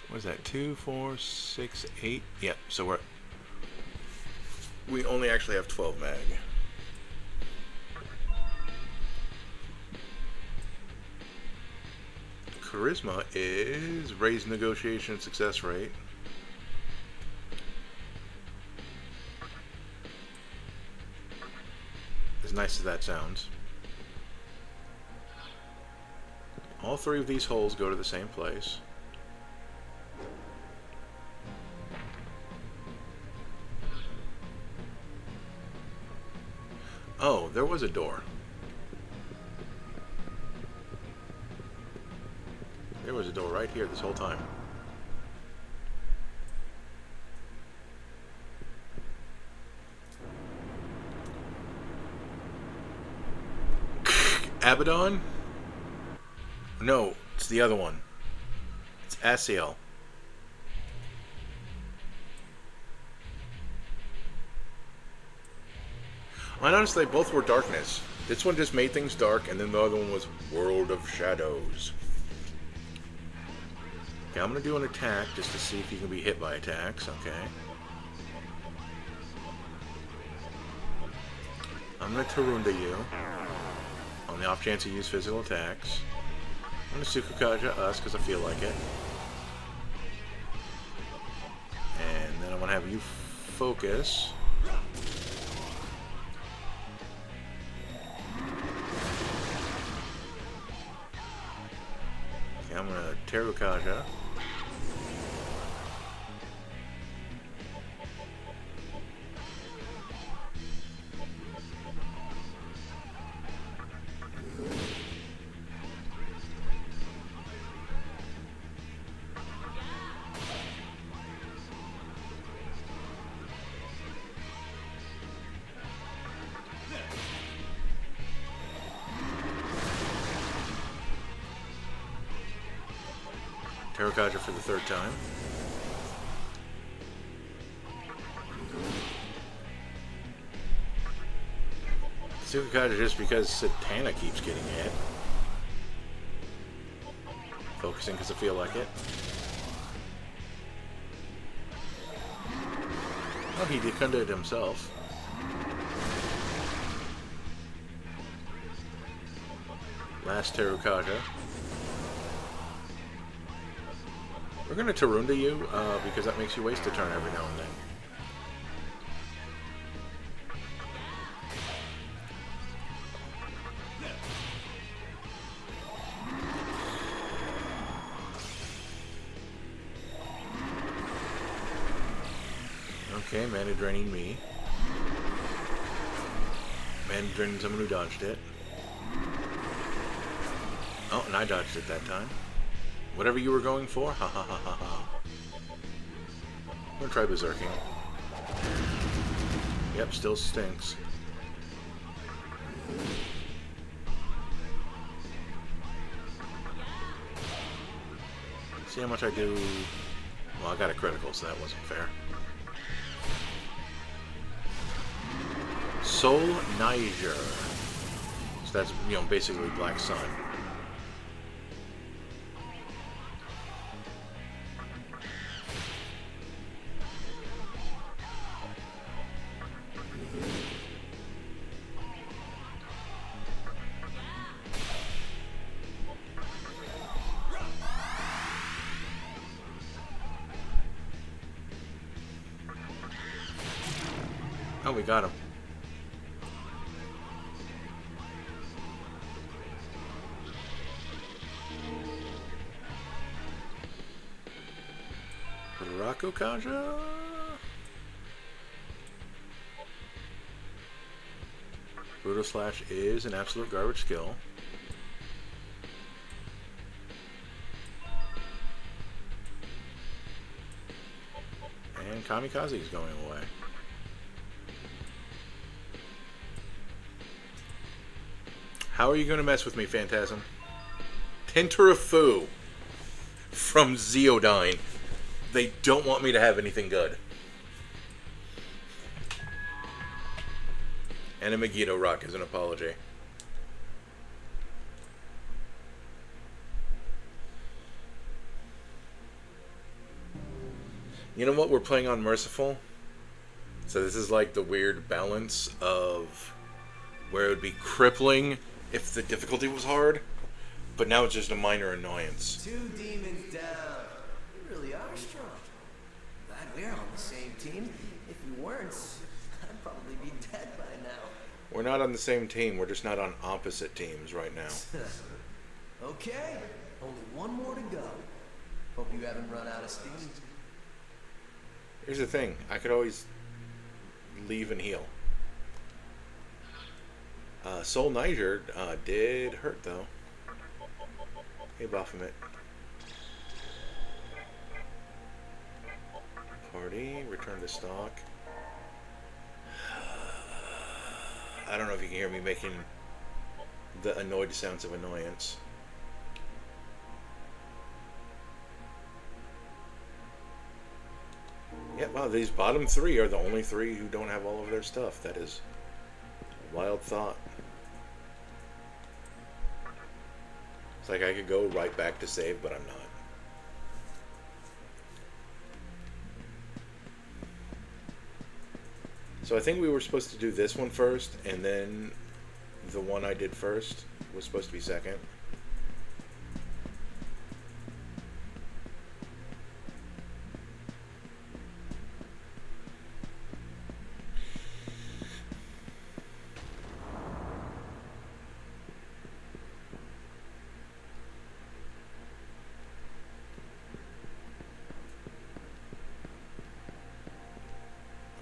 What is that? 2, 4, 6, 8? Yep, so we only actually have 12 mag. Charisma is raised negotiation success rate. As nice as that sounds. All 3 of these holes go to the same place. Oh, there was a door. There was a door right here this whole time. Abaddon? No, it's the other one. It's Asiel. I noticed they both were darkness. This one just made things dark, and then the other one was World of Shadows. Okay, I'm going to do an attack just to see if you can be hit by attacks, okay? I'm going to Tarunda you, on the off chance you use physical attacks. I'm going to Tsukukaja us, because I feel like it. And then I'm going to have you focus. Okay, I'm going to Terukaja. Terukaja for the 3rd time. Tsukukaja just because Satana keeps getting hit. Focusing because I feel like it. Oh, he defended it himself. Last Terukaja. We're going to Tarunda you, because that makes you waste a turn every now and then. Okay, mana draining me. Mana draining someone who dodged it. Oh, and I dodged it that time. Whatever you were going for, ha ha ha ha ha. I'm gonna try berserking. Yep, still stinks. See how much I do. Well, I got a critical, so that wasn't fair. Soul Niger. So that's, you know, basically Black Sun. Oh, we got him. Psycho Kaja. Brutal Slash is an absolute garbage skill. And Kamikaze is going away. How are you going to mess with me, Phantasm? Tinter of Fu from Zeodyne. They don't want me to have anything good. And a Megiddo Rock as an apology. You know what? We're playing on Merciful. So this is like the weird balance of where it would be crippling if the difficulty was hard, but now it's just a minor annoyance. 2 demons down. You really are strong. Glad we're on the same team. If we weren't, I'd probably be dead by now. We're not on the same team. We're just not on opposite teams right now. Okay, only one more to go. Hope you haven't run out of steam. Here's the thing. I could always leave and heal. Soul Niger did hurt, though. Hey, Baphomet. Party. Return to stock. I don't know if you can hear me making the annoyed sounds of annoyance. Yeah, wow, these bottom 3 are the only 3 who don't have all of their stuff. That is a wild thought. It's like I could go right back to save, but I'm not. So I think we were supposed to do this one first, and then the one I did first was supposed to be second.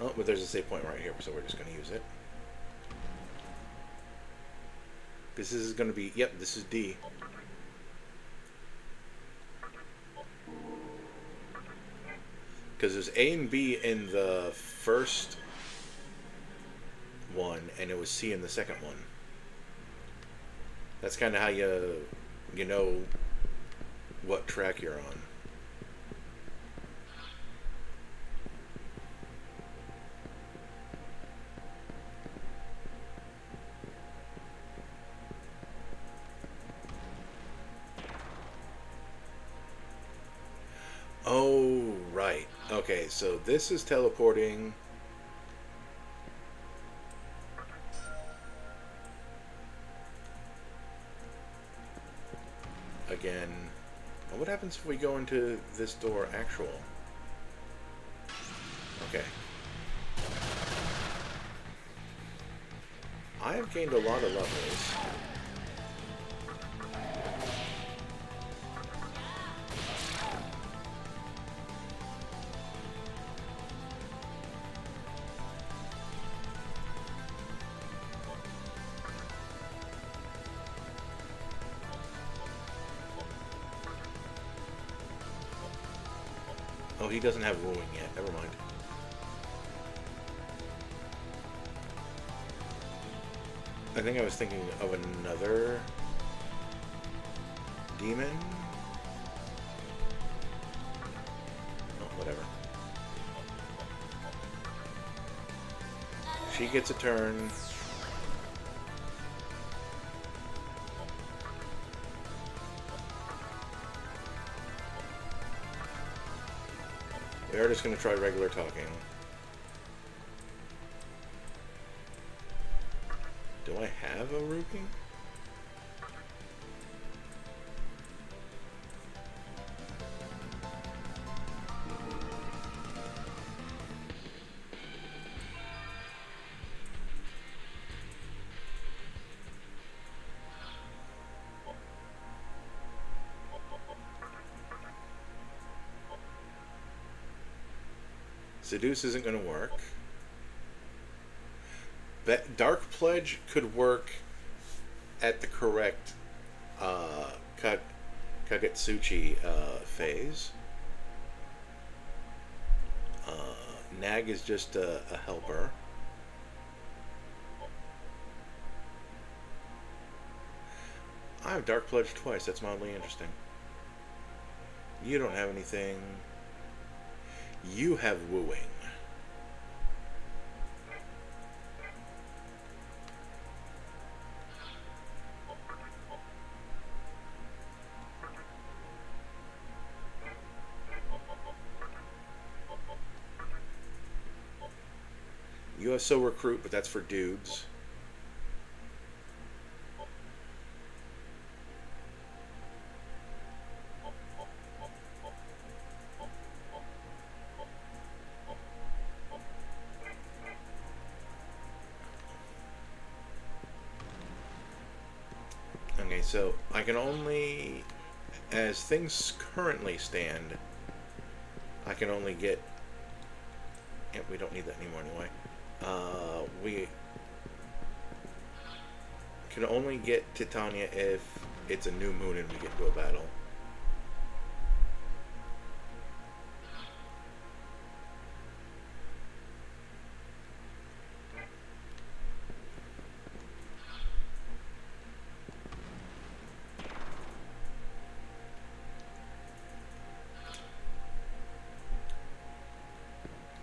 Oh, but there's a save point right here, so we're just going to use it. This is going to be, yep, this is D. Because there's A and B in the first one, and it was C in the second one. That's kind of how you know what track you're on. Oh, right. Okay, so this is teleporting. Again. What happens if we go into this door actual? Okay. I have gained a lot of levels. Oh, he doesn't have wooing yet. Never mind. I think I was thinking of another demon. Oh, whatever. She gets a turn. We are just going to try regular talking. Do I have a rupee? Seduce isn't going to work. Dark Pledge could work at the correct Kagetsuchi phase. Nag is just a helper. I have Dark Pledge twice. That's mildly interesting. You don't have anything. You have Wooing. You have So Recruit, but that's for dudes. Okay, so I can only, as things currently stand, I can only get, yeah, we don't need that anymore anyway. We can only get Titania if it's a new moon and we get into a battle.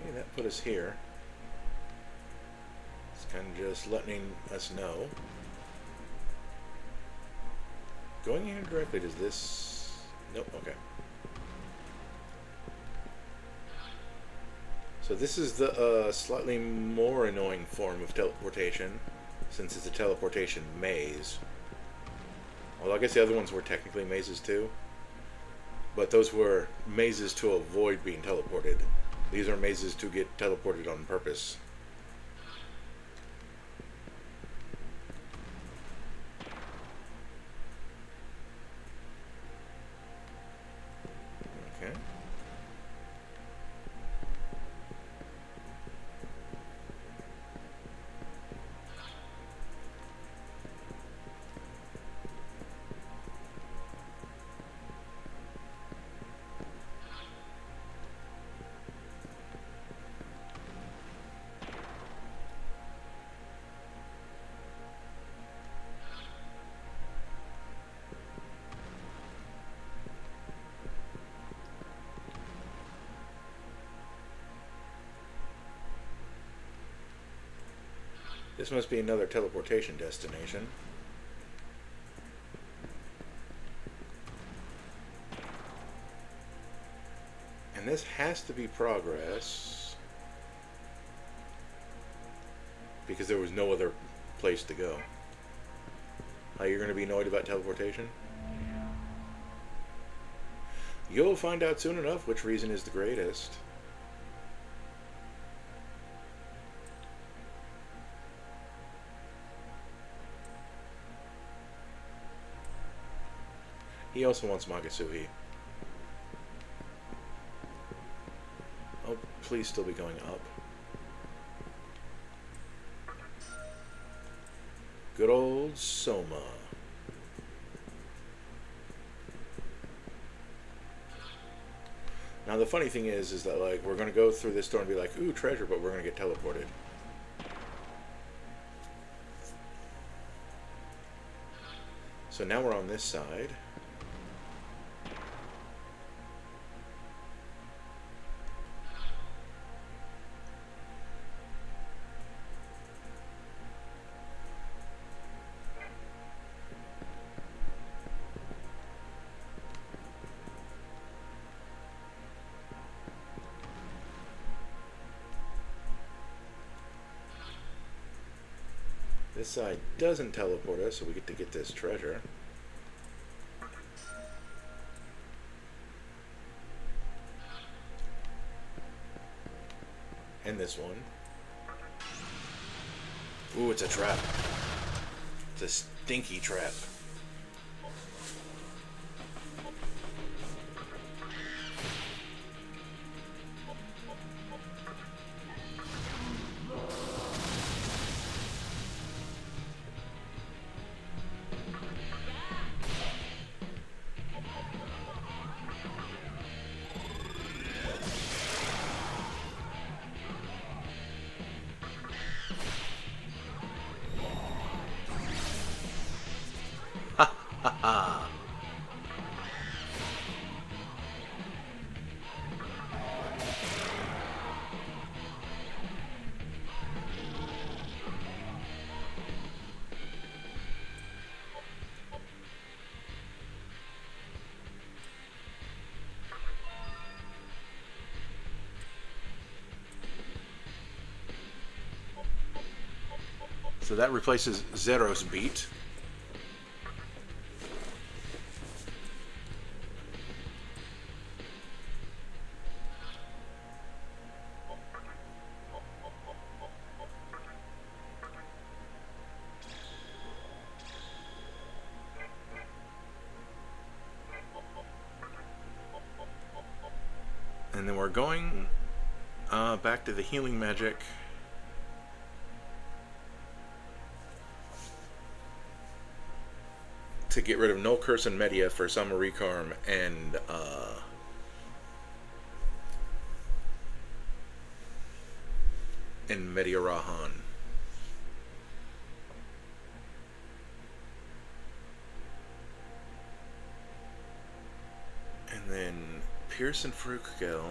Okay, that put us here. Kind of just letting us know. Going in directly, does this... Nope, okay. So this is the slightly more annoying form of teleportation, since it's a teleportation maze. Well, I guess the other ones were technically mazes too, but those were mazes to avoid being teleported. These are mazes to get teleported on purpose. This must be another teleportation destination. And this has to be progress, because there was no other place to go. You're going to be annoyed about teleportation? You'll find out soon enough which reason is the greatest. He also wants Magasuhi. Oh, please still be going up. Good old Soma. Now the funny thing is that like we're gonna go through this door and be like, ooh, treasure, but we're gonna get teleported. So now we're on this side. This side doesn't teleport us, so we get to get this treasure. And this one. Ooh, it's a trap. It's a stinky trap. So that replaces Zero's beat. And then we're going back to the healing magic. To get rid of No Curse and Media for Samarikarm and Media Rahan. And then Pierce and Frukagel.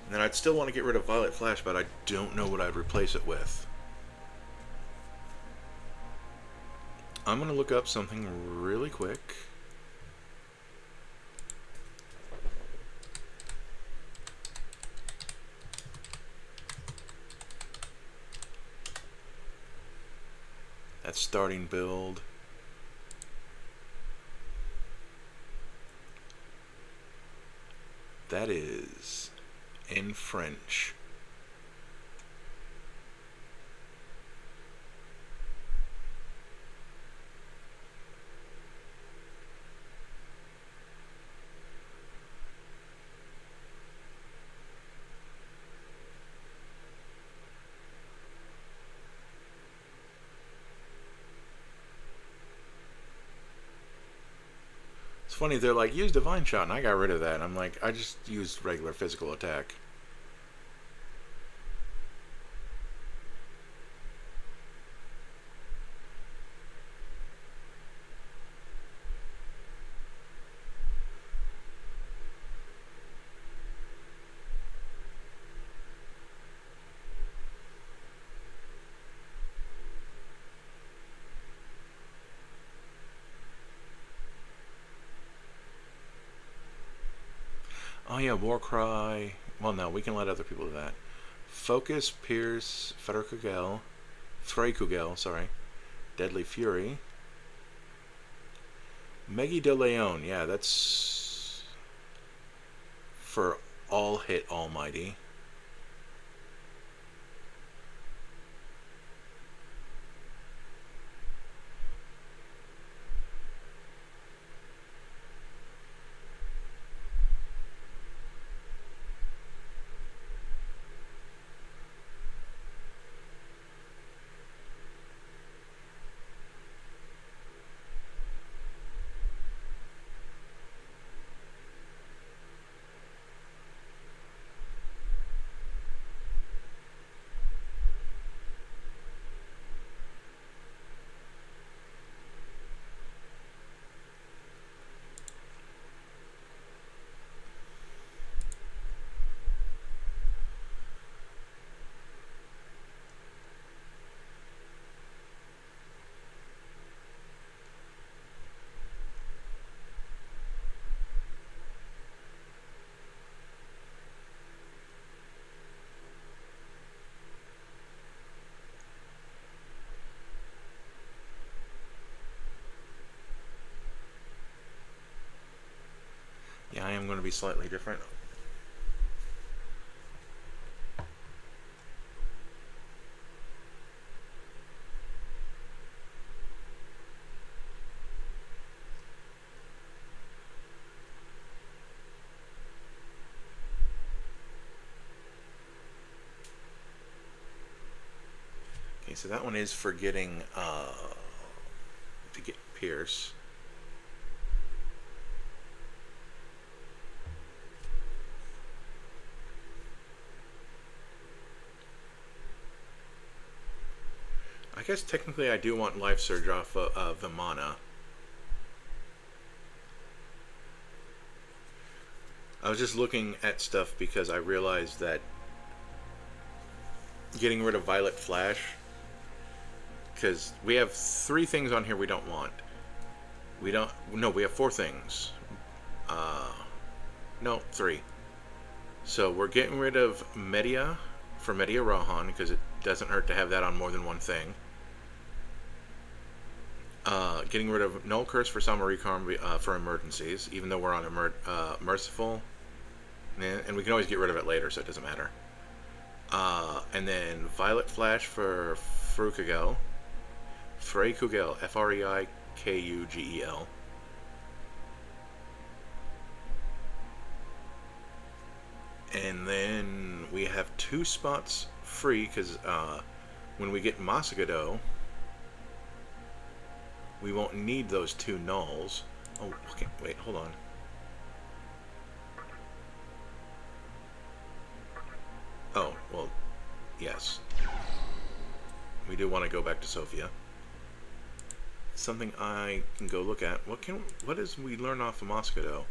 And then I'd still want to get rid of Violet Flash, but I don't know what I'd replace it with. I'm going to look up something really quick. That's starting build. That is in French. It's funny, they're like, use Divine Shot, and I got rid of that. I'm like, I just used regular physical attack. Oh yeah, Warcry. Well, no, we can let other people do that. Focus, Pierce, Freykugel, sorry. Deadly Fury. Megi de Leon, yeah, that's for all hit Almighty. Yeah, I am going to be slightly different. Okay, so that one is for getting to get Pierce. I guess technically I do want Life Surge off of the mana. I was just looking at stuff because I realized that getting rid of Violet Flash, because we have 3 things on here we don't want. We have 4 things. No, 3. So we're getting rid of Media for Media Rohan, because it doesn't hurt to have that on more than one thing. Getting rid of Null Curse for Sama Recon for emergencies, even though we're on Merciful. And we can always get rid of it later, so it doesn't matter. And then Violet Flash for Freikugel. Freikugel, Freikugel. And then we have 2 spots free, because when we get Masagado, we won't need those 2 nulls. Oh, okay, wait, hold on. Oh, well, yes. We do want to go back to Sophia. Something I can go look at. What does we learn off of Masagado?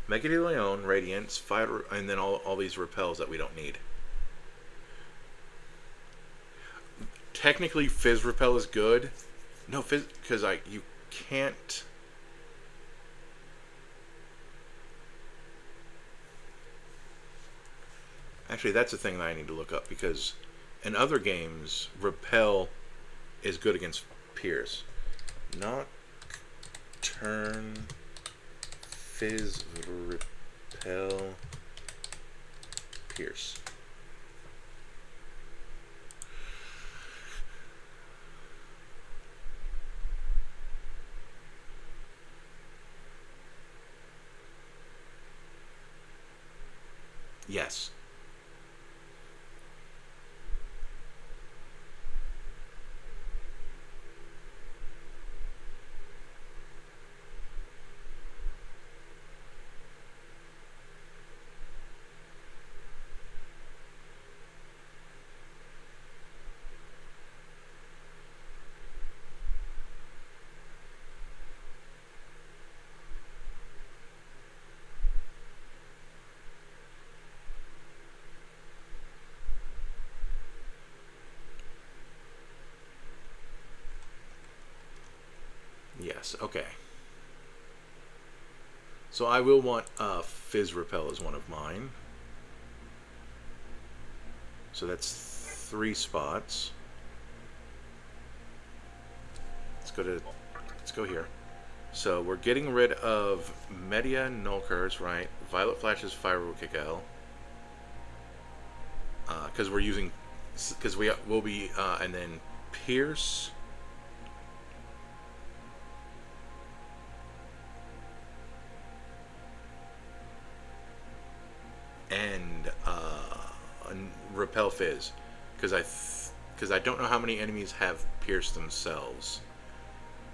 Mega de Leon, Radiance, Fire, and then all these repels that we don't need. Technically, Fizz Repel is good. No, Fizz, because you can't. Actually, that's a thing that I need to look up, because in other games, Repel is good against Pierce. Nocturne, Fizz, Repel, Pierce. Yes. Yes, okay. So I will want Fizz Repel as one of mine. So that's 3 spots. Let's go here. So we're getting rid of Media Null Curse, right? Violet Flash's Freikugel. Because we're using, because we'll be, and then Pierce. And Repel Fizz, because I don't know how many enemies have Pierce themselves,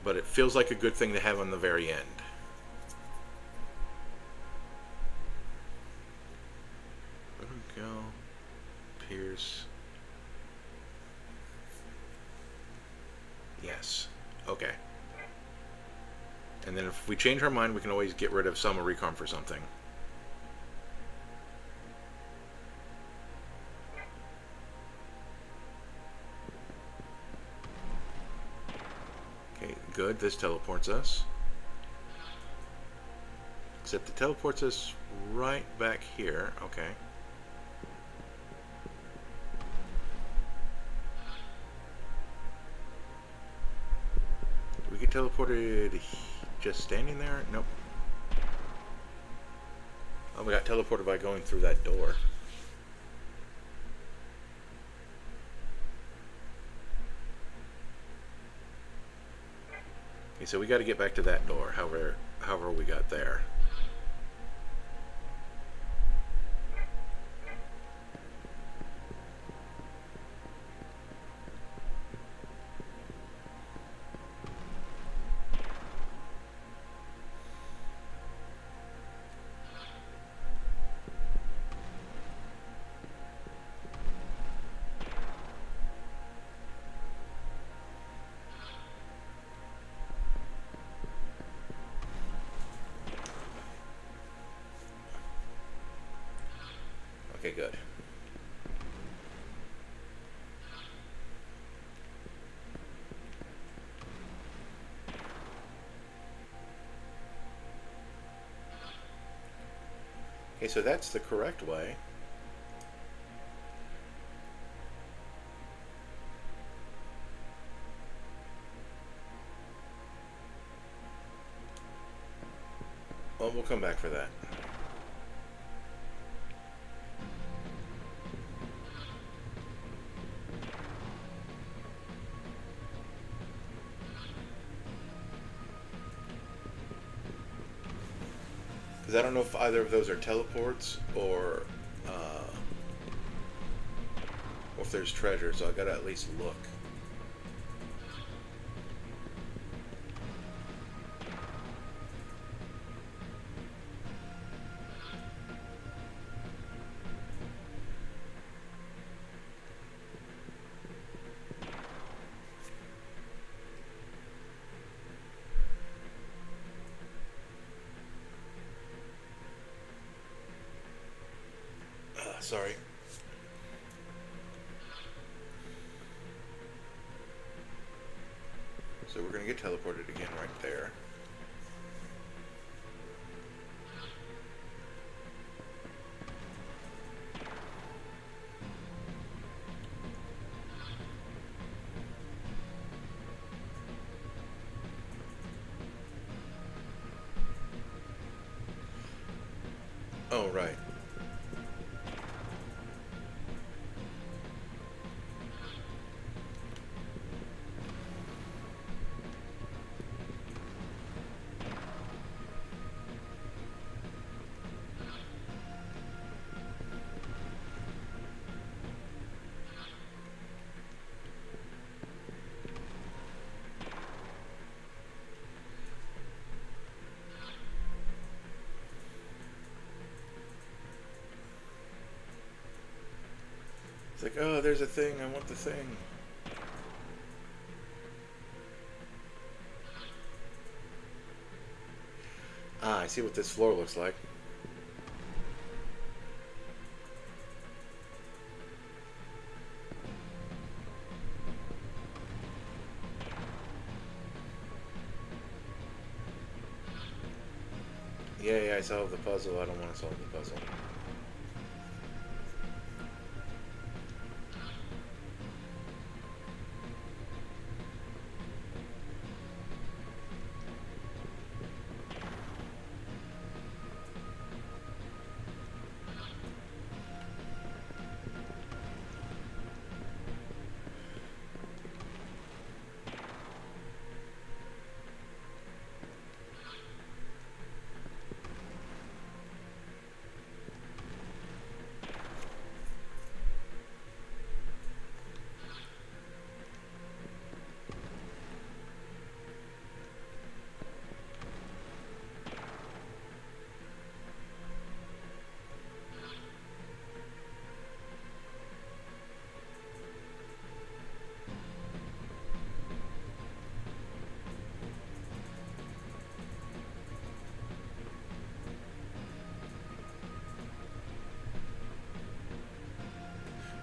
but it feels like a good thing to have on the very end. There we go. Pierce. Yes. Okay. And then if we change our mind, we can always get rid of Sama Recon for something. Okay, good. This teleports us. Except it teleports us right back here. Okay. Did we get teleported just standing there? Nope. Oh, we got teleported by going through that door. Okay, so we got to get back to that door, however we got there. Okay, good. Okay, so that's the correct way. Well, we'll come back for that. Because I don't know if either of those are teleports or if there's treasure, so I gotta at least look. Sorry. So we're going to get teleported again right there. Oh, right. It's like, oh, there's a thing. I want the thing. Ah, I see what this floor looks like. Yay, I solved the puzzle. I don't want to solve the puzzle.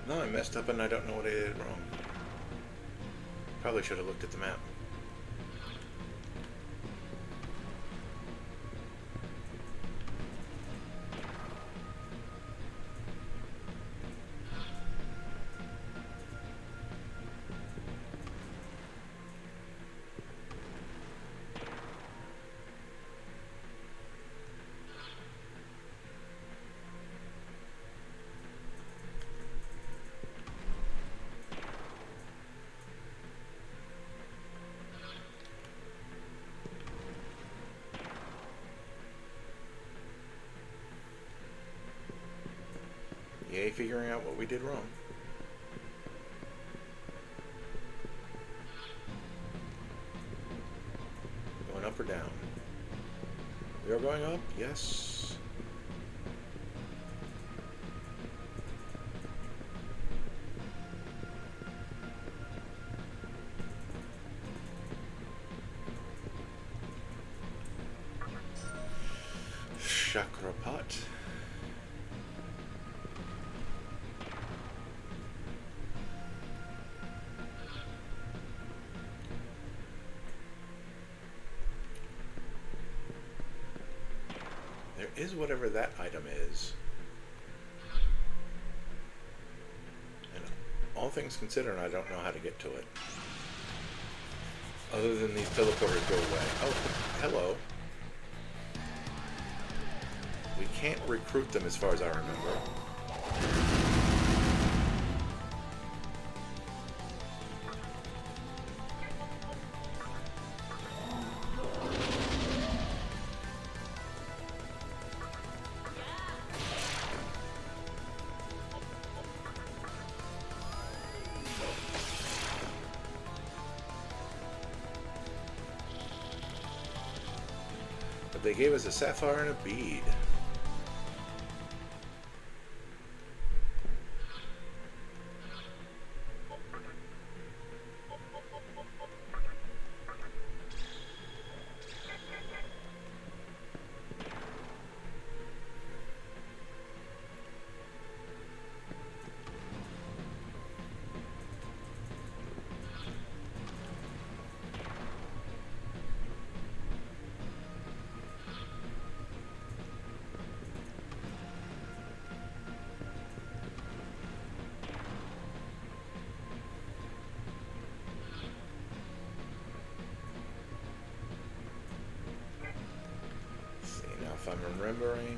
No, I messed up and I don't know what I did wrong. Probably should have looked at the map. Yay, figuring out what we did wrong. Going up or down? We are going up, yes. Chakra pot. There is whatever that item is. And all things considered, I don't know how to get to it. Other than these teleporters go away. Oh, hello. We can't recruit them as far as I remember. But they gave us a sapphire and a bead. If I'm remembering,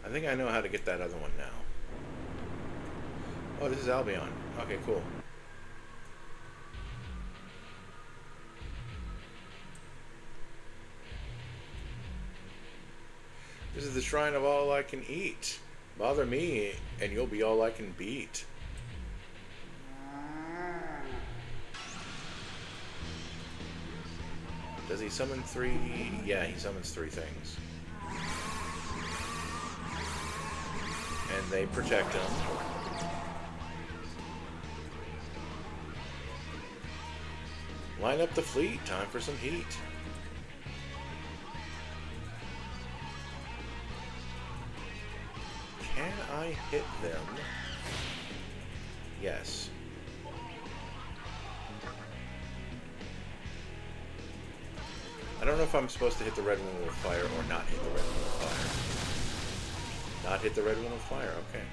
I think I know how to get that other one now. Oh, this is Albion. Okay, cool. This is the shrine of all I can eat. Bother me, and you'll be all I can beat. Does he summon 3? Yeah, he summons 3 things. And they protect him. Line up the fleet. Time for some heat. Can I hit them? Yes. I don't know if I'm supposed to hit the red one with fire or not hit the red one with fire. Not hit the red one with fire, okay.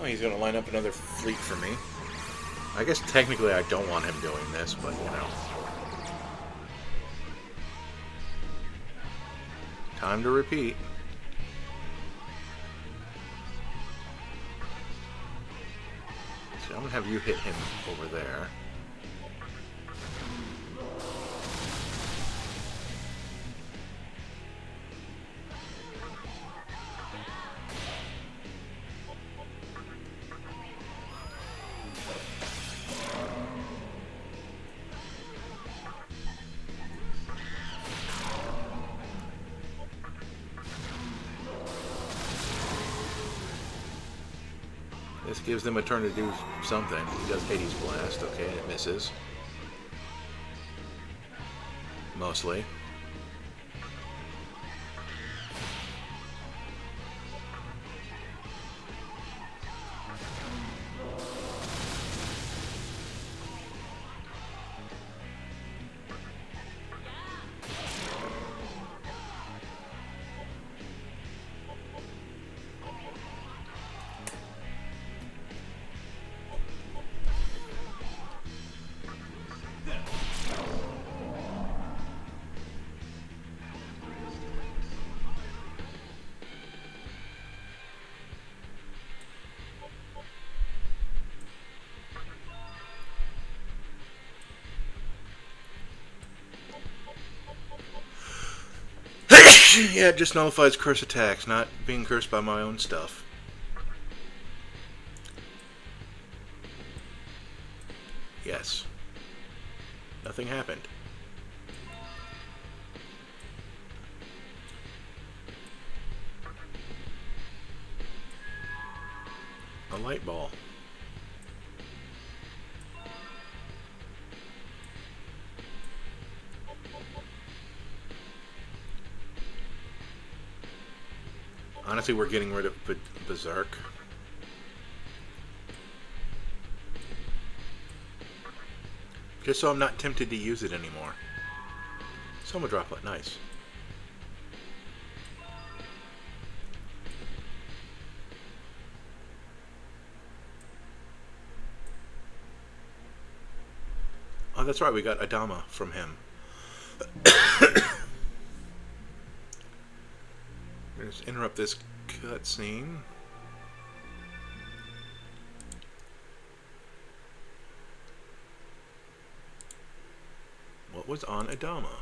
Oh, he's going to line up another fleet for me. I guess technically I don't want him doing this, but you know. Time to repeat. So I'm going to have you hit him over there. This gives them a turn to do something. He does Hades Blast, okay, and it misses. Mostly. Yeah, it just nullifies curse attacks, not being cursed by my own stuff. Yes. Nothing happened. A light ball. Honestly, we're getting rid of Berserk. Just so I'm not tempted to use it anymore. Soma Droplet, nice. Oh, that's right, we got Adama from him. Let's interrupt this cutscene. What was on Adama?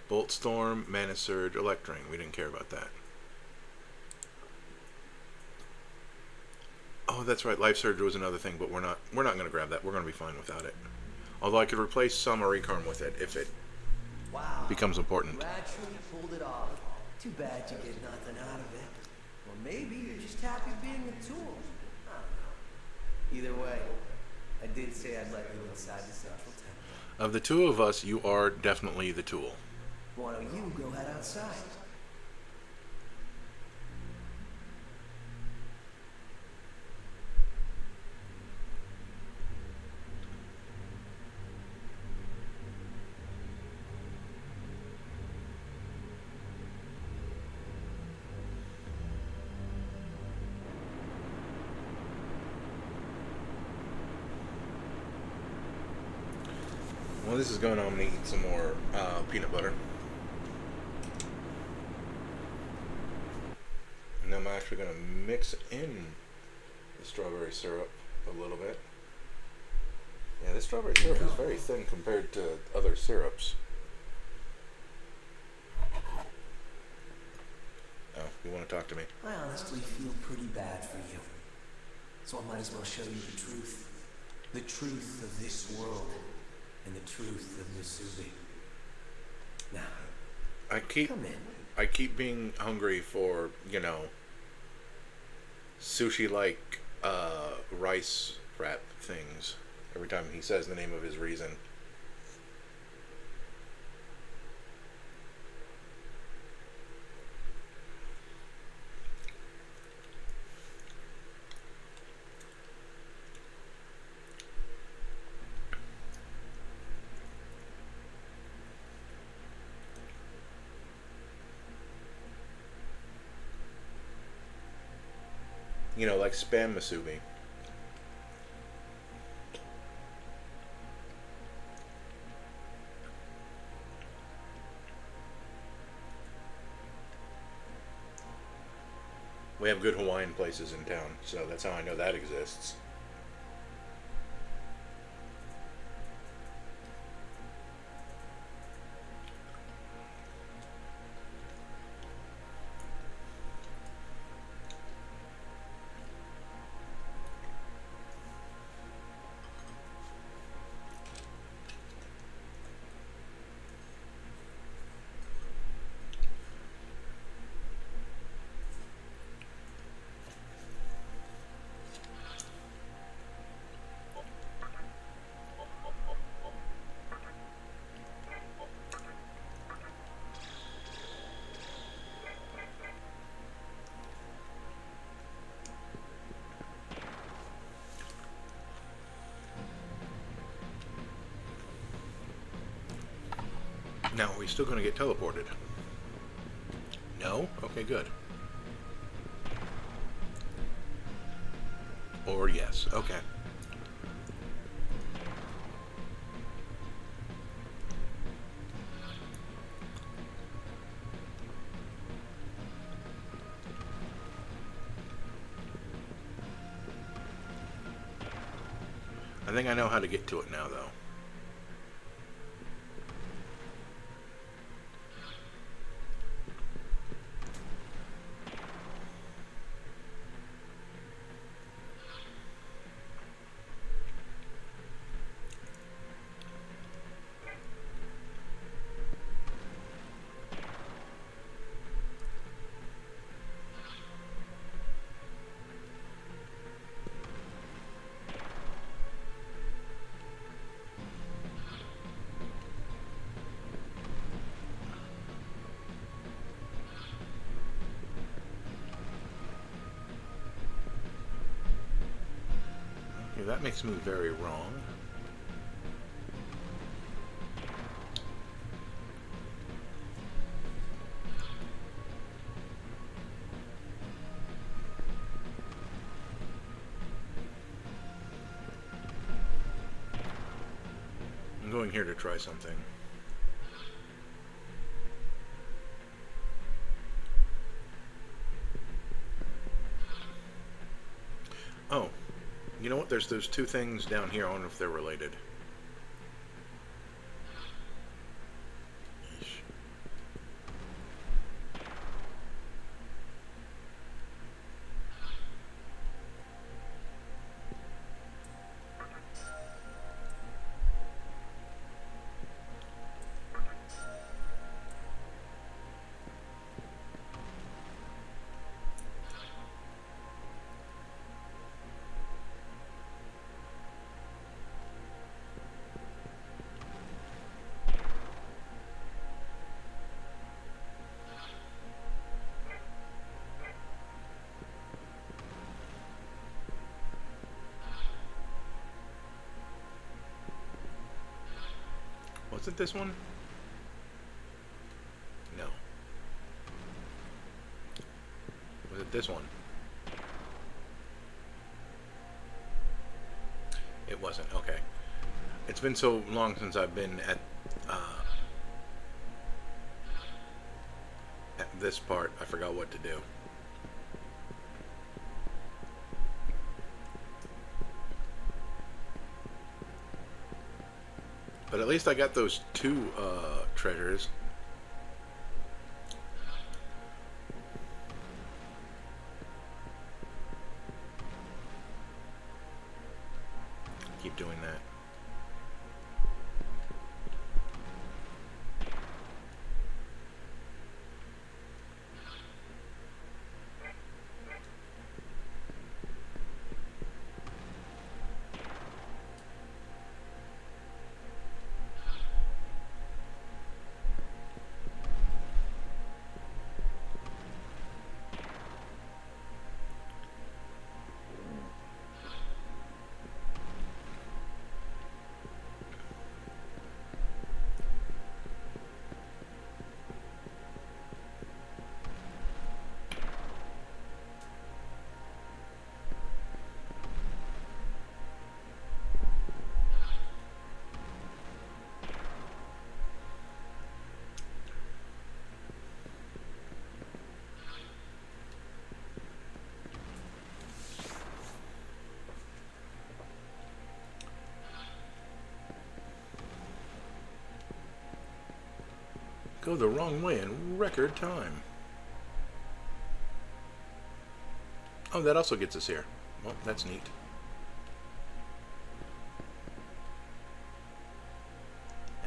Bolt Storm, Mana Surge, Electring. We didn't care about that. Oh, that's right. Life Surge was another thing, but we're not going to grab that. We're going to be fine without it. Although I could replace some Marikarm with it if it becomes important. You actually pulled it off. Too bad you get nothing out of it. Or maybe you're just happy being a tool. I don't know. Either way, I did say I'd let you inside the central temple. Of the two of us, you are definitely the tool. Why don't you go head outside? Well, this is going on. I'm going to eat some more peanut butter. And I'm actually going to mix in the strawberry syrup a little bit. Yeah, this strawberry syrup is very thin compared to other syrups. Oh, you want to talk to me? I honestly feel pretty bad for you. So I might as well show you the truth. The truth of this world. And the truth of Misubi. Now, come in. I keep being hungry for, you know, sushi-like rice wrap things every time he says the name of his reason. You know, like Spam Masubi. We have good Hawaiian places in town, so that's how I know that exists. Now, are we still going to get teleported? No? Okay, good. Or yes. Okay. I think I know how to get to it now, though. that makes me very wrong. I'm going here to try something. Oh, you know what? There's those two things down here. I wonder if they're related. Yeesh. Wasn't this one? No. Was it this one? It wasn't. Okay. It's been so long since I've been at this part, I forgot what to do. But at least I got those two treasures. Keep doing that. Go the wrong way in record time. Oh, that also gets us here. Well, that's neat.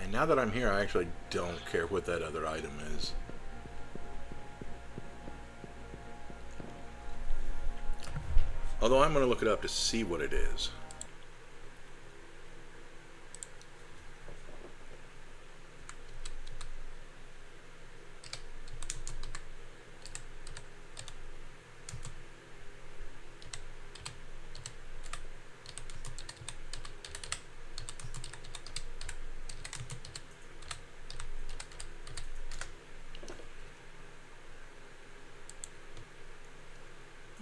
And now that I'm here, I actually don't care what that other item is. Although I'm going to look it up to see what it is.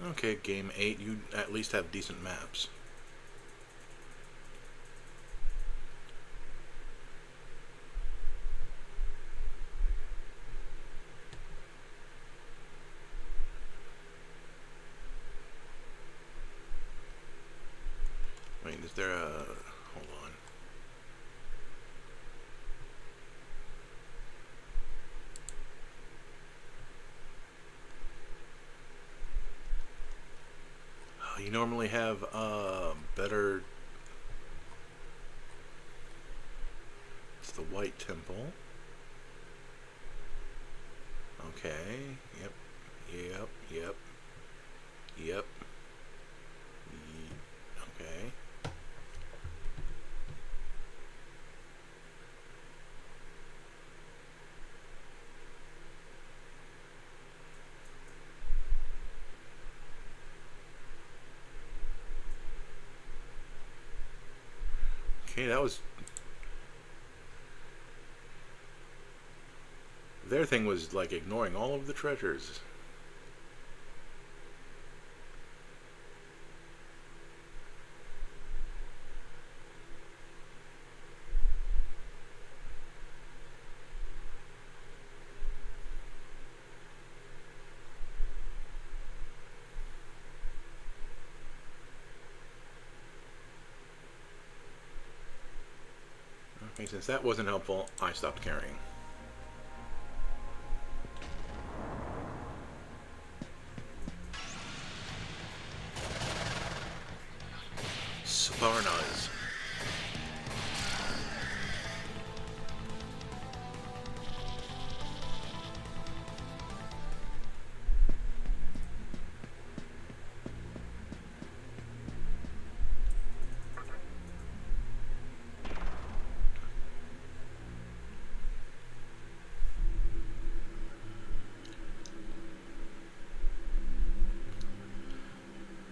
Okay, game 8, you at least have decent maps. Wait, is there a... hold on. You normally have better... It's the White Temple. Okay, yep, yep, yep, yep. Okay. that was... Their thing was like ignoring all of the treasures. Okay, since that wasn't helpful, I stopped carrying. Sparnas.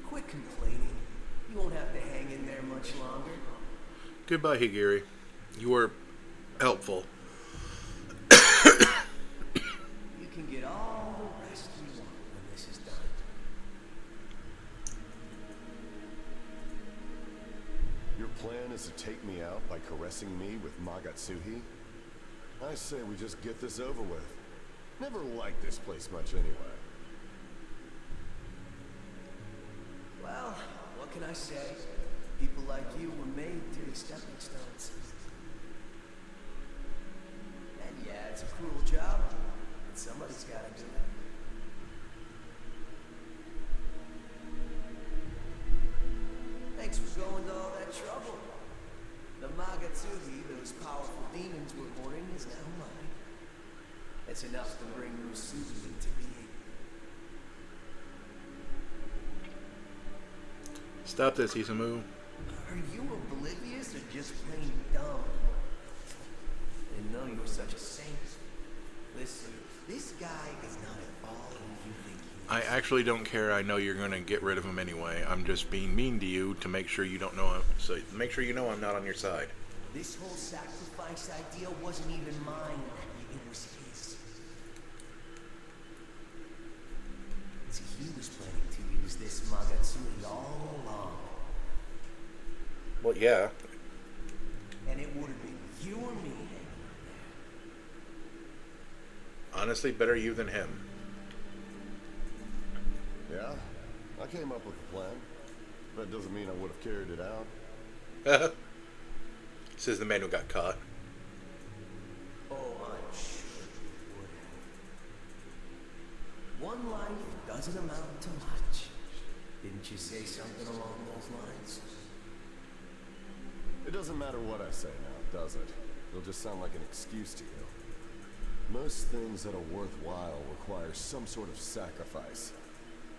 Quit complaining. You won't have to hang in there much longer. Goodbye, Higiri. You were helpful. You can get all the rest you want when this is done. Your plan is to take me out by caressing me with Magatsuhi? I say we just get this over with. Never liked this place much anyway. Well, what can I say? People like you were made to be stepping stones. And yeah, it's a cruel job, but somebody's gotta do it. Thanks for going to all that trouble. The Magatsuhi those powerful demons were boarding is now mine. It's enough to bring Musubi into being. Stop this, Isamu. Are you oblivious or just plain dumb? Didn't know you were such a saint. Listen, this guy is not at all who you think he I is. actually don't care. I know you're going to get rid of him anyway. I'm just being mean to you to make sure you don't know him. So make sure you know I'm not on your side. This whole sacrifice idea wasn't even mine. It was his. See, he was planning to use this Magatsuhi all along. Well, yeah. And it would have been you or me hanging out Honestly, better you than him. Yeah, I came up with a plan. That doesn't mean I would have carried it out. Says the man who got caught. there. Oh, I'm sure you would have. One life doesn't amount to much. Didn't you say something along those lines? It doesn't matter what I say now, does it? It'll just sound like an excuse to you. Most things that are worthwhile require some sort of sacrifice.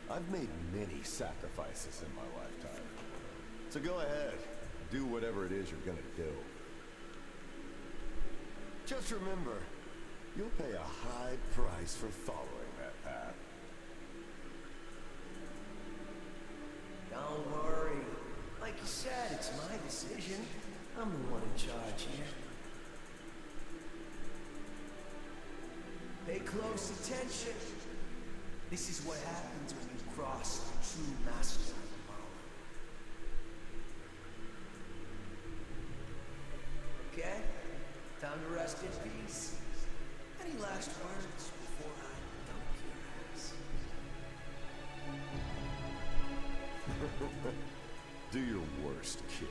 I've made many sacrifices in my lifetime. So go ahead, do whatever it is you're gonna do. Just remember, you'll pay a high price for following that path. Don't worry. Like you said, it's my decision. I'm the one in charge here. Pay close attention. This is what happens when you cross the true master of the moment. Okay? Time to rest in peace. Any last words before I dump your ass? Do your worst, kid.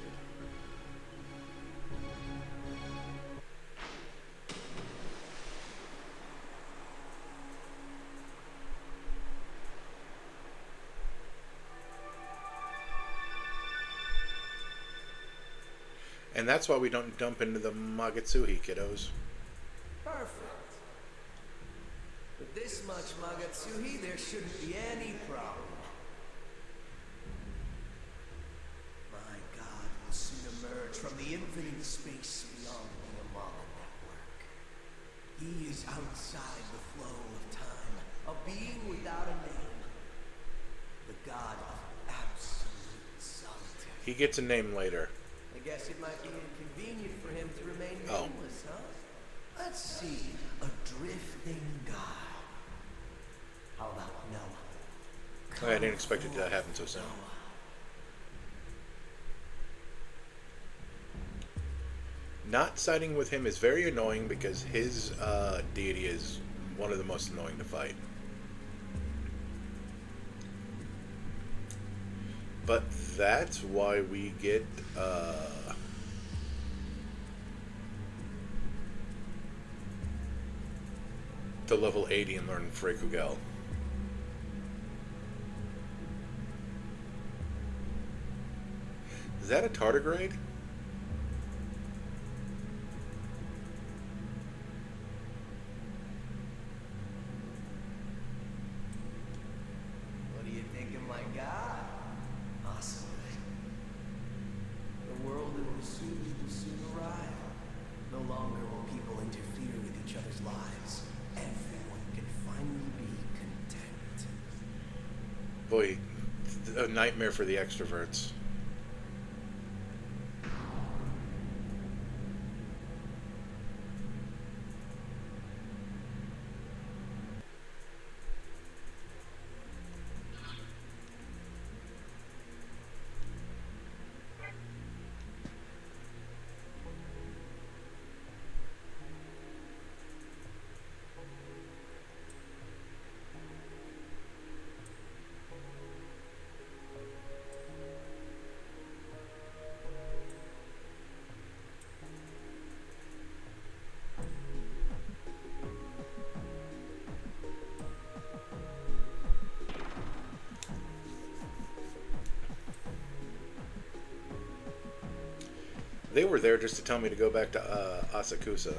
And that's why we don't dump into the Magatsuhi, kiddos. Perfect. With this much Magatsuhi, there shouldn't be any problem. My god will soon emerge from the infinite space beyond the Amala network. He is outside the flow of time, a being without a name. The god of absolute solitude. He gets a name later. I Guess it might be inconvenient for him to remain Oh. nameless, huh? Let's see. A drifting god. How about Noah? I didn't expect it to happen so soon. Not siding with him is very annoying because his deity is one of the most annoying to fight. But that's why we get to level 80 and learn Freikugal. Is that a tardigrade? What do you think of my god? Awesome. The world of Vesuvius will soon arrive. No longer will people interfere with each other's lives. Everyone can finally be content. Boy, a nightmare for the extroverts. They were there just to tell me to go back to Asakusa.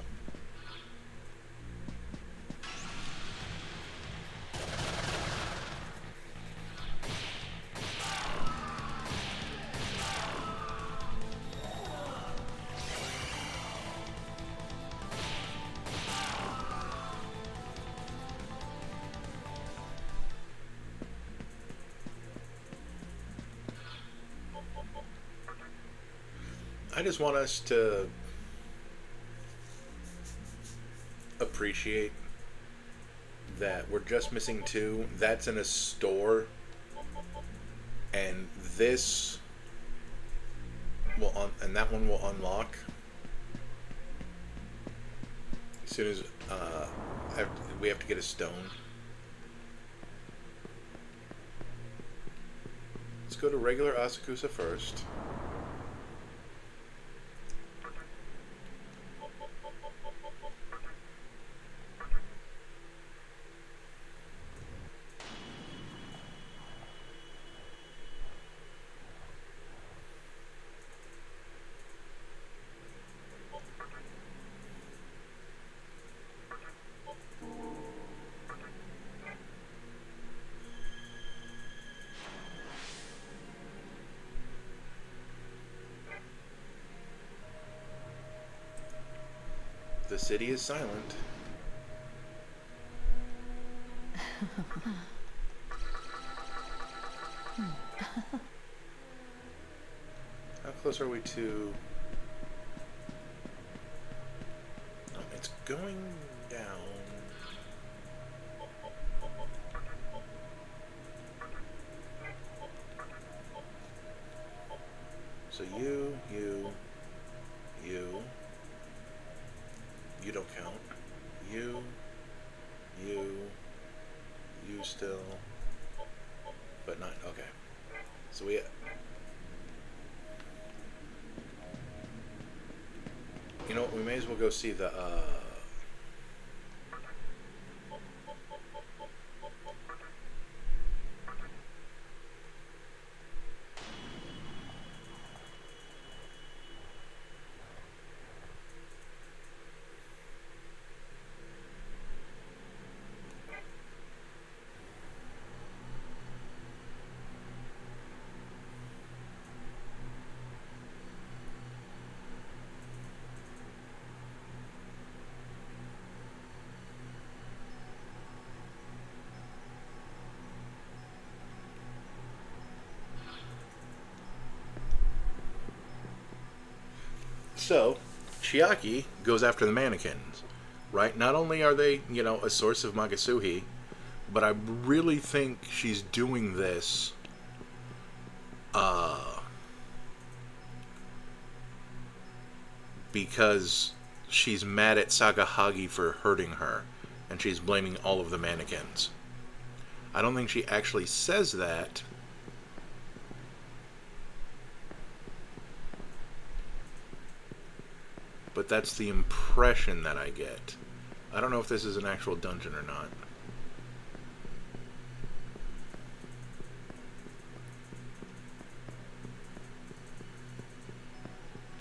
I just want us to appreciate that we're just missing 2. That's in a store, and this will and that one will unlock as soon as we have to get a stone. Let's go to regular Asakusa first. The city is silent. How close are we to... Oh, it's going down. So you don't count. You still, but not, okay. So we, you know what, we may as well go see the, So, Chiaki goes after the mannequins, right? Not only are they, a source of Magasuhi, but I really think she's doing this because she's mad at Sakahagi for hurting her, and she's blaming all of the mannequins. I don't think she actually says that, but that's the impression that I get. I don't know if this is an actual dungeon or not.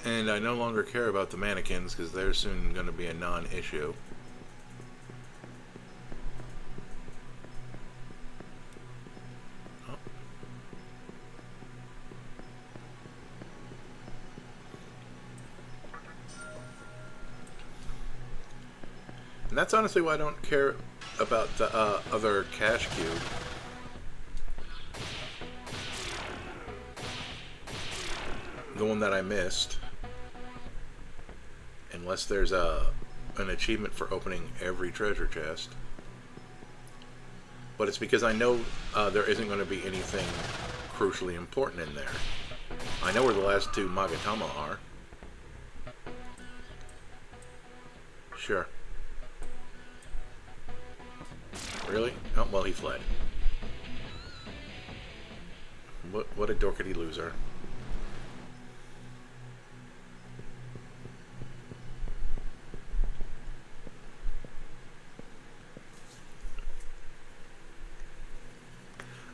And I no longer care about the mannequins because they're soon going to be a non-issue. Oh. And that's honestly why I don't care about the other cash cube. The one that I missed. Unless there's an achievement for opening every treasure chest. But it's because I know there isn't going to be anything crucially important in there. I know where the last two Magatama are. Sure. Really? Oh, well, he fled. What a dorkity loser.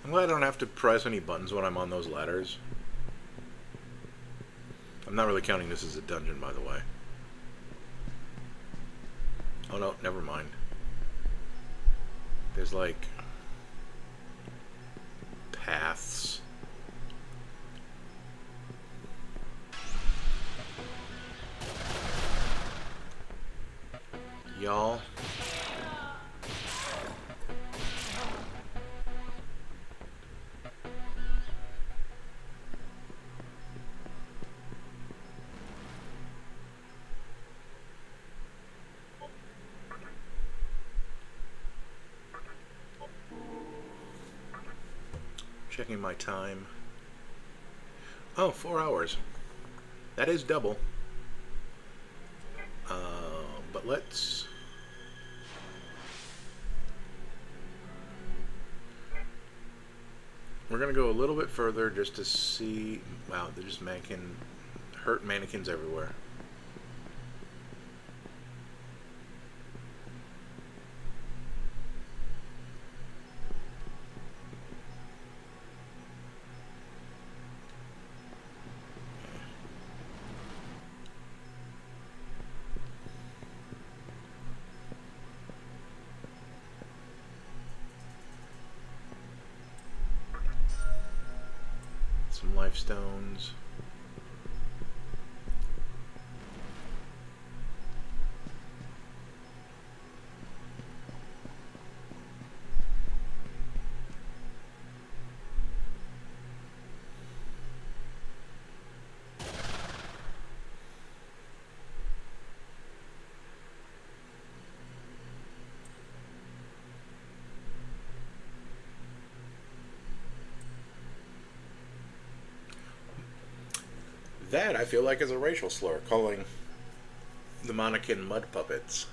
I'm glad I don't have to press any buttons when I'm on those ladders. I'm not really counting this as a dungeon, by the way. Oh no, never mind. There's like paths. Y'all. Checking my time. Oh, 4 hours. That is double. But let's... We're going to go a little bit further just to see... Wow, they're just hurt mannequins everywhere. Some life stones. That, I feel like, is a racial slur, calling the mannequin mud puppets.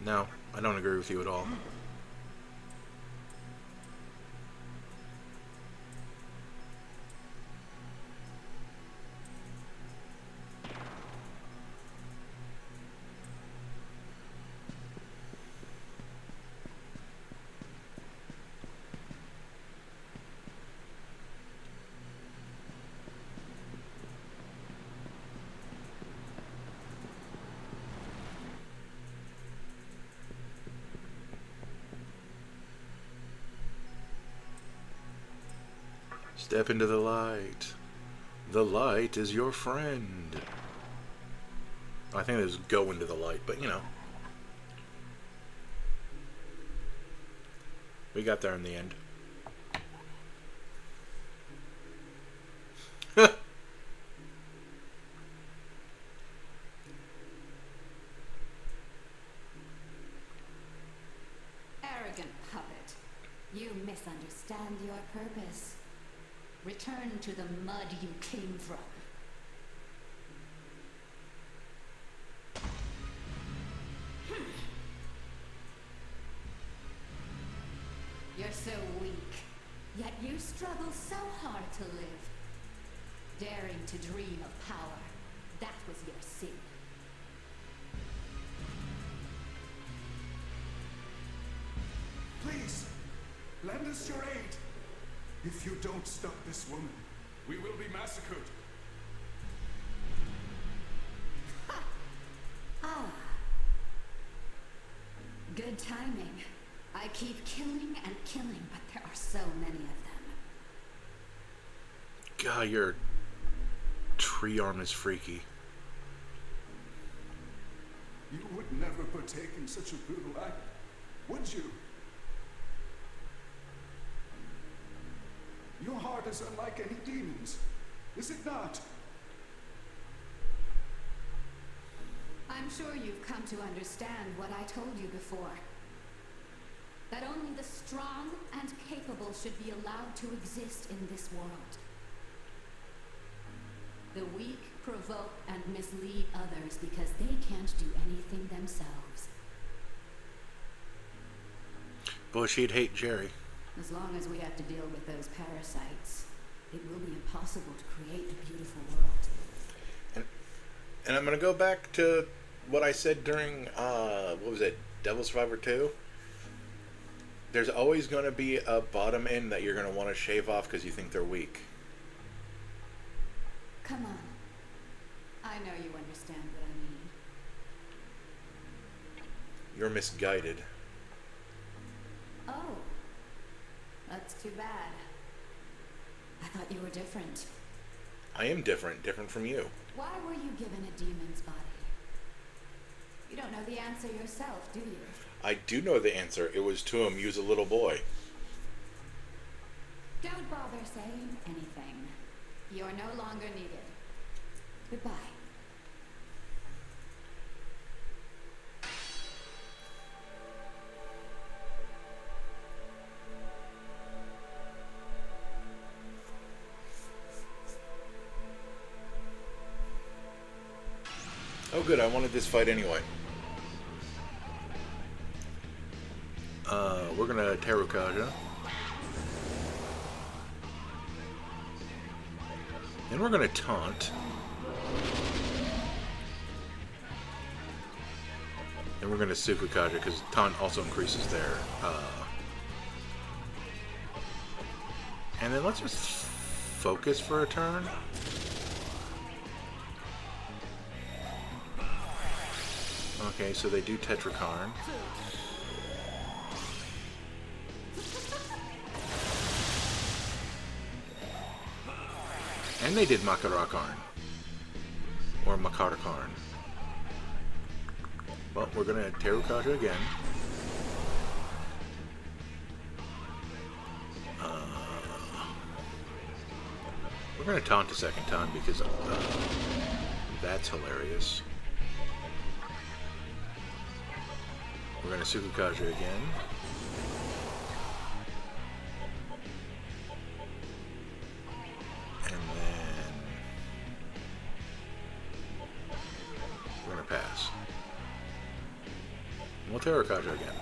No, I don't agree with you at all. Step into the light. The light is your friend. I think it was go into the light, but you know. We got there in the end. Arrogant puppet. You misunderstand your purpose. Return to the mud you came from. You're so weak, yet you struggle so hard to live. Daring to dream of power, that was your sin. Please, lend us your aid. If you don't stop this woman, we will be massacred. Good timing. I keep killing and killing, but there are so many of them. God, your tree arm is freaky. You would never partake in such a brutal act, would you? Your heart is unlike any demon's, is it not? I'm sure you've come to understand what I told you before. That only the strong and capable should be allowed to exist in this world. The weak provoke and mislead others because they can't do anything themselves. Boy, she'd hate Jerry. As long as we have to deal with those parasites, it will be impossible to create a beautiful world. And I'm going to go back to what I said during, what was it, Devil Survivor 2? There's always going to be a bottom end that you're going to want to shave off because you think they're weak. Come on. I know you understand what I mean. You're misguided. Oh. That's too bad. I thought you were different. I am different from you. Why were you given a demon's body? You don't know the answer yourself, do you? I do know the answer. It was to him, use a little boy. Don't bother saying anything. You're no longer needed. Goodbye. Oh good, I wanted this fight anyway. We're gonna Terukaja. And we're gonna taunt. And we're gonna Sukukaja because taunt also increases their and then let's just focus for a turn. Okay, so they do Tetrakarn. And they did Makarakarn. Or Makarakarn. Well, we're gonna Terukaja again. We're gonna taunt a second time because that's hilarious. We're gonna Sukukaja again. And then we're gonna pass. And we'll Terukaja again.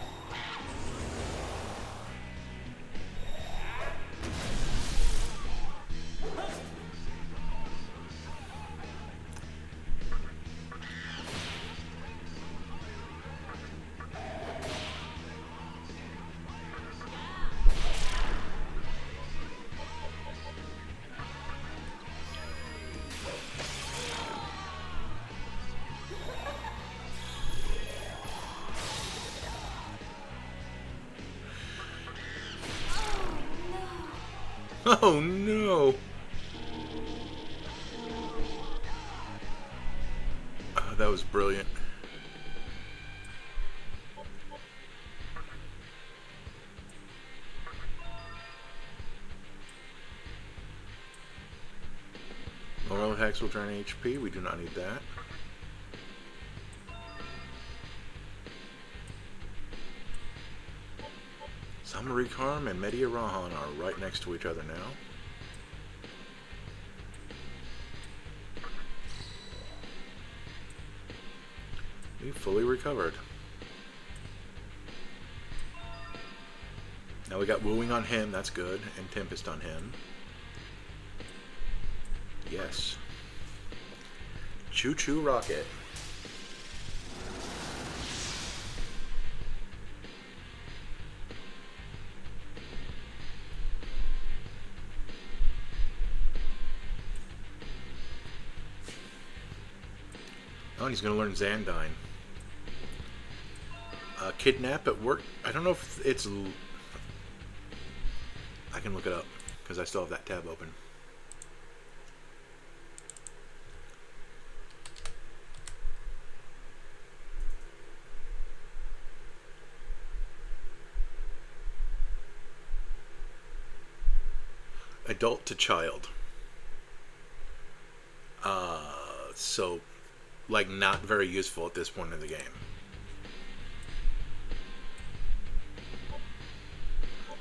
Oh no! was brilliant. Moral attacks will drain HP. We do not need that. Summary Karm and Media Rahan are right next to each other now. We fully recovered. Now we got Wooing on him, that's good, and Tempest on him. Yes. Choo Choo Rocket. Oh, and he's going to learn Xandine. Kidnap at work. I don't know if it's... I can look it up, because I still have that tab open. Adult to child. So, like, not very useful at this point in the game.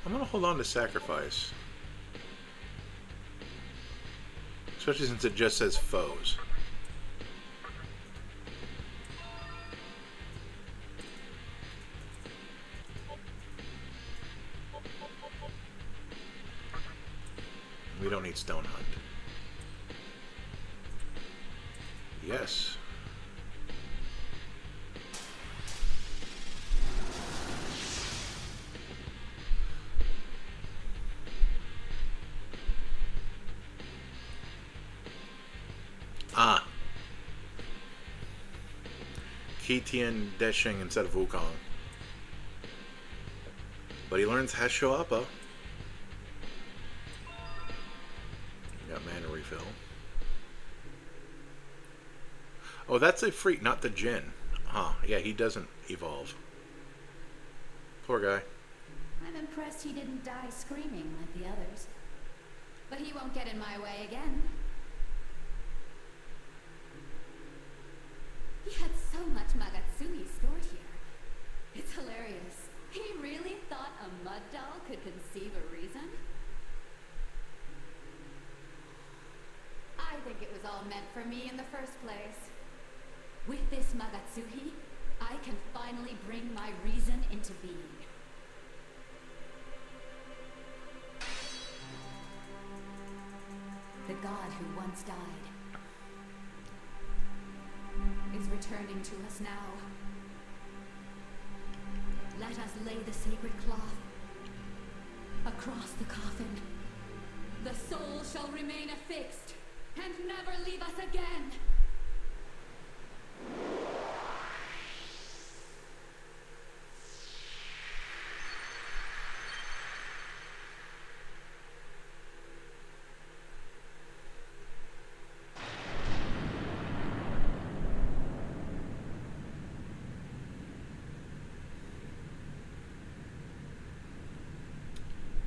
I'm gonna hold on to Sacrifice. Especially since it just says foes. We don't need Stone Hunt. Yes. Ah. Kitian Deshing instead of Wukong. But he learns Hashoappa. Got mana refill. Oh, that's a freak, not the Jin. Huh, yeah, he doesn't evolve. Poor guy. I'm impressed he didn't die screaming like the others. But he won't get in my way again. He had so much Magatsumi stored here. It's hilarious. He really thought a mud doll could conceive a reason? I think it was all meant for me in the first place. With this Magatsuhi, I can finally bring my reason into being. The god who once died is returning to us now. Let us lay the sacred cloth across the coffin. The soul shall remain affixed and never leave us again.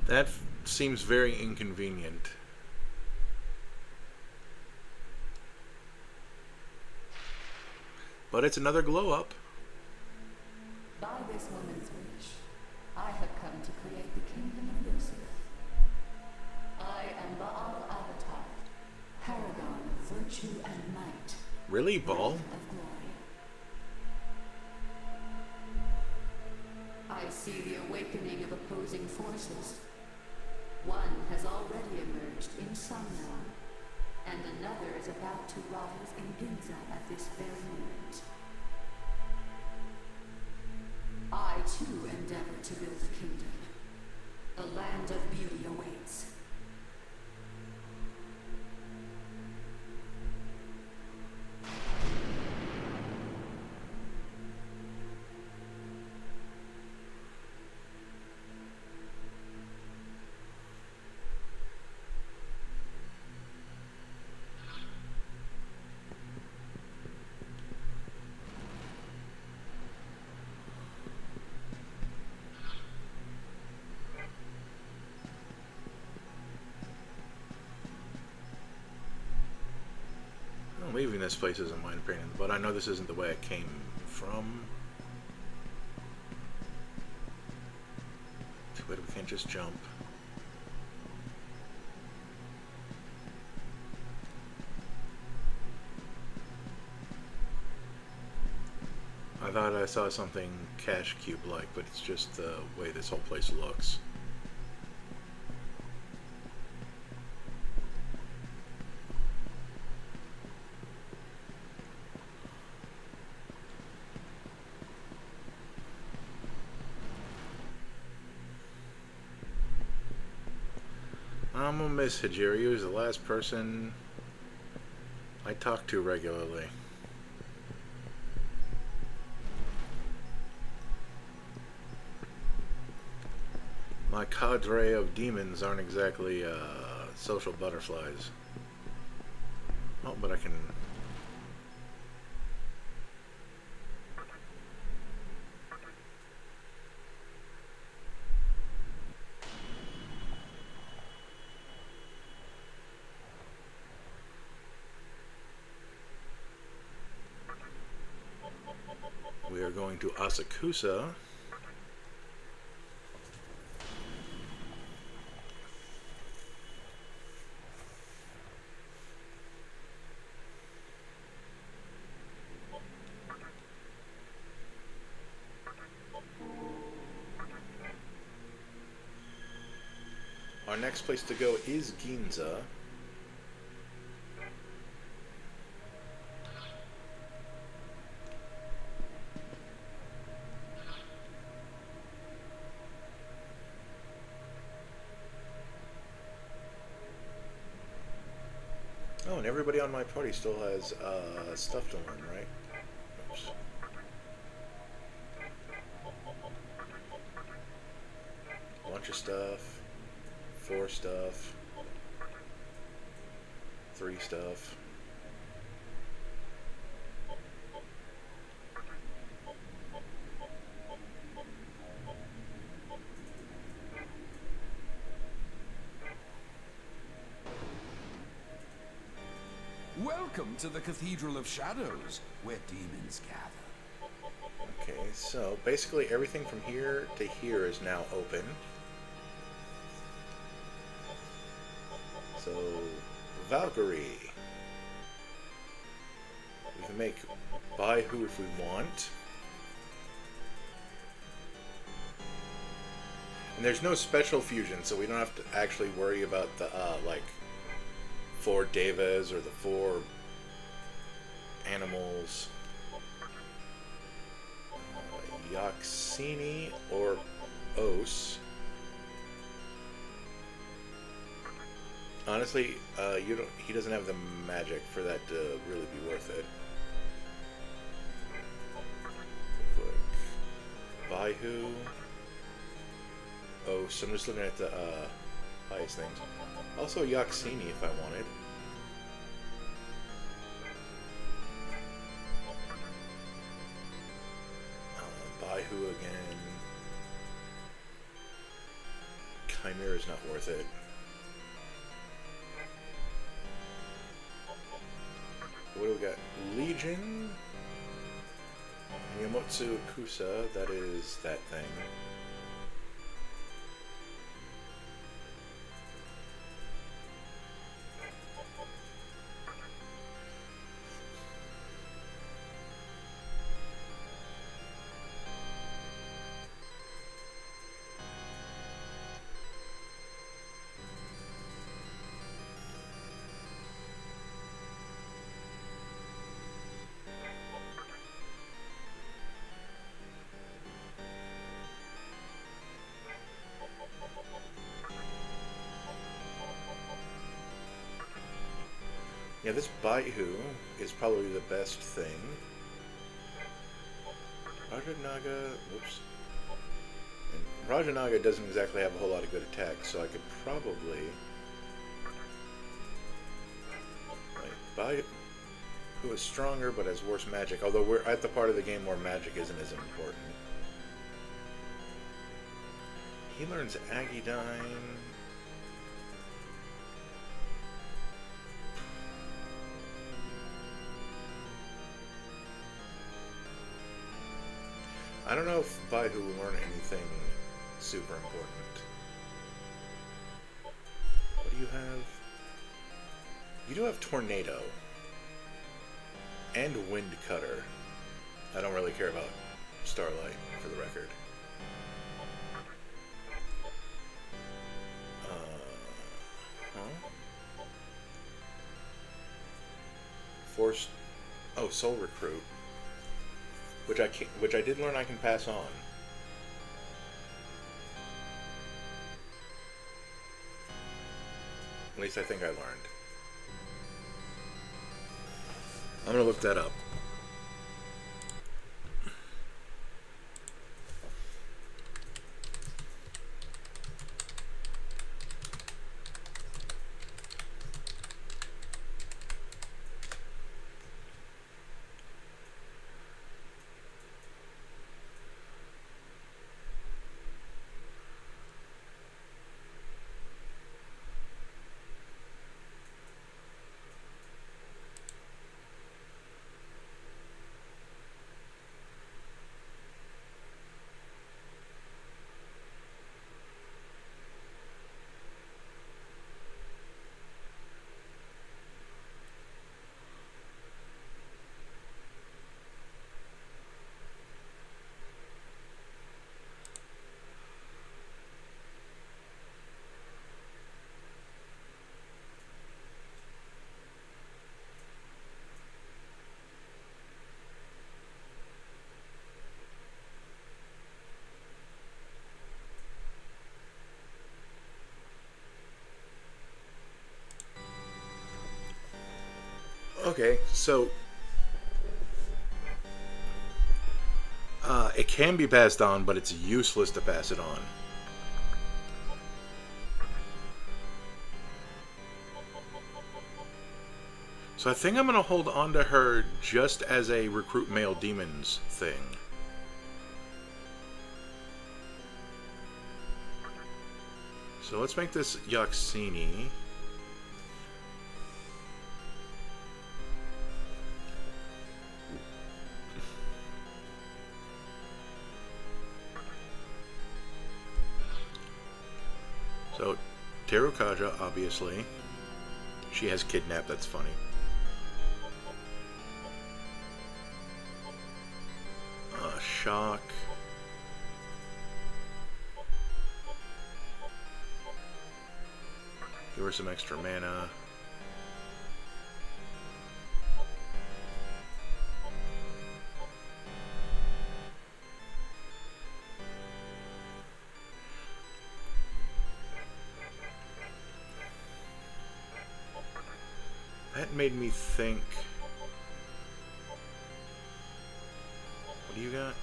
That seems very inconvenient. But it's another glow up. By this woman's wish, I have come to create the kingdom of Lucifer. I am Baal Avatar, paragon of virtue and might. Really, Baal? Of glory. I see the awakening of opposing forces. One has already emerged in Samna, and another is about to rise in Ginza at this very moment. I too endeavor to build a kingdom. A land of beauty awaits. this place is a minor pain in the butt. I know this isn't the way I came from. Too bad we can't just jump. I thought I saw something Cash Cube-like, but it's just the way this whole place looks. I'm gonna miss Hijiri. He was the last person I talked to regularly. My cadre of demons aren't exactly social butterflies. Oh, but I can... We are going to Asakusa. Our next place to go is Ginza. Oh, and everybody on my party still has stuff to learn, right? Oops. Bunch of stuff. 4 stuff. 3 stuff. Welcome to the Cathedral of Shadows, where demons gather. Okay, so basically everything from here to here is now open. So, Valkyrie. We can make Baihu if we want. And there's no special fusion, so we don't have to actually worry about the, like, 4 devas or the 4 animals. Yaxini or Os. Honestly, he doesn't have the magic for that to really be worth it. Quick. Baihu. Os. I'm just looking at the highest things. Also Yaxini if I wanted. Baihu again. Chimera's not worth it. What do we got? Legion. Yamotsu Kusa, that is that thing. Yeah, this Baihu is probably the best thing. Rajanaga, whoops. And Rajanaga doesn't exactly have a whole lot of good attacks, so I could probably... Like, Baihu is stronger but has worse magic, although we're at the part of the game where magic isn't as important. He learns Agidyne. I don't know if by who learn anything super important. What do you have? You do have Tornado and Wind Cutter. I don't really care about Starlight, for the record. Force. Oh, Soul Recruit, which I did learn I can pass on. At least I think I learned. I'm gonna look that up. Okay, so it can be passed on, but it's useless to pass it on. So I think I'm going to hold on to her just as a recruit male demons thing. So let's make this Yoxini. So, Terukaja, obviously. She has kidnapped, that's funny. Shock. Give her some extra mana. That made me think. What do you got?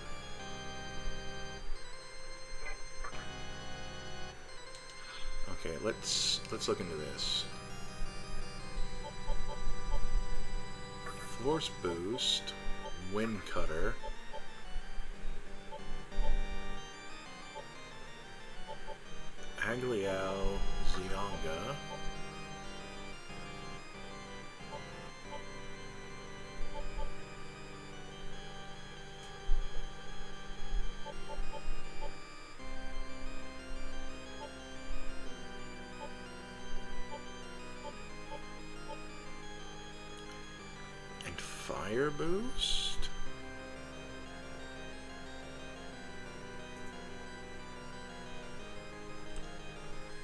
Okay, let's look into this. Force boost, wind cutter. Agliao, Zionga. Fire boost?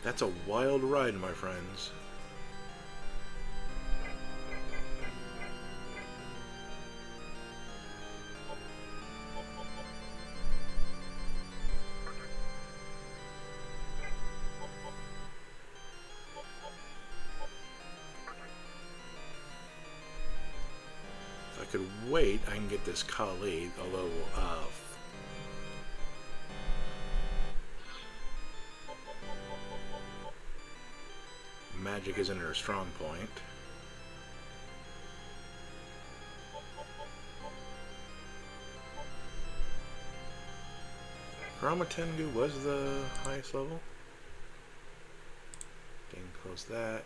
That's a wild ride, my friends. Could wait, I can get this Kali, although magic isn't her strong point. Ramatengu was the highest level. Didn't close that.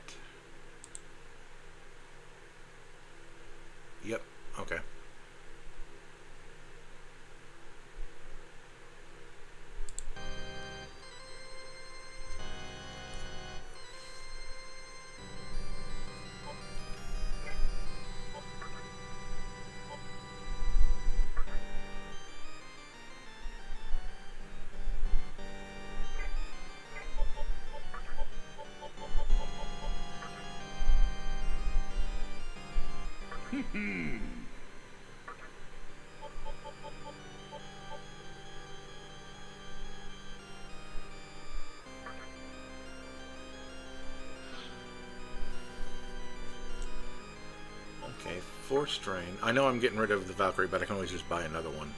Yep. Okay. Okay, Force Drain. I know I'm getting rid of the Valkyrie, but I can always just buy another one.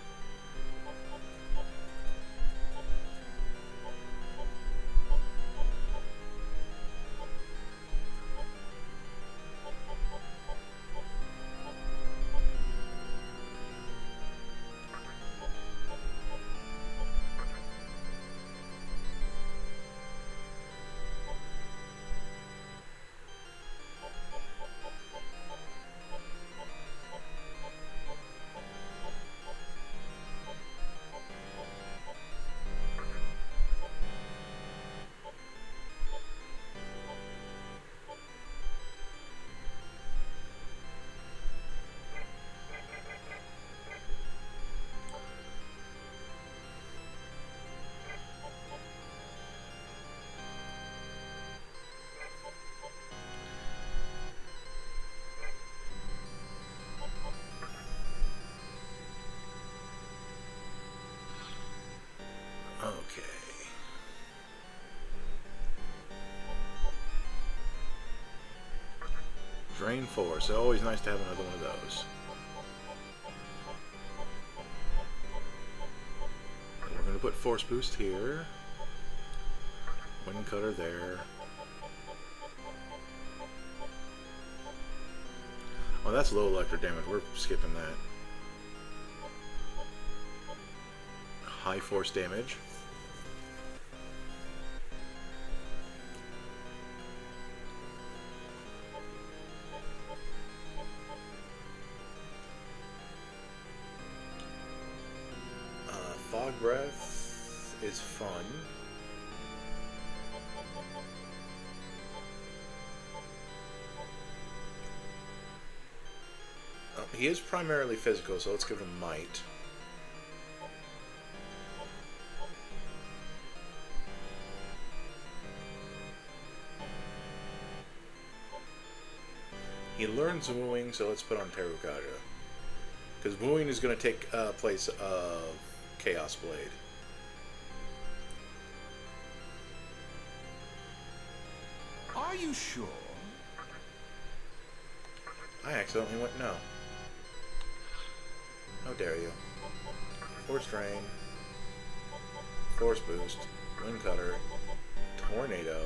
Okay. Drain Force. Always nice to have another one of those. And we're going to put Force Boost here. Wind Cutter there. Oh, that's low electric damage. We're skipping that. High force damage. Fog Breath is fun. He is primarily physical, so let's give him Might. He learns Wooing, so let's put on Terukaja. Because Wooing is going to take place of Chaos Blade. Are you sure? I accidentally went no. How dare you. Force Drain. Force Boost. Wind Cutter. Tornado.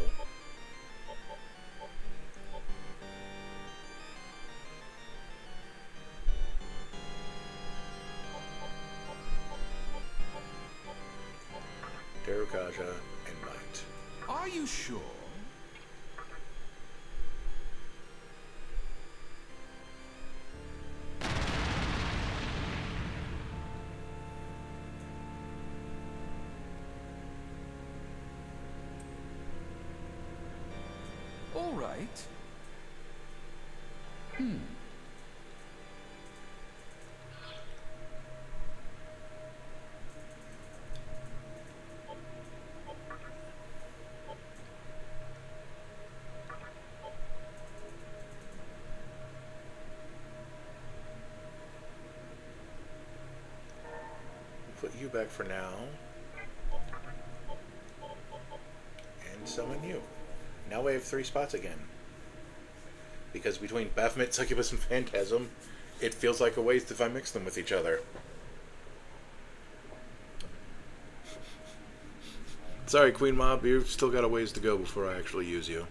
Terukaja and Might. Are you sure? All right. Put you back for now. And summon you. Now we have 3 spots again. Because between Baphomet, Succubus, and Phantasm, it feels like a waste if I mix them with each other. Sorry, Queen Mob, you've still got a ways to go before I actually use you.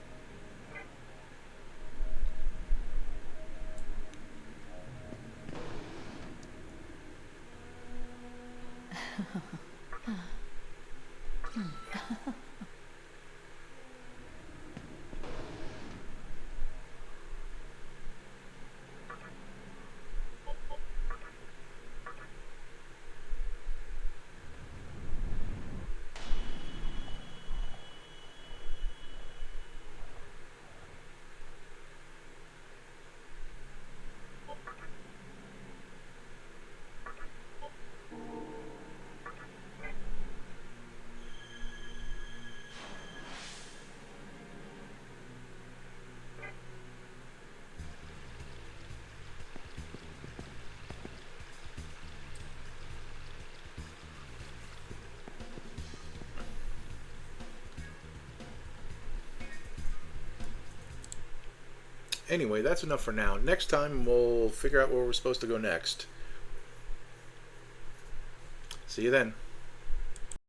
Anyway, that's enough for now. Next time we'll figure out where we're supposed to go next. See you then.